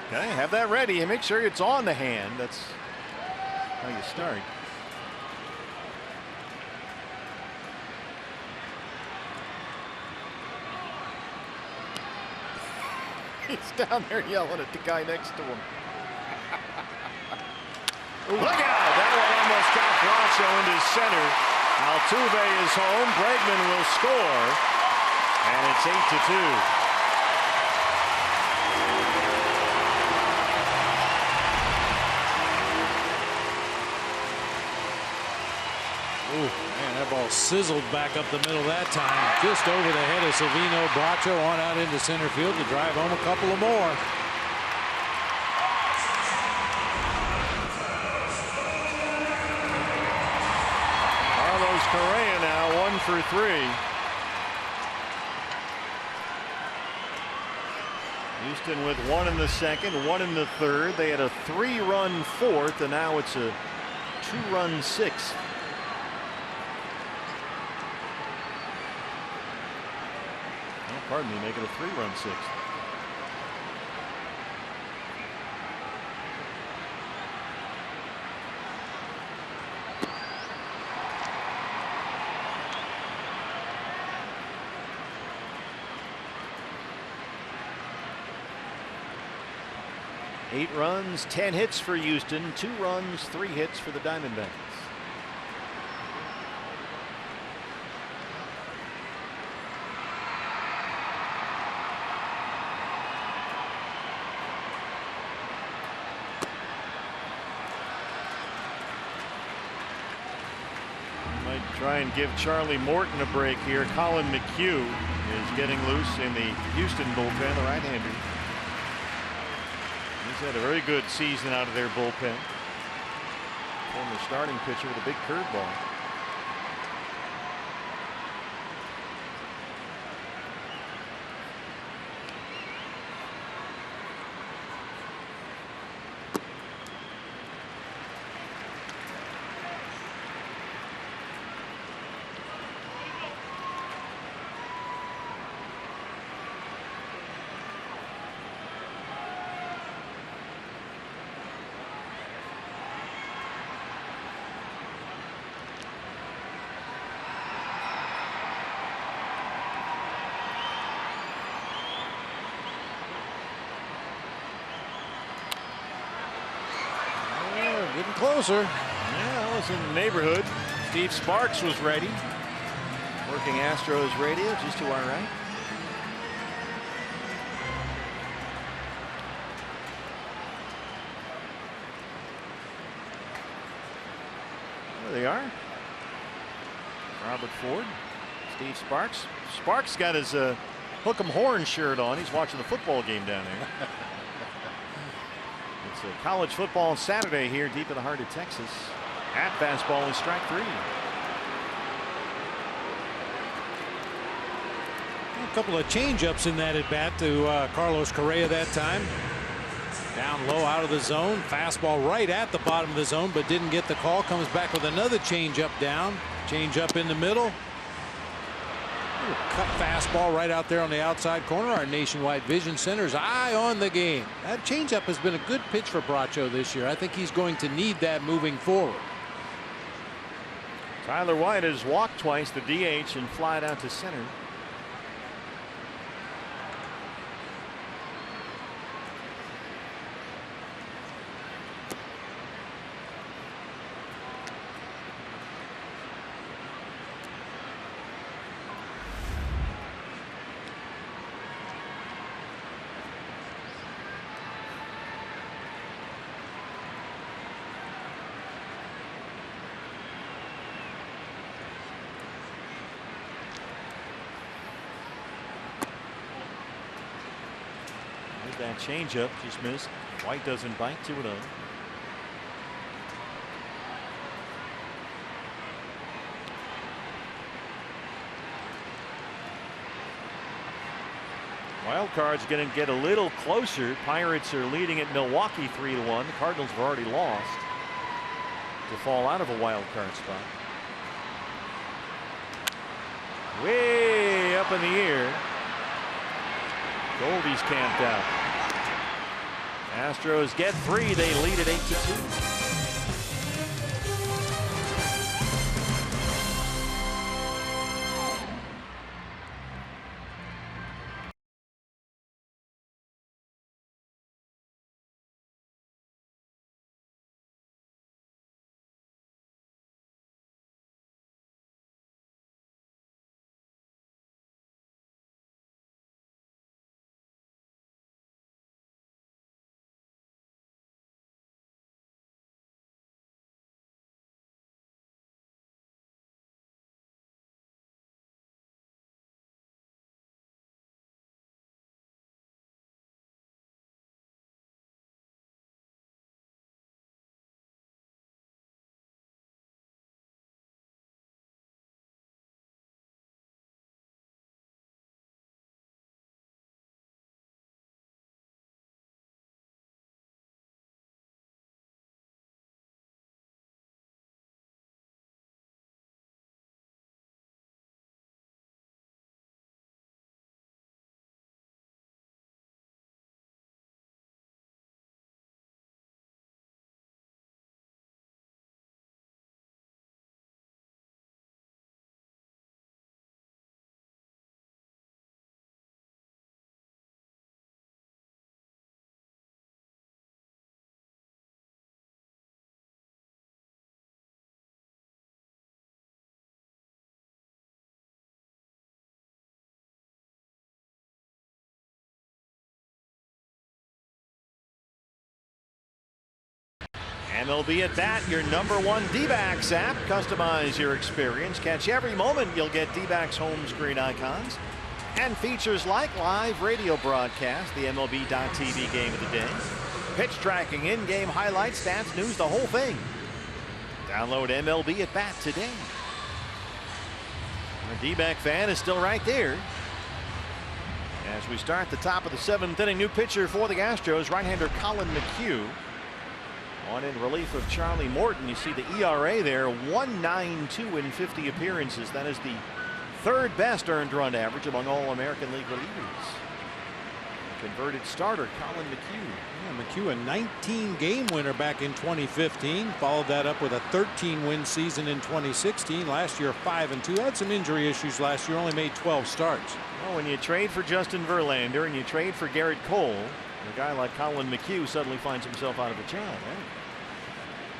Okay, have that ready and make sure it's on the hand. That's how you start. He's down there yelling at the guy next to him. Look out! That one almost got Bracho into center. Altuve is home. Bregman will score, and it's 8-2. Ooh, man, that ball sizzled back up the middle that time. Just over the head of Savino. Bracho on out into center field to drive home a couple of more. Carlos Correa now 1 for 3. Houston with 1 in the second, 1 in the third. They had a 3-run fourth, and now it's a 2-run sixth. Pardon me, make it a 3-run sixth. Eight runs, 10 hits for Houston, 2 runs, 3 hits for the Diamondbacks. Try and give Charlie Morton a break here. Colin McHugh is getting loose in the Houston bullpen, the right-hander. He's had a very good season out of their bullpen. Former starting pitcher with a big curveball. Getting closer. Yeah, that was in the neighborhood. Steve Sparks was ready. Working Astros radio just to our right. There they are. Robert Ford, Steve Sparks. Sparks got his Hook 'em Horn shirt on. He's watching the football game down there. It's a college football Saturday here deep in the heart of Texas. At fastball and strike 3. A couple of change-ups in that at bat to Carlos Correa that time. Down low out of the zone. Fastball right at the bottom of the zone, but didn't get the call. Comes back with another change-up down. Change-up in the middle. Cut fastball right out there on the outside corner. Our Nationwide Vision Center's eye on the game. That changeup has been a good pitch for Bracho this year. I think he's going to need that moving forward. Tyler White has walked twice, the DH, and flied out to center. That changeup just missed. White doesn't bite. 2-0. Wild card's going to get a little closer. Pirates are leading at Milwaukee 3-1. The Cardinals have already lost to fall out of a wild card spot. Way up in the air. Goldie's camped out. Astros get 3. They lead at 8-2. MLB at Bat, your #1 D-backs app. Customize your experience. Catch every moment. You'll get D-backs home screen icons and features like live radio broadcast, the MLB.TV game of the day, pitch tracking, in-game highlights, stats, news, the whole thing. Download MLB at Bat today. Our D-back fan is still right there. As we start the top of the 7th inning, new pitcher for the Astros, right-hander Colin McHugh. On in relief of Charlie Morton. You see the ERA there, 1.92 in 50 appearances. That is the 3rd best earned run average among all American League relievers. Converted starter Colin McHugh. Yeah, McHugh, a 19-game winner back in 2015. Followed that up with a 13-win season in 2016. Last year 5-2. Had some injury issues last year. Only made 12 starts. Well, when you trade for Justin Verlander and you trade for Garrett Cole, a guy like Colin McHugh suddenly finds himself out of a job. Right?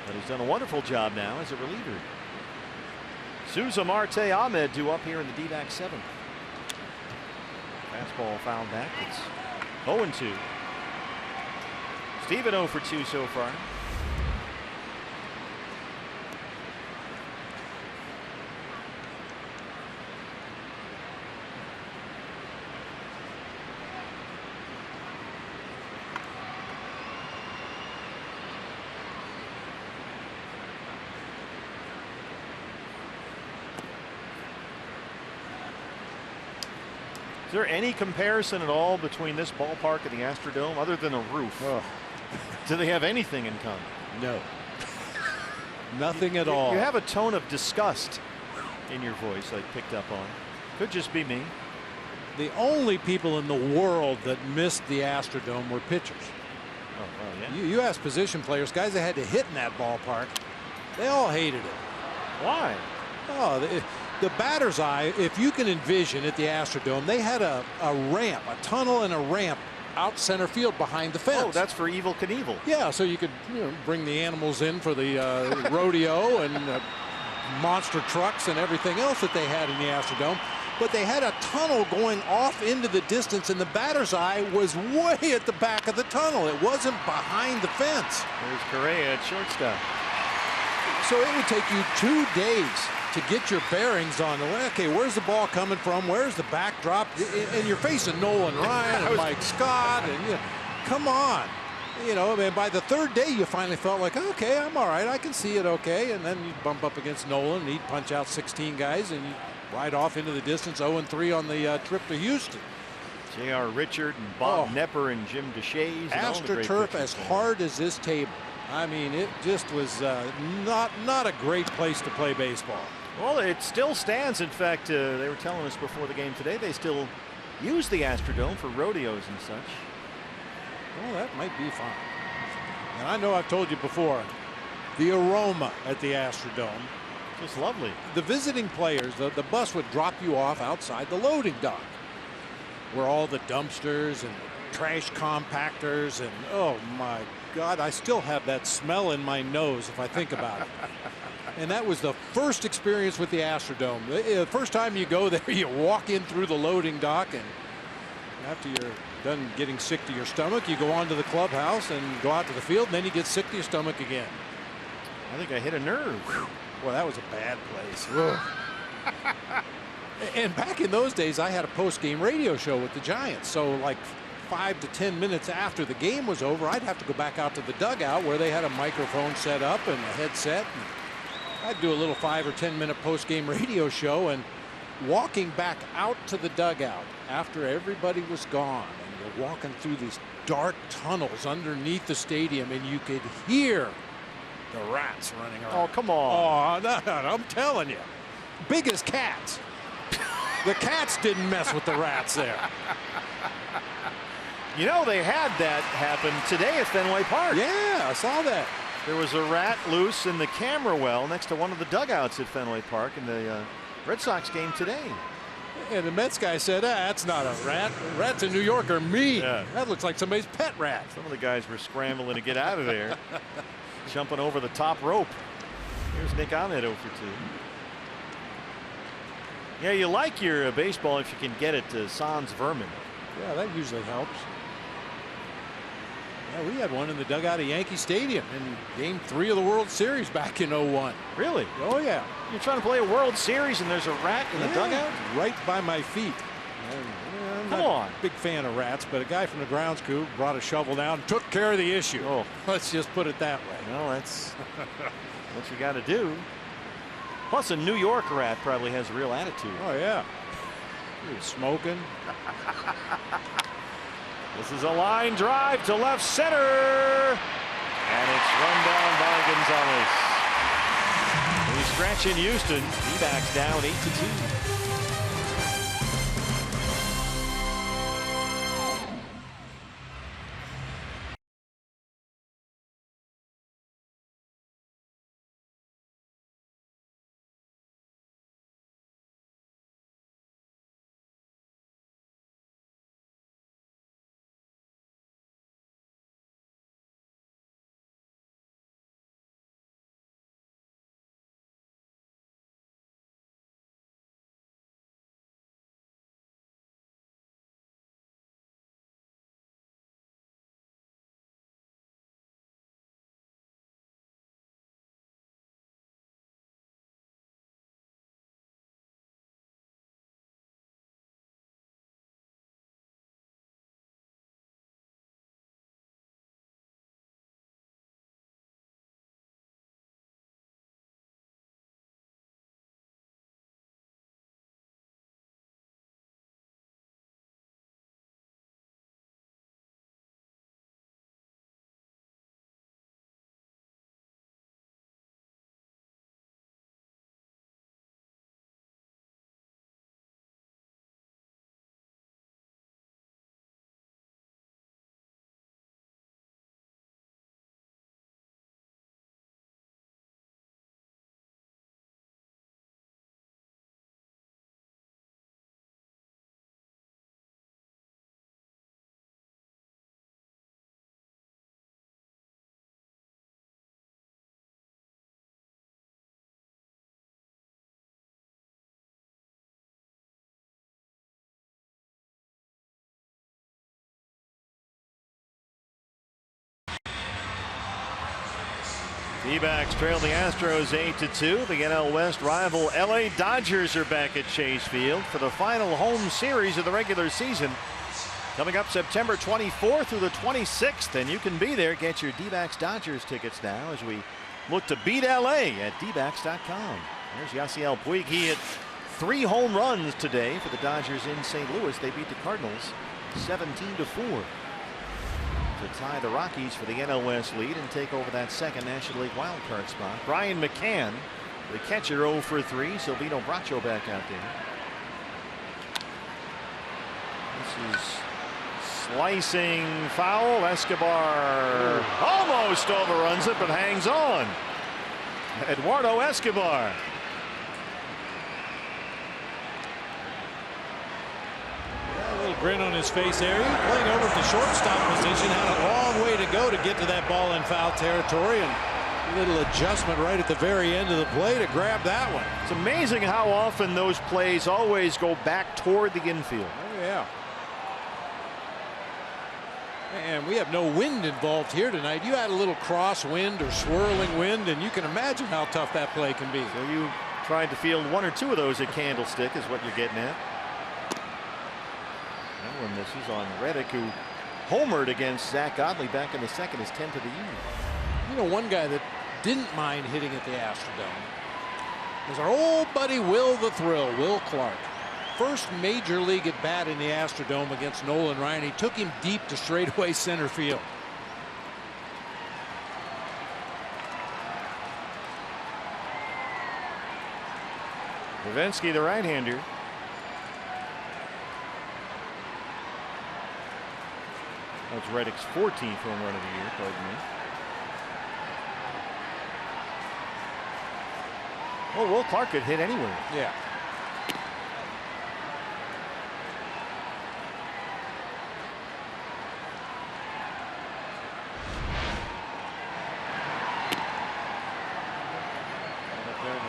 But he's done a wonderful job now as a reliever. Souza, Marte, Ahmed due up here in the D-back 7th. Fastball fouled back. It's 0-2. Steven 0 for 2 so far. Is there any comparison at all between this ballpark and the Astrodome other than a roof? Oh. Do they have anything in common? No. Nothing at all. You have a tone of disgust in your voice I picked up on. Could just be me. The only people in the world that missed the Astrodome were pitchers. Oh, well, yeah. You ask position players, guys that had to hit in that ballpark, they all hated it. Why? Oh, the batter's eye, if you can envision at the Astrodome, they had a ramp, a tunnel and a ramp out center field behind the fence. Oh, that's for Evel Knievel. Yeah, so you could bring the animals in for the rodeo and monster trucks and everything else that they had in the Astrodome. But they had a tunnel going off into the distance, and the batter's eye was way at the back of the tunnel. It wasn't behind the fence. There's Correa at shortstop. So it would take you 2 days to get your bearings on, okay, where's the ball coming from? Where's the backdrop? And you're facing Nolan Ryan and Mike Scott. And come on. You know, I mean, by the third day, you finally felt like, okay, I'm all right. I can see it okay. And then you bump up against Nolan, and he'd punch out 16 guys, and you ride off into the distance 0-3 on the trip to Houston. J.R. Richard and Bob Nepper and Jim DeShays. AstroTurf as hard as this table. I mean, it just was not a great place to play baseball. Well, it still stands. In fact, they were telling us before the game today they still use the Astrodome for rodeos and such. Well, that might be fine. And I know I've told you before, the aroma at the Astrodome. Just lovely. The visiting players, the bus would drop you off outside the loading dock, where all the dumpsters and trash compactors and, oh my God, I still have that smell in my nose if I think about it. And that was the first experience with the Astrodome. The first time you go there, you walk in through the loading dock, and after you're done getting sick to your stomach, you go on to the clubhouse and go out to the field, and then you get sick to your stomach again. I think I hit a nerve. Well, that was a bad place. And back in those days, I had a post-game radio show with the Giants. So like 5 to 10 minutes after the game was over, I'd have to go back out to the dugout where they had a microphone set up and a headset. And I'd do a little 5 or 10 minute post-game radio show, and walking back out to the dugout after everybody was gone, and you're walking through these dark tunnels underneath the stadium, and you could hear the rats running around. Oh, come on. Oh, no, I'm telling you. Big as cats. The cats didn't mess with the rats there. You know, they had that happen today at Fenway Park. Yeah, I saw that. There was a rat loose in the camera well next to one of the dugouts at Fenway Park in the Red Sox game today. And the Mets guy said, that's not a rat. Rats in New York are mean. Yeah. That looks like somebody's pet rat. Some of the guys were scrambling to get out of there. Jumping over the top rope. Here's Nick Ahmed 0 for 2. Yeah, you like your baseball if you can get it to sans vermin. Yeah, that usually helps. Yeah, we had one in the dugout at Yankee Stadium in Game 3 of the World Series back in '01. Really? Oh, yeah. You're trying to play a World Series and there's a rat in the dugout? Right by my feet. I'm Come not on. a big fan of rats, but a guy from the grounds crew brought a shovel down and took care of the issue. Oh. Let's just put it that way. Well, that's what you got to do. Plus, a New York rat probably has a real attitude. Oh, yeah. He was smoking. This is a line drive to left center. And it's run down by Gonzalez. He's scratching Houston. D-backs down 8-2. D-backs trail the Astros 8-2. The NL West rival LA Dodgers are back at Chase Field for the final home series of the regular season. Coming up September 24th through the 26th, and you can be there. Get your D-backs Dodgers tickets now as we look to beat LA at dbacks.com. There's Yasiel Puig. He hit 3 home runs today for the Dodgers in St. Louis. They beat the Cardinals 17-4 to tie the Rockies for the NL West lead and take over that second National League wildcard spot. Brian McCann, the catcher, 0 for 3. Silvino Bracho back out there. This is slicing foul. Escobar almost overruns it, but hangs on. Eduardo Escobar. A little grin on his face there. He was playing over at the shortstop position. Had a long way to go to get to that ball in foul territory. And a little adjustment right at the very end of the play to grab that one. It's amazing how often those plays always go back toward the infield. Oh, yeah. And we have no wind involved here tonight. You add a little crosswind or swirling wind, and you can imagine how tough that play can be. So you tried to field 1 or 2 of those at Candlestick is what you're getting at. That one misses on Reddick, who homered against Zach Godley back in the second, his 10th of the year. You know, one guy that didn't mind hitting at the Astrodome was our old buddy Will the Thrill, Will Clark. First major league at bat in the Astrodome against Nolan Ryan. He took him deep to straightaway center field. Levinsky, the right-hander. That's Reddick's 14th home run of the year, pardon me. Well, Will Clark could hit anywhere. Yeah.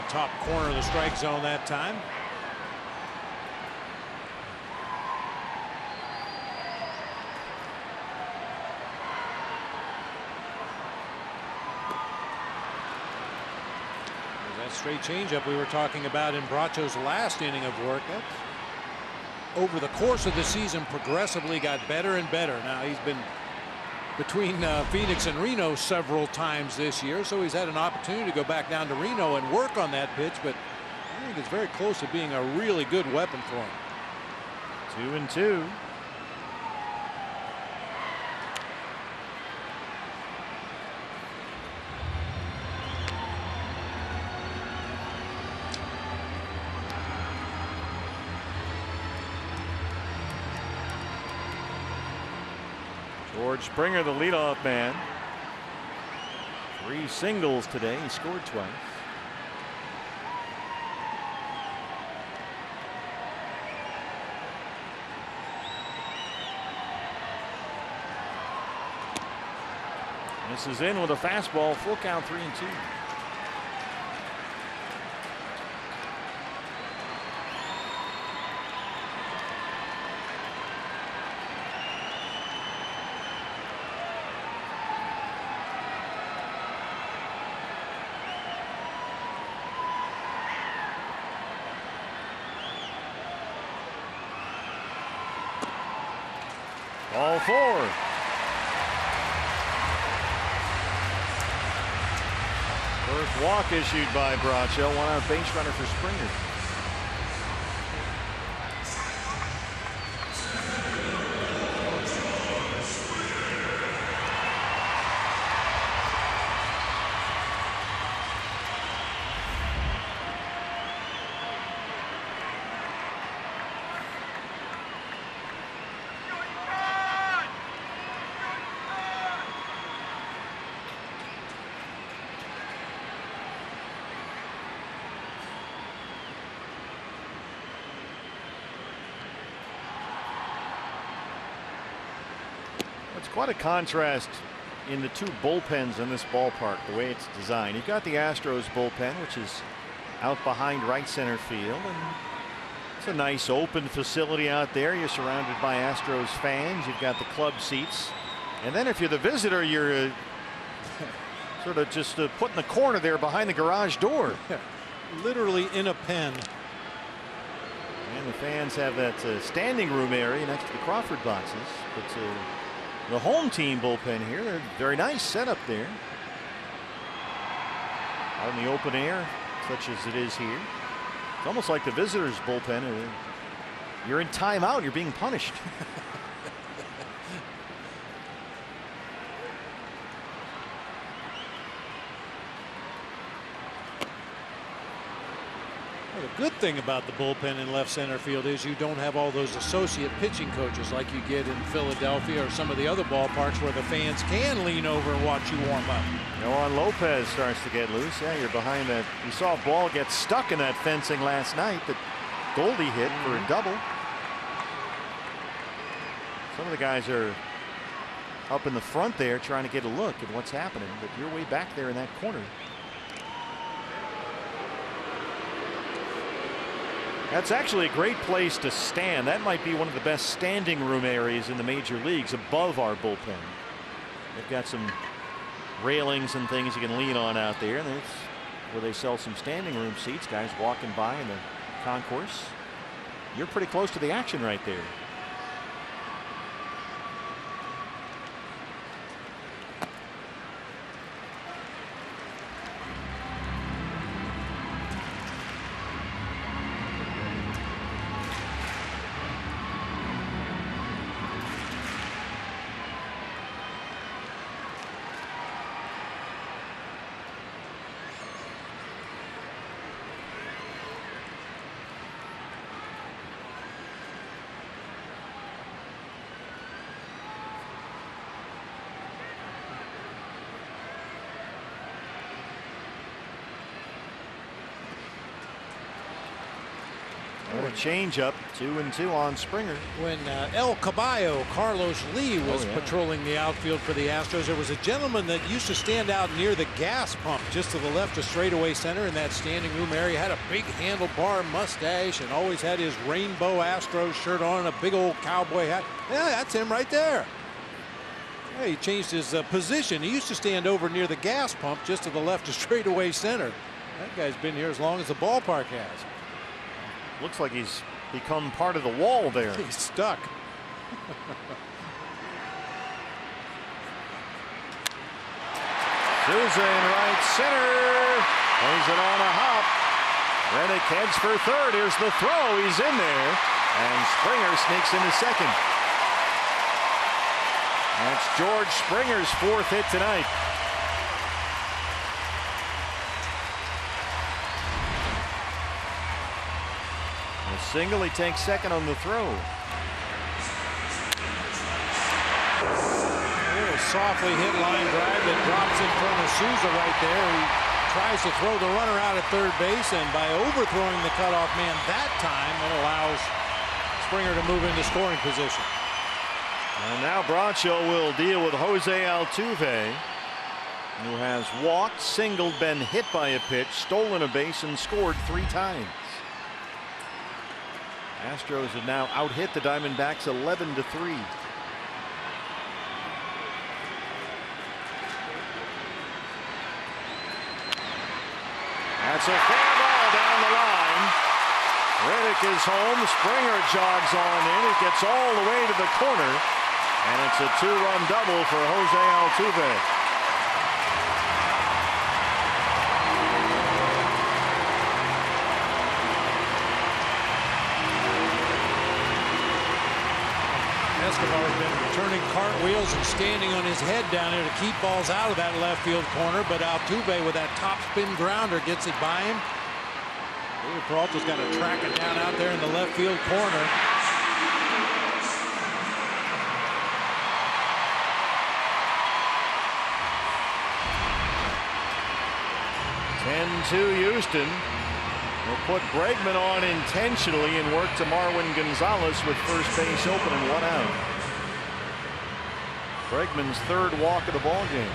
Top corner of the strike zone that time. There's that straight changeup we were talking about in Bracho's last inning of work. That's over the course of the season progressively got better and better. Now he's been between Phoenix and Reno several times this year, so he's had an opportunity to go back down to Reno and work on that pitch, but I think it's very close to being a really good weapon for him. 2-2. George Springer, the leadoff man. 3 singles today. He scored twice. This is in with a fastball. Full count, 3-2. Ball 4. First walk issued by Bracho. 1 out base runner for Springer. It's quite a contrast in the 2 bullpens in this ballpark, the way it's designed. You've got the Astros bullpen, which is out behind right center field, and it's a nice open facility out there. You're surrounded by Astros fans. You've got the club seats, and then if you're the visitor, you're sort of just put in the corner there behind the garage door. Literally in a pen. And the fans have that standing room area next to the Crawford boxes. But the home team bullpen here, they're very nice setup there. Out in the open air, such as it is here. It's almost like the visitors bullpen. You're in timeout, you're being punished. Well, the good thing about the bullpen in left center field is you don't have all those associate pitching coaches like you get in Philadelphia or some of the other ballparks where the fans can lean over and watch you warm up. Yohan Lopez starts to get loose. Yeah, you're behind that. You saw a ball get stuck in that fencing last night that Goldie hit for a double. Some of the guys are up in the front there trying to get a look at what's happening, but you're way back there in that corner. That's actually a great place to stand. That might be one of the best standing room areas in the major leagues above our bullpen. They've got some railings and things you can lean on out there. And that's where they sell some standing room seats. Guys walking by in the concourse. You're pretty close to the action right there. A change up, 2-2 on Springer. When El Caballo, Carlos Lee, was patrolling the outfield for the Astros, there was a gentleman that used to stand out near the gas pump just to the left of straightaway center in that standing room area. Had a big handlebar mustache and always had his rainbow Astros shirt on, a big old cowboy hat. Yeah, that's him right there. Yeah, he changed his position. He used to stand over near the gas pump just to the left of straightaway center. That guy's been here as long as the ballpark has. Looks like he's become part of the wall there. He's stuck. Susan right center. Plays it on a hop. Reddick heads for third. Here's the throw. He's in there. And Springer sneaks into second. That's George Springer's fourth hit tonight. Single, he takes second on the throw. A little softly hit line drive that drops in front of Souza right there. He tries to throw the runner out at third base, and by overthrowing the cutoff man that time, it allows Springer to move into scoring position. And now Bracho will deal with Jose Altuve, who has walked, singled, been hit by a pitch, stolen a base, and scored 3 times. Astros have now out-hit the Diamondbacks 11-3. That's a fair ball down the line. Reddick is home. Springer jogs on in. It gets all the way to the corner. And it's a 2-run double for Jose Altuve. Escobar's been turning cartwheels and standing on his head down there to keep balls out of that left field corner, but Altuve with that top spin grounder gets it by him. David Peralta's got to track it down out there in the left field corner. Houston will put Bregman on intentionally and work to Marwin Gonzalez with first base open and 1 out. Bregman's third walk of the ball game.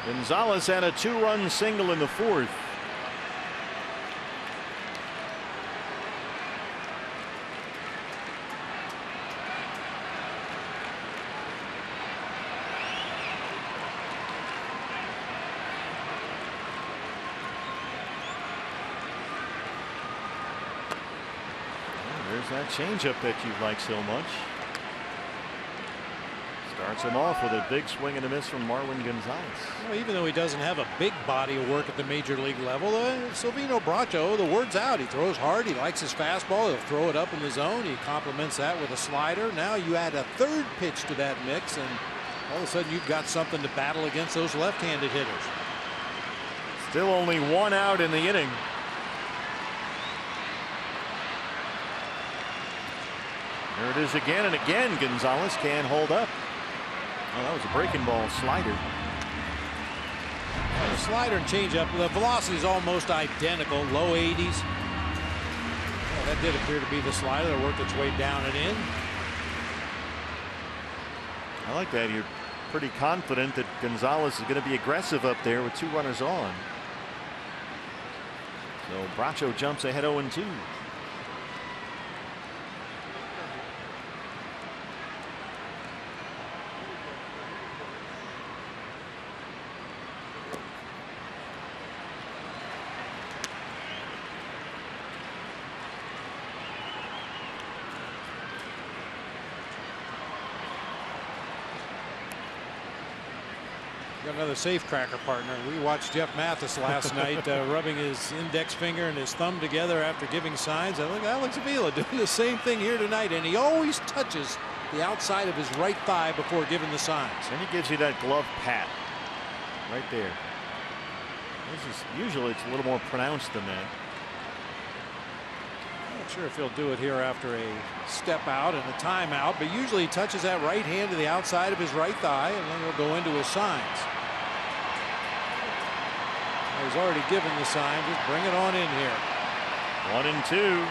Gonzalez had a 2-run single in the 4th. There's that changeup that you like so much. Starts him off with a big swing and a miss from Marwin Gonzalez. Well, even though he doesn't have a big body of work at the major league level, Silvino Bracho, the word's out. He throws hard. He likes his fastball. He'll throw it up in the zone. He complements that with a slider. Now you add a third pitch to that mix, and all of a sudden you've got something to battle against those left-handed hitters. Still only 1 out in the inning. There it is again and again. Gonzalez can't hold up. Oh, that was a breaking ball slider. The slider and changeup, the velocity is almost identical, low 80s. Well, that did appear to be the slider that worked its way down and in. I like that. You're pretty confident that Gonzalez is going to be aggressive up there with 2 runners on. So Bracho jumps ahead 0-2. Got another safecracker partner. We watched Jeff Mathis last night rubbing his index finger and his thumb together after giving signs. I think Alex Avila doing the same thing here tonight, and he always touches the outside of his right thigh before giving the signs. And he gives you that glove pat right there. This is usually it's a little more pronounced than that. I'm not sure if he'll do it here after a step out and a timeout, but usually he touches that right hand to the outside of his right thigh, and then he'll go into his signs. He's already given the sign. Just bring it on in here. 1-2.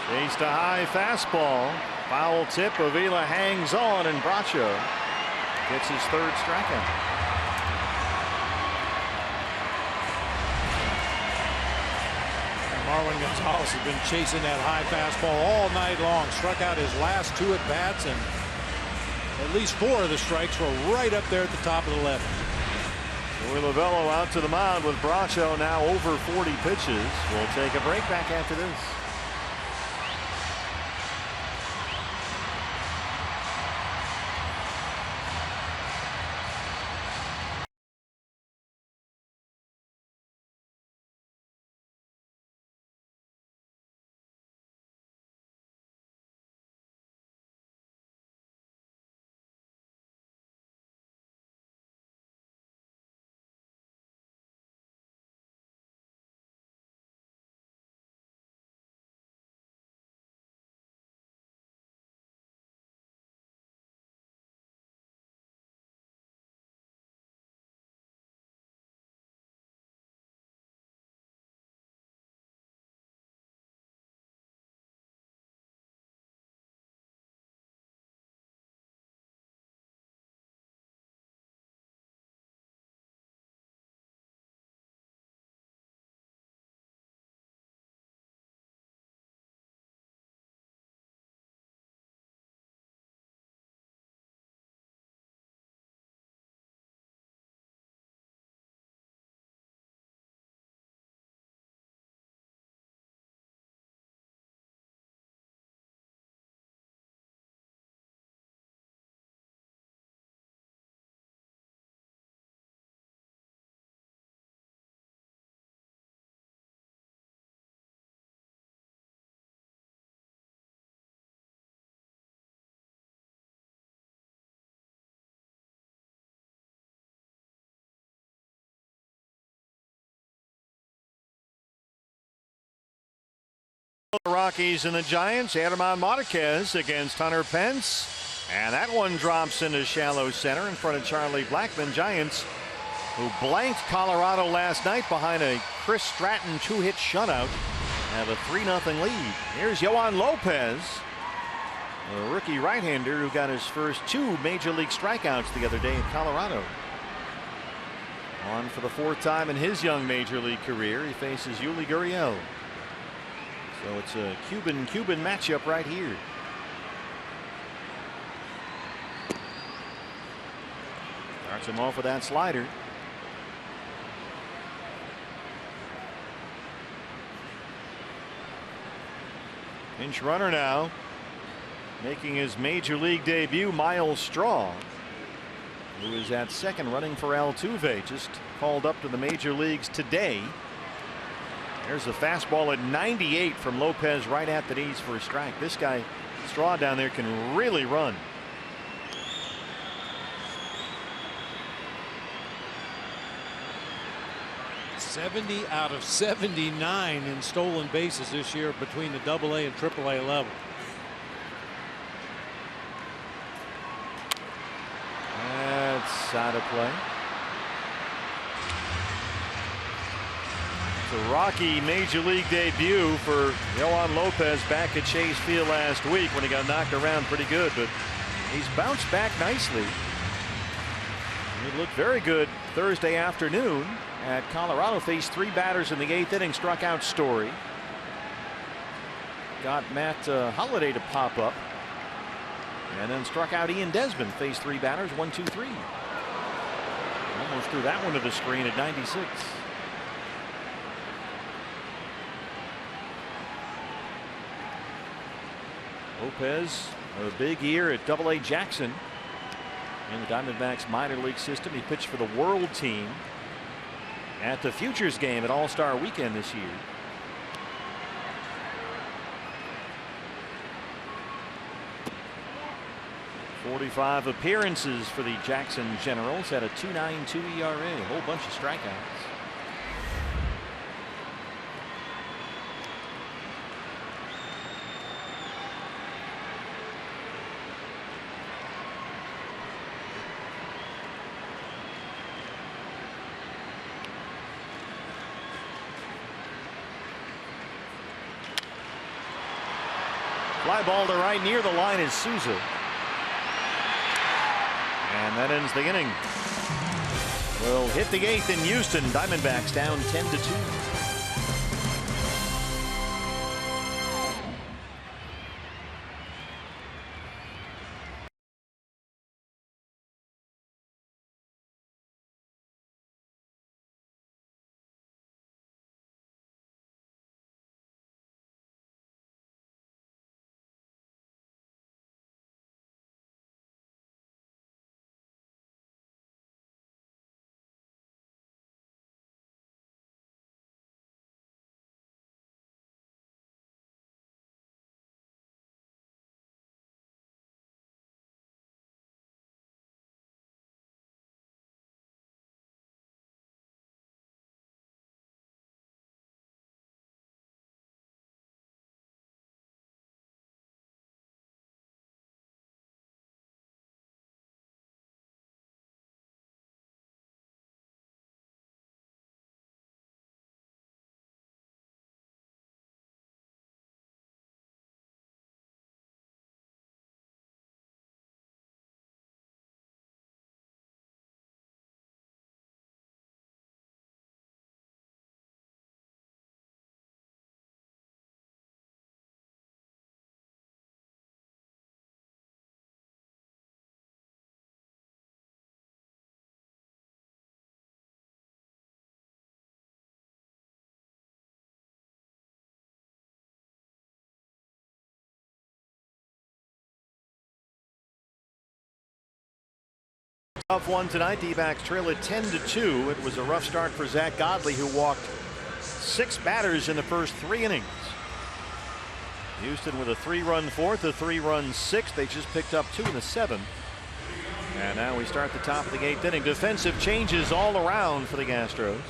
Chased a high fastball. Foul tip. Avila hangs on, and Bracho gets his 3rd strikeout. Marwin Gonzalez has been chasing that high fastball all night long. Struck out his last 2 at bats, and at least 4 of the strikes were right up there at the top of the 11th. Joey Lovello out to the mound with Bracho now over 40 pitches. We'll take a break. Back after this. The Rockies and the Giants. Adaman Marquez against Hunter Pence, and that one drops into shallow center in front of Charlie Blackmon. Giants, who blanked Colorado last night behind a Chris Stratton 2-hit shutout, have a 3-0 lead. Here's Yohan Lopez, a rookie right-hander who got his first 2 major league strikeouts the other day in Colorado. On for the 4th time in his young major league career. He faces Yuli Gurriel. So it's a Cuban matchup right here. Starts him off with that slider. Pinch runner now, making his major league debut, Miles Straw, who is at second running for Altuve, just called up to the major leagues today. There's a fastball at 98 from Lopez right at the knees for a strike. This guy, Straw down there, can really run. '70 out of 79 in stolen bases this year between the AA and AAA level. That's out of play. It's a rocky major league debut for Yohan Lopez back at Chase Field last week when he got knocked around pretty good, but he's bounced back nicely. He looked very good Thursday afternoon at Colorado. Faced 3 batters in the 8th inning, struck out Story. Got Matt Holliday to pop up. And then struck out Ian Desmond. Faced 3 batters, 1, 2, 3. Almost threw that one to the screen at 96. Lopez, a big year at AA Jackson in the Diamondbacks minor league system. He pitched for the World Team at the Futures game at All-Star Weekend this year. .45 appearances for the Jackson Generals, had a 2.92 ERA, a whole bunch of strikeouts. Fly ball to right near the line is Souza. And that ends the inning. We'll hit the 8th in Houston. Diamondbacks down 10-2. Tough one tonight. D-backs trail at 10-2. It was a rough start for Zach Godley, who walked 6 batters in the first 3 innings. Houston with a 3-run 4th, a 3-run 6th. They just picked up 2 in the 7th. And now we start the top of the 8th inning. Defensive changes all around for the Astros.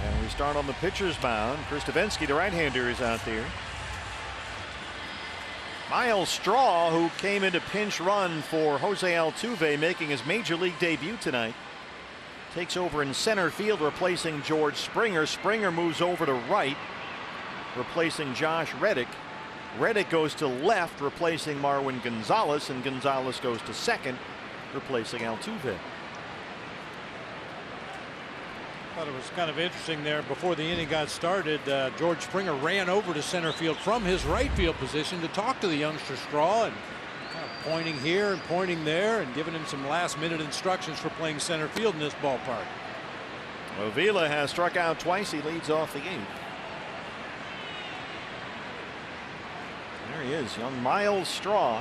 And we start on the pitcher's mound. Kristovenski, the right-hander, is out there. Miles Straw, who came into pinch run for Jose Altuve, making his major league debut tonight, takes over in center field, replacing George Springer. Springer moves over to right, replacing Josh Reddick. Reddick goes to left, replacing Marwin Gonzalez, and Gonzalez goes to second, replacing Altuve. I thought it was kind of interesting there before the inning got started. George Springer ran over to center field from his right field position to talk to the youngster Straw, and kind of pointing here and pointing there and giving him some last-minute instructions for playing center field in this ballpark. Avila has struck out twice. He leads off the 8th. There he is, young Miles Straw.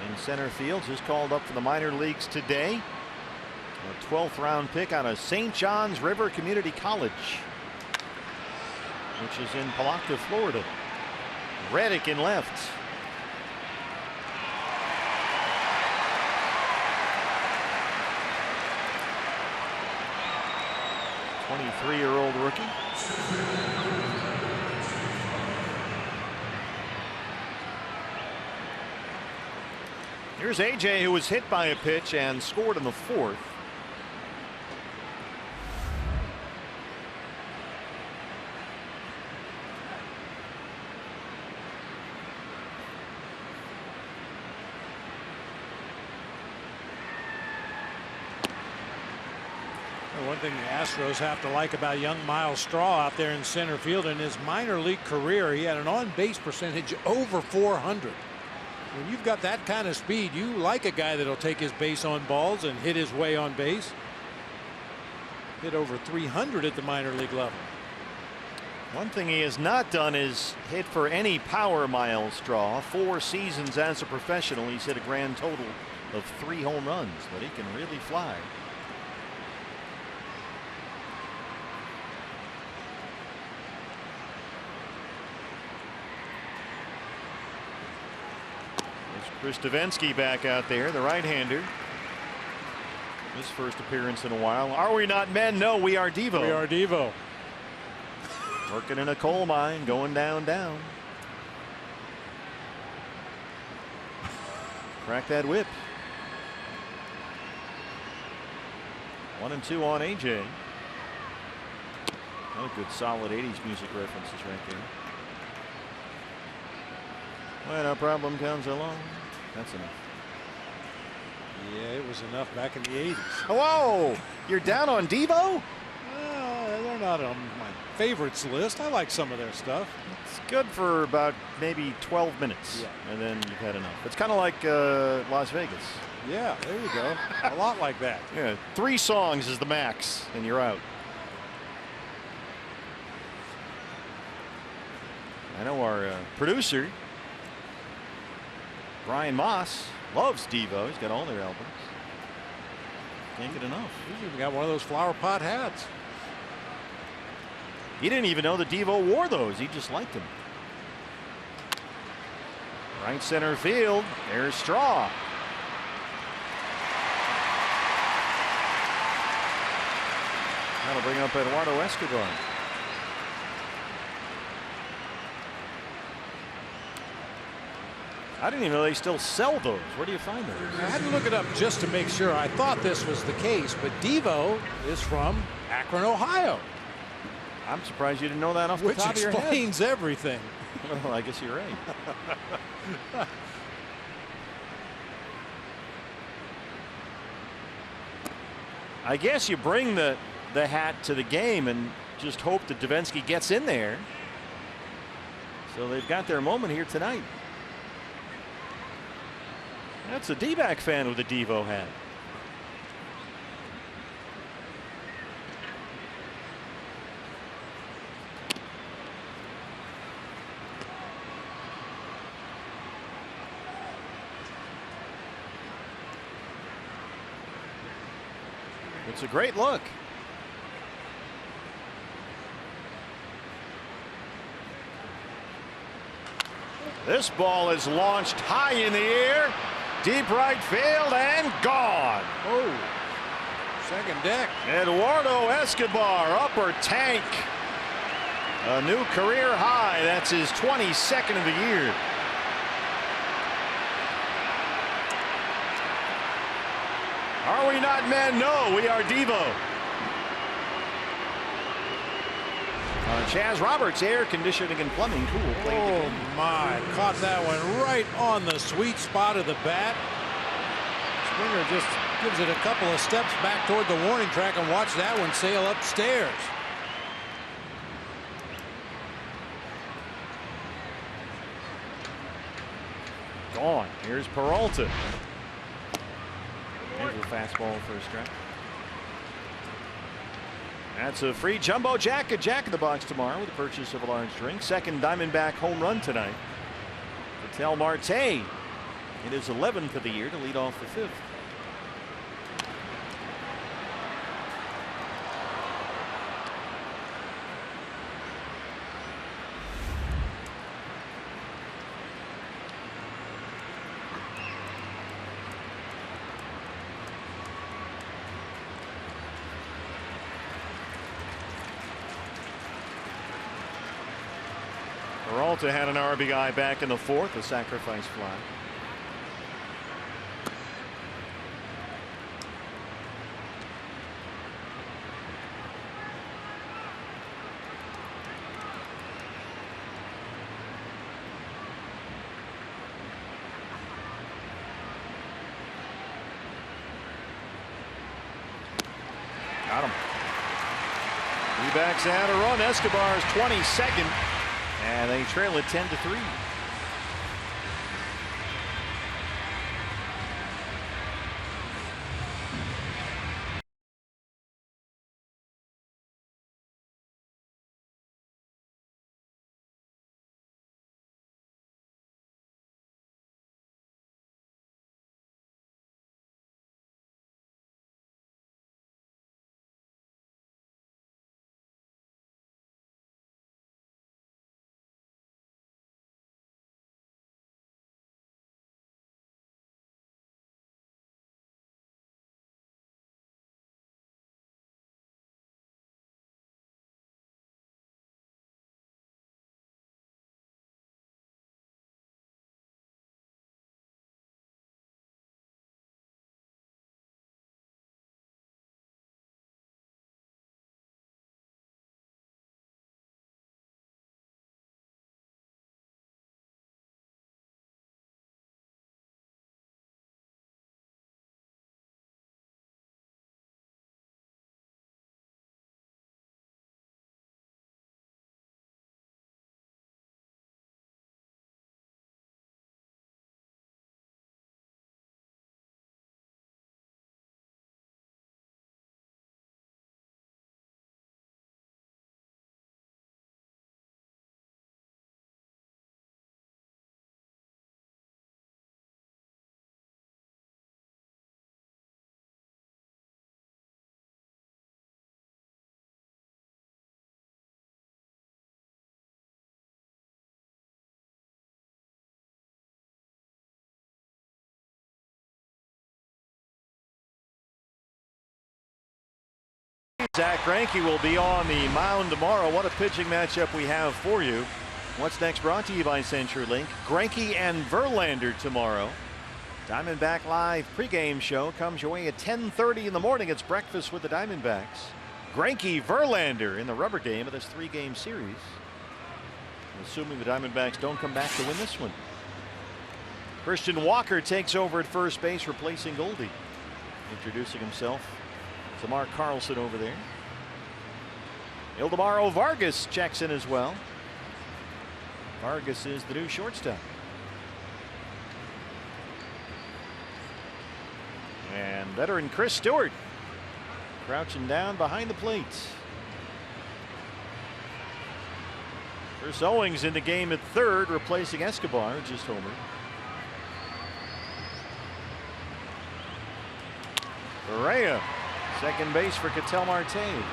In center field, just called up for the minor leagues today. A 12th round pick out of St. John's River Community College, which is in Palatka, Florida. Reddick in left. A 23-year-old rookie. Here's AJ, who was hit by a pitch and scored in the 4th. One thing the Astros have to like about young Miles Straw out there in center field, in his minor league career, he had an on-base percentage over 400. When you've got that kind of speed, you like a guy that'll take his base on balls and hit his way on base. Hit over 300 at the minor league level. One thing he has not done is hit for any power, Miles Straw. 4 seasons as a professional, he's hit a grand total of 3 home runs, but he can really fly. Chris Davinsky back out there, the right-hander. His first appearance in a while. Are we not men? No, we are Devo. We are Devo. Working in a coal mine, going down. Crack that whip. 1-2 on AJ. Another good solid 80s music references right there. When a problem comes along. That's enough. Yeah, it was enough back in the 80s. Whoa! You're down on Devo? They're not on my favorites list. I like some of their stuff. It's good for about maybe 12 minutes. Yeah. And then you've had enough. It's kind of like Las Vegas. Yeah, there you go. A lot like that. Yeah, 3 songs is the max, and you're out. I know our producer, Brian Moss, loves Devo. He's got all their albums. Can't get enough. He's even got one of those flower pot hats. He didn't even know that Devo wore those. He just liked them. Right center field. There's Straw. That'll bring up Eduardo Escobar. I didn't even know they still sell those. Where do you find those? I had to look it up just to make sure. I thought this was the case, but Devo is from Akron, Ohio. I'm surprised you didn't know that off the top of your head. Which explains everything. Well, I guess you're right. I guess you bring the hat to the game and just hope that Davinsky gets in there. So they've got their moment here tonight. That's a D-back fan with a Devo hat. It's a great look. This ball is launched high in the air. Deep right field and gone. Oh, second deck. Eduardo Escobar, upper tank. A new career high. That's his 22nd of the year. Are we not men? No, we are Devo. Chaz Roberts, air conditioning and plumbing, cool. Oh my, caught that one right on the sweet spot of the bat. Springer just gives it a couple of steps back toward the warning track and watch that one sail upstairs. Gone. Here's Peralta. Here's a fastball for a strike. That's a free jumbo jacket, Jack in the Box tomorrow with the purchase of a large drink. Second Diamondback home run tonight. Ketel Marte in his 11th of the year to lead off the 5th. Peralta had an RBI back in the 4th, a sacrifice fly. Got him. D-backs add a run. Escobar's 22nd. And they trail it 10-3. Zach Greinke will be on the mound tomorrow. What a pitching matchup we have for you. What's next brought to you by CenturyLink. Greinke and Verlander tomorrow. Diamondback Live pregame show comes your way at 10:30 in the morning. It's breakfast with the Diamondbacks. Greinke, Verlander in the rubber game of this 3-game series. Assuming the Diamondbacks don't come back to win this one. Christian Walker takes over at first base, replacing Goldie. Introducing himself. to Mark Carlson over there. Ildemaro Vargas checks in as well. Vargas is the new shortstop. And veteran Chris Stewart crouching down behind the plate. Chris Owings in the game at third, replacing Escobar, who just homered. Correa, second base for Ketel Marte.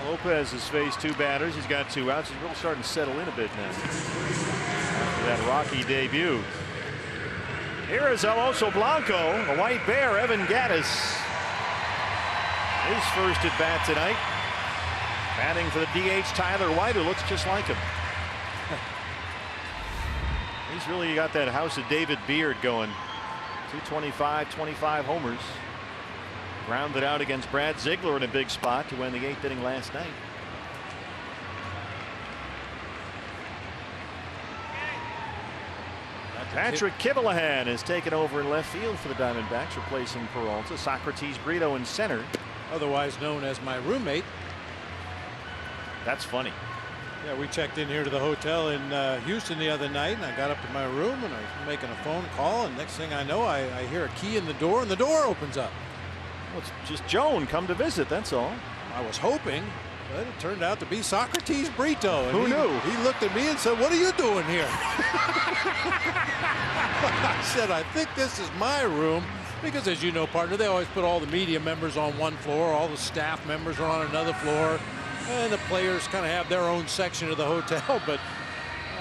Lopez has faced two batters. He's got 2 outs. He's really starting to settle in a bit now after that rocky debut. Here is El Oso Blanco, the White Bear, Evan Gattis. His first at bat tonight. Batting for the DH Tyler White, who looks just like him. He's really got that House of David beard going. 225, 25 homers. Grounded out against Brad Ziegler in a big spot to win the 8th inning last night. Patrick Kivalahan has taken over in left field for the Diamondbacks, replacing Peralta. Socrates Brito in center. Otherwise known as my roommate. That's funny. Yeah, we checked in here to the hotel in Houston the other night, and I got up to my room and I was making a phone call, and next thing I know, I hear a key in the door, and the door opens up. Well, it's just Joan come to visit, that's all. I was hoping, but it turned out to be Socrates Brito. And Who knew? He looked at me and said, "What are you doing here?" I said, "I think this is my room." Because as you know, partner, they always put all the media members on one floor, all the staff members are on another floor, and the players kind of have their own section of the hotel. But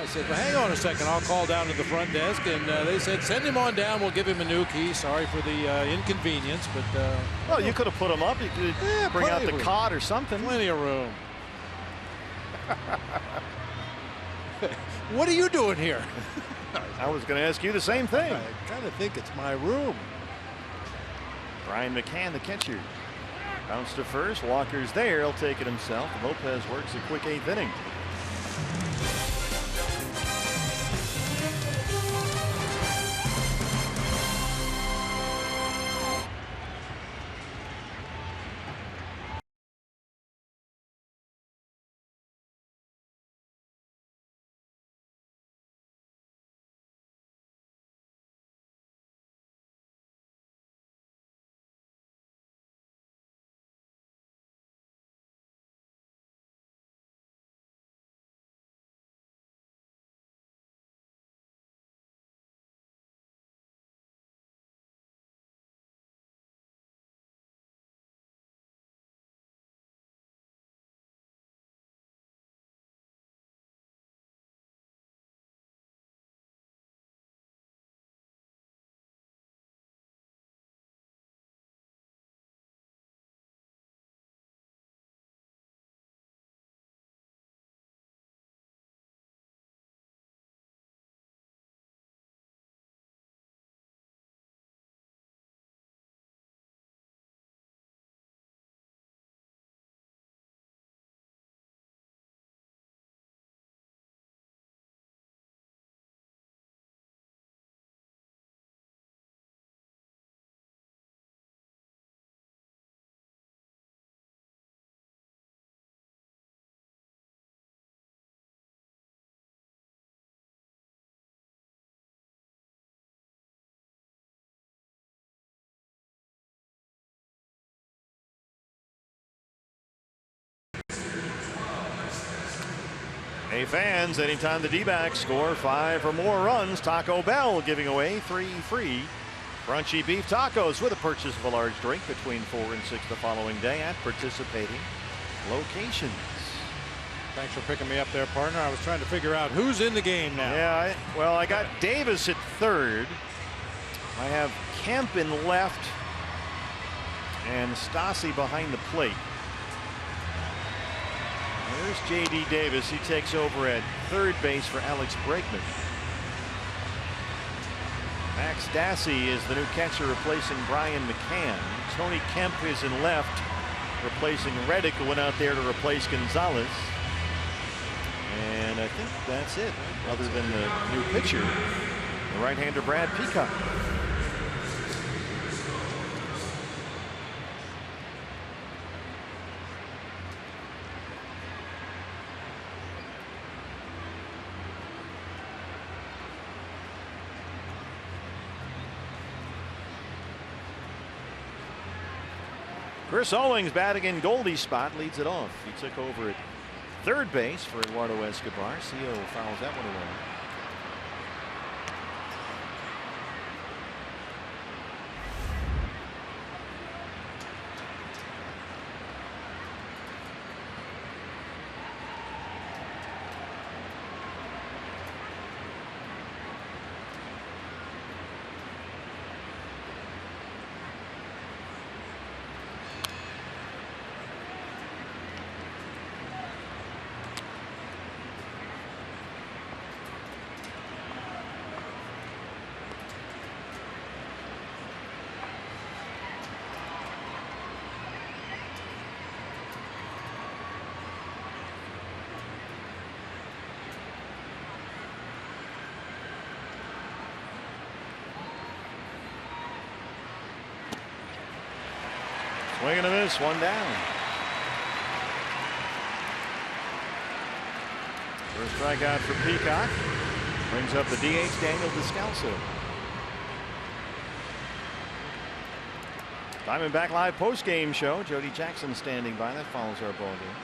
I said, "Well, hang on a second, I'll call down to the front desk," and they said, "Send him on down, we'll give him a new key. Sorry for the inconvenience, but..." Well, you could have put him up. You could bring out the cot or something. Plenty of room. What are you doing here? I was going to ask you the same thing. I kind of think it's my room. Brian McCann, the catcher. Bounce to first. Walker's there. He'll take it himself. Lopez works a quick 8th inning. Hey fans, anytime the D-backs score 5 or more runs, Taco Bell giving away 3 free crunchy beef tacos with a purchase of a large drink between 4 and 6 the following day at participating locations. Thanks for picking me up there, partner. I was trying to figure out who's in the game now. Yeah, well, I got Davis at third. I have Kemp in left and Stassi behind the plate. There's J.D. Davis. He takes over at third base for Alex Bregman. Max Stassi is the new catcher replacing Brian McCann. Tony Kemp is in left replacing Reddick, who went out there to replace Gonzalez. And I think that's it, other than the new pitcher, the right-hander Brad Peacock. Chris Owings batting in Goldie's spot, leads it off. He took over at third base for Eduardo Escobar. CO fouls that one away. Swing and a miss, one down. First strikeout for Peacock. Brings up the DH, Daniel Descalso. Diamondback Live post-game show. Jody Jackson standing by. That follows our ball game.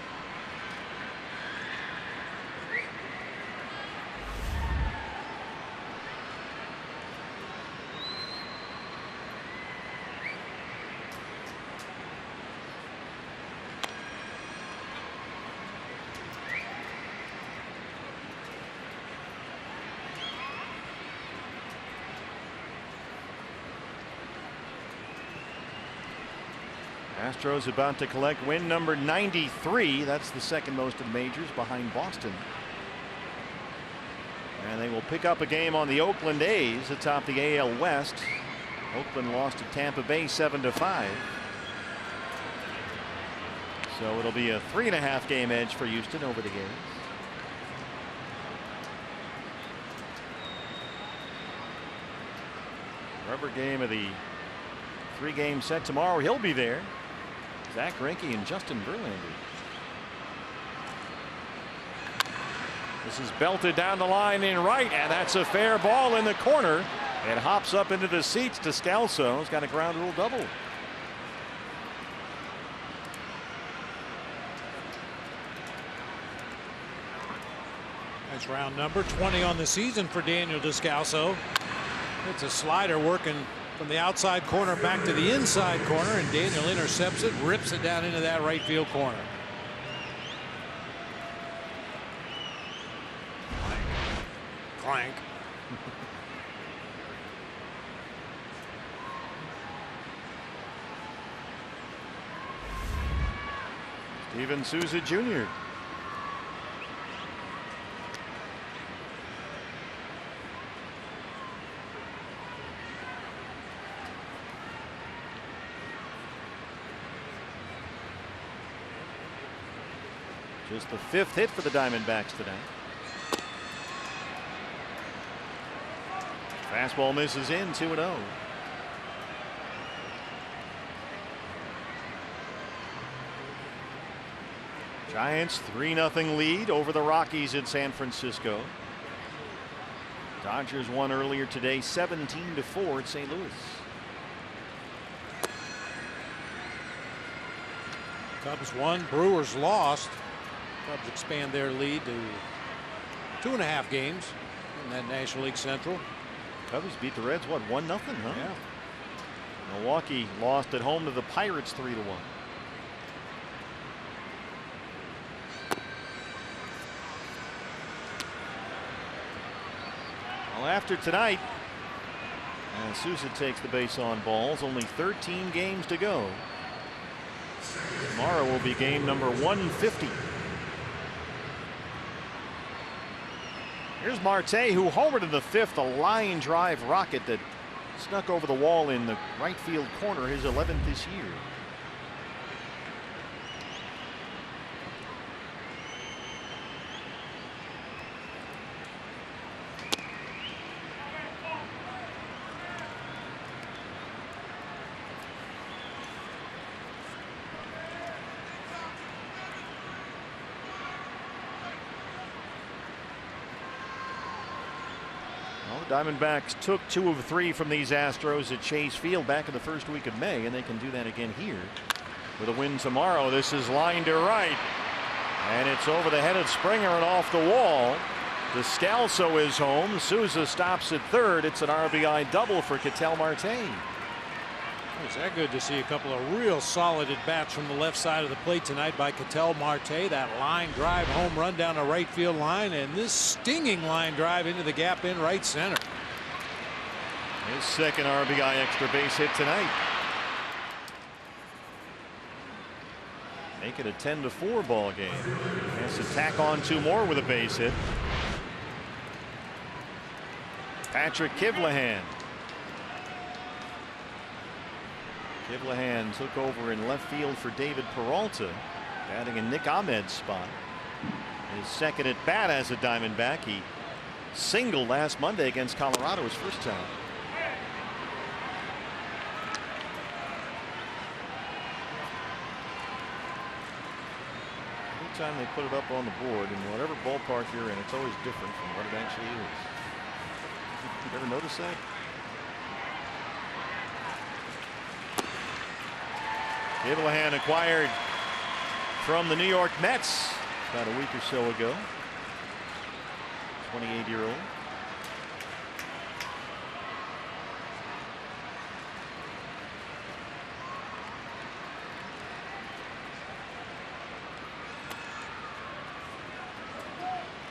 Astros about to collect win number 93. That's the second most in the majors behind Boston. And they will pick up a game on the Oakland A's atop the AL West. Oakland lost to Tampa Bay 7-5. So it'll be a 3.5 game edge for Houston over the A's. Rubber game of the 3-game set tomorrow. He'll be there. Zach Greinke and Justin Verlander. This is belted down the line in right, and that's a fair ball in the corner. It hops up into the seats. Descalso's got a ground rule double. That's round number 20 on the season for Daniel Descalso. It's a slider working from the outside corner back to the inside corner, and Daniel intercepts it, rips it down into that right field corner. Clank. Steven Souza Jr. Just the 5th hit for the Diamondbacks today. Fastball misses in, 2-0. Giants 3-0 lead over the Rockies in San Francisco. Dodgers won earlier today 17-4 at St. Louis. Cubs won, Brewers lost. Cubs expand their lead to 2.5 games in that National League Central. Cubs beat the Reds, what, 1-0, huh? Yeah. Milwaukee lost at home to the Pirates 3-1. Well, after tonight, Souza takes the base on balls. Only 13 games to go. Tomorrow will be game number 150. Here's Marte, who homered in the 5th, a line drive rocket that snuck over the wall in the right field corner, his 11th this year. Diamondbacks took 2 of 3 from these Astros at Chase Field back in the first week of May, and they can do that again here with a win tomorrow. This is line to right, and it's over the head of Springer and off the wall. Descalso is home. Souza stops at third. It's an RBI double for Ketel Marte. Is that good to see a couple of real solid at bats from the left side of the plate tonight by Ketel Marte. That line drive home run down the right field line, and this stinging line drive into the gap in right center. His second RBI extra base hit tonight. Make it a 10-4 ball game. Has to tack on 2 more with a base hit. Patrick Kivlehan. Kivlehan took over in left field for David Peralta, batting in Nick Ahmed's spot. His second at bat as a Diamondback. He singled last Monday against Colorado his first time. Anytime they put it up on the board, in whatever ballpark you're in, it's always different from what it actually is. You ever notice that? Kiblahan acquired from the New York Mets about a week or so ago. 28-year-old.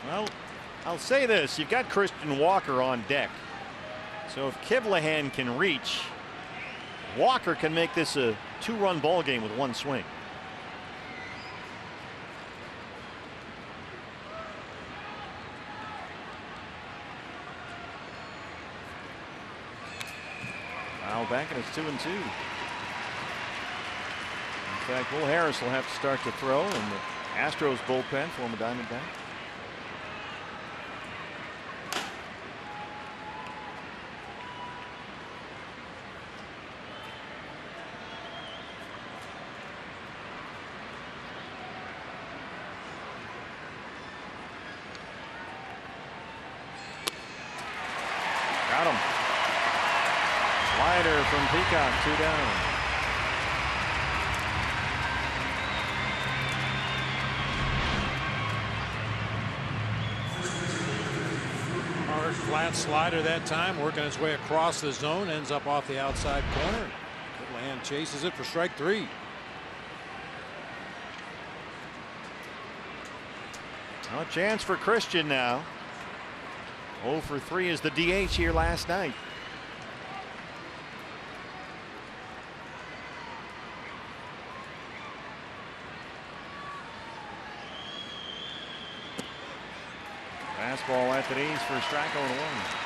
Well, I'll say this, you've got Christian Walker on deck. So if Kiblahan can reach, Walker can make this a 2-run ball game with one swing. Now back and it's 2-2. In fact, Will Harris will have to start to throw in the Astros bullpen, former Diamondback. Got him. Slider from Peacock, 2 down. Hard flat slider that time, working its way across the zone, ends up off the outside corner. Kiblahan chases it for strike 3. A chance for Christian now. 0 for 3 is the DH here last night. Fastball at the knees for a strike, 0-1.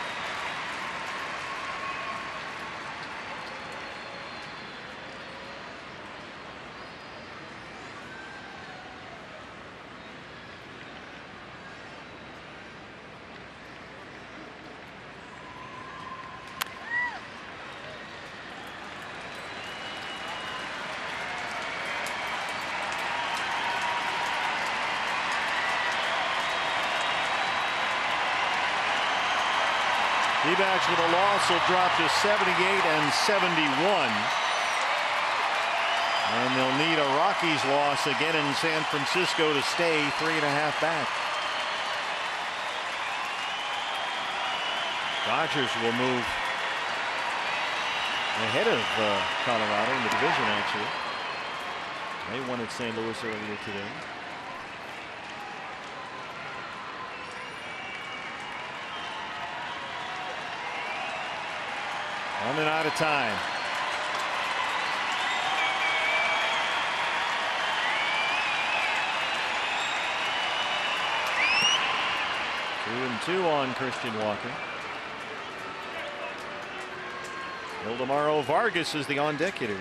D-backs with a loss will drop to 78 and 71. And they'll need a Rockies loss again in San Francisco to stay 3.5 back. Dodgers will move ahead of Colorado in the division, actually. They won at St. Louis earlier today. Running out of time. Two and 2 on Christian Walker. Ildemaro Vargas is the on-deck hitter.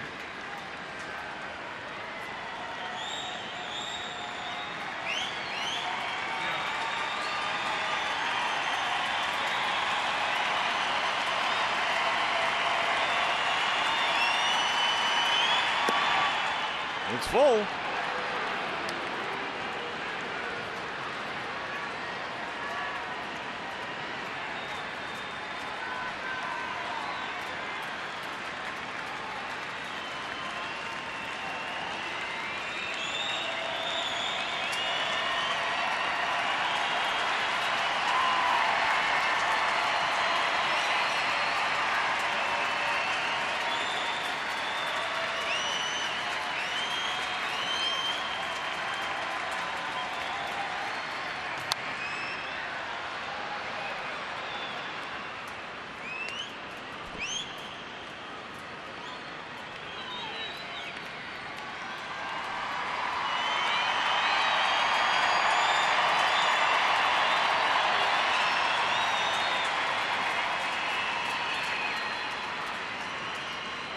It's full.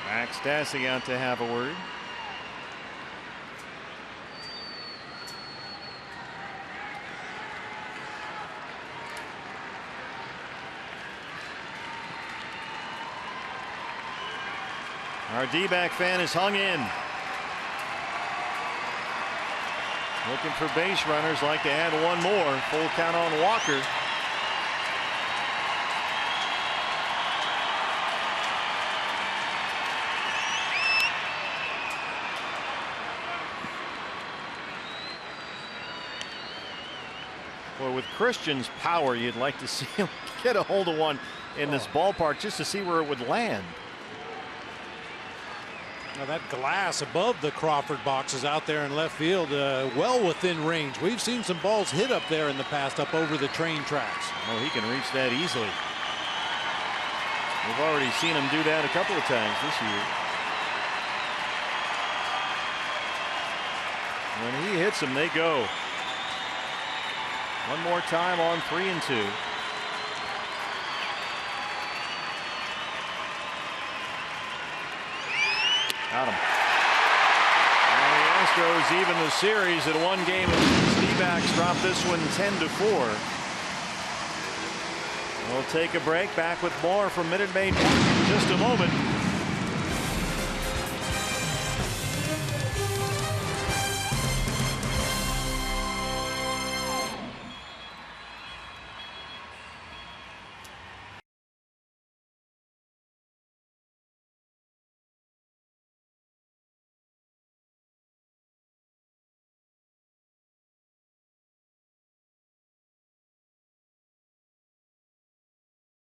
Max Stassi out to have a word. Our D-back fan is hung in. Looking for base runners, like to add one more. Full count on Walker. Well, with Christian's power, you'd like to see him get a hold of one in this ballpark just to see where it would land. Now that glass above the Crawford box is out there in left field, well within range. We've seen some balls hit up there in the past, up over the train tracks. Oh, he can reach that easily. We've already seen him do that a couple of times this year. When he hits them, they go. One more time on 3-2. Got him. And the Astros even the series at 1 game. D-backs drop this one 10-4. We'll take a break. Back with more from Minute Maid Park in just a moment.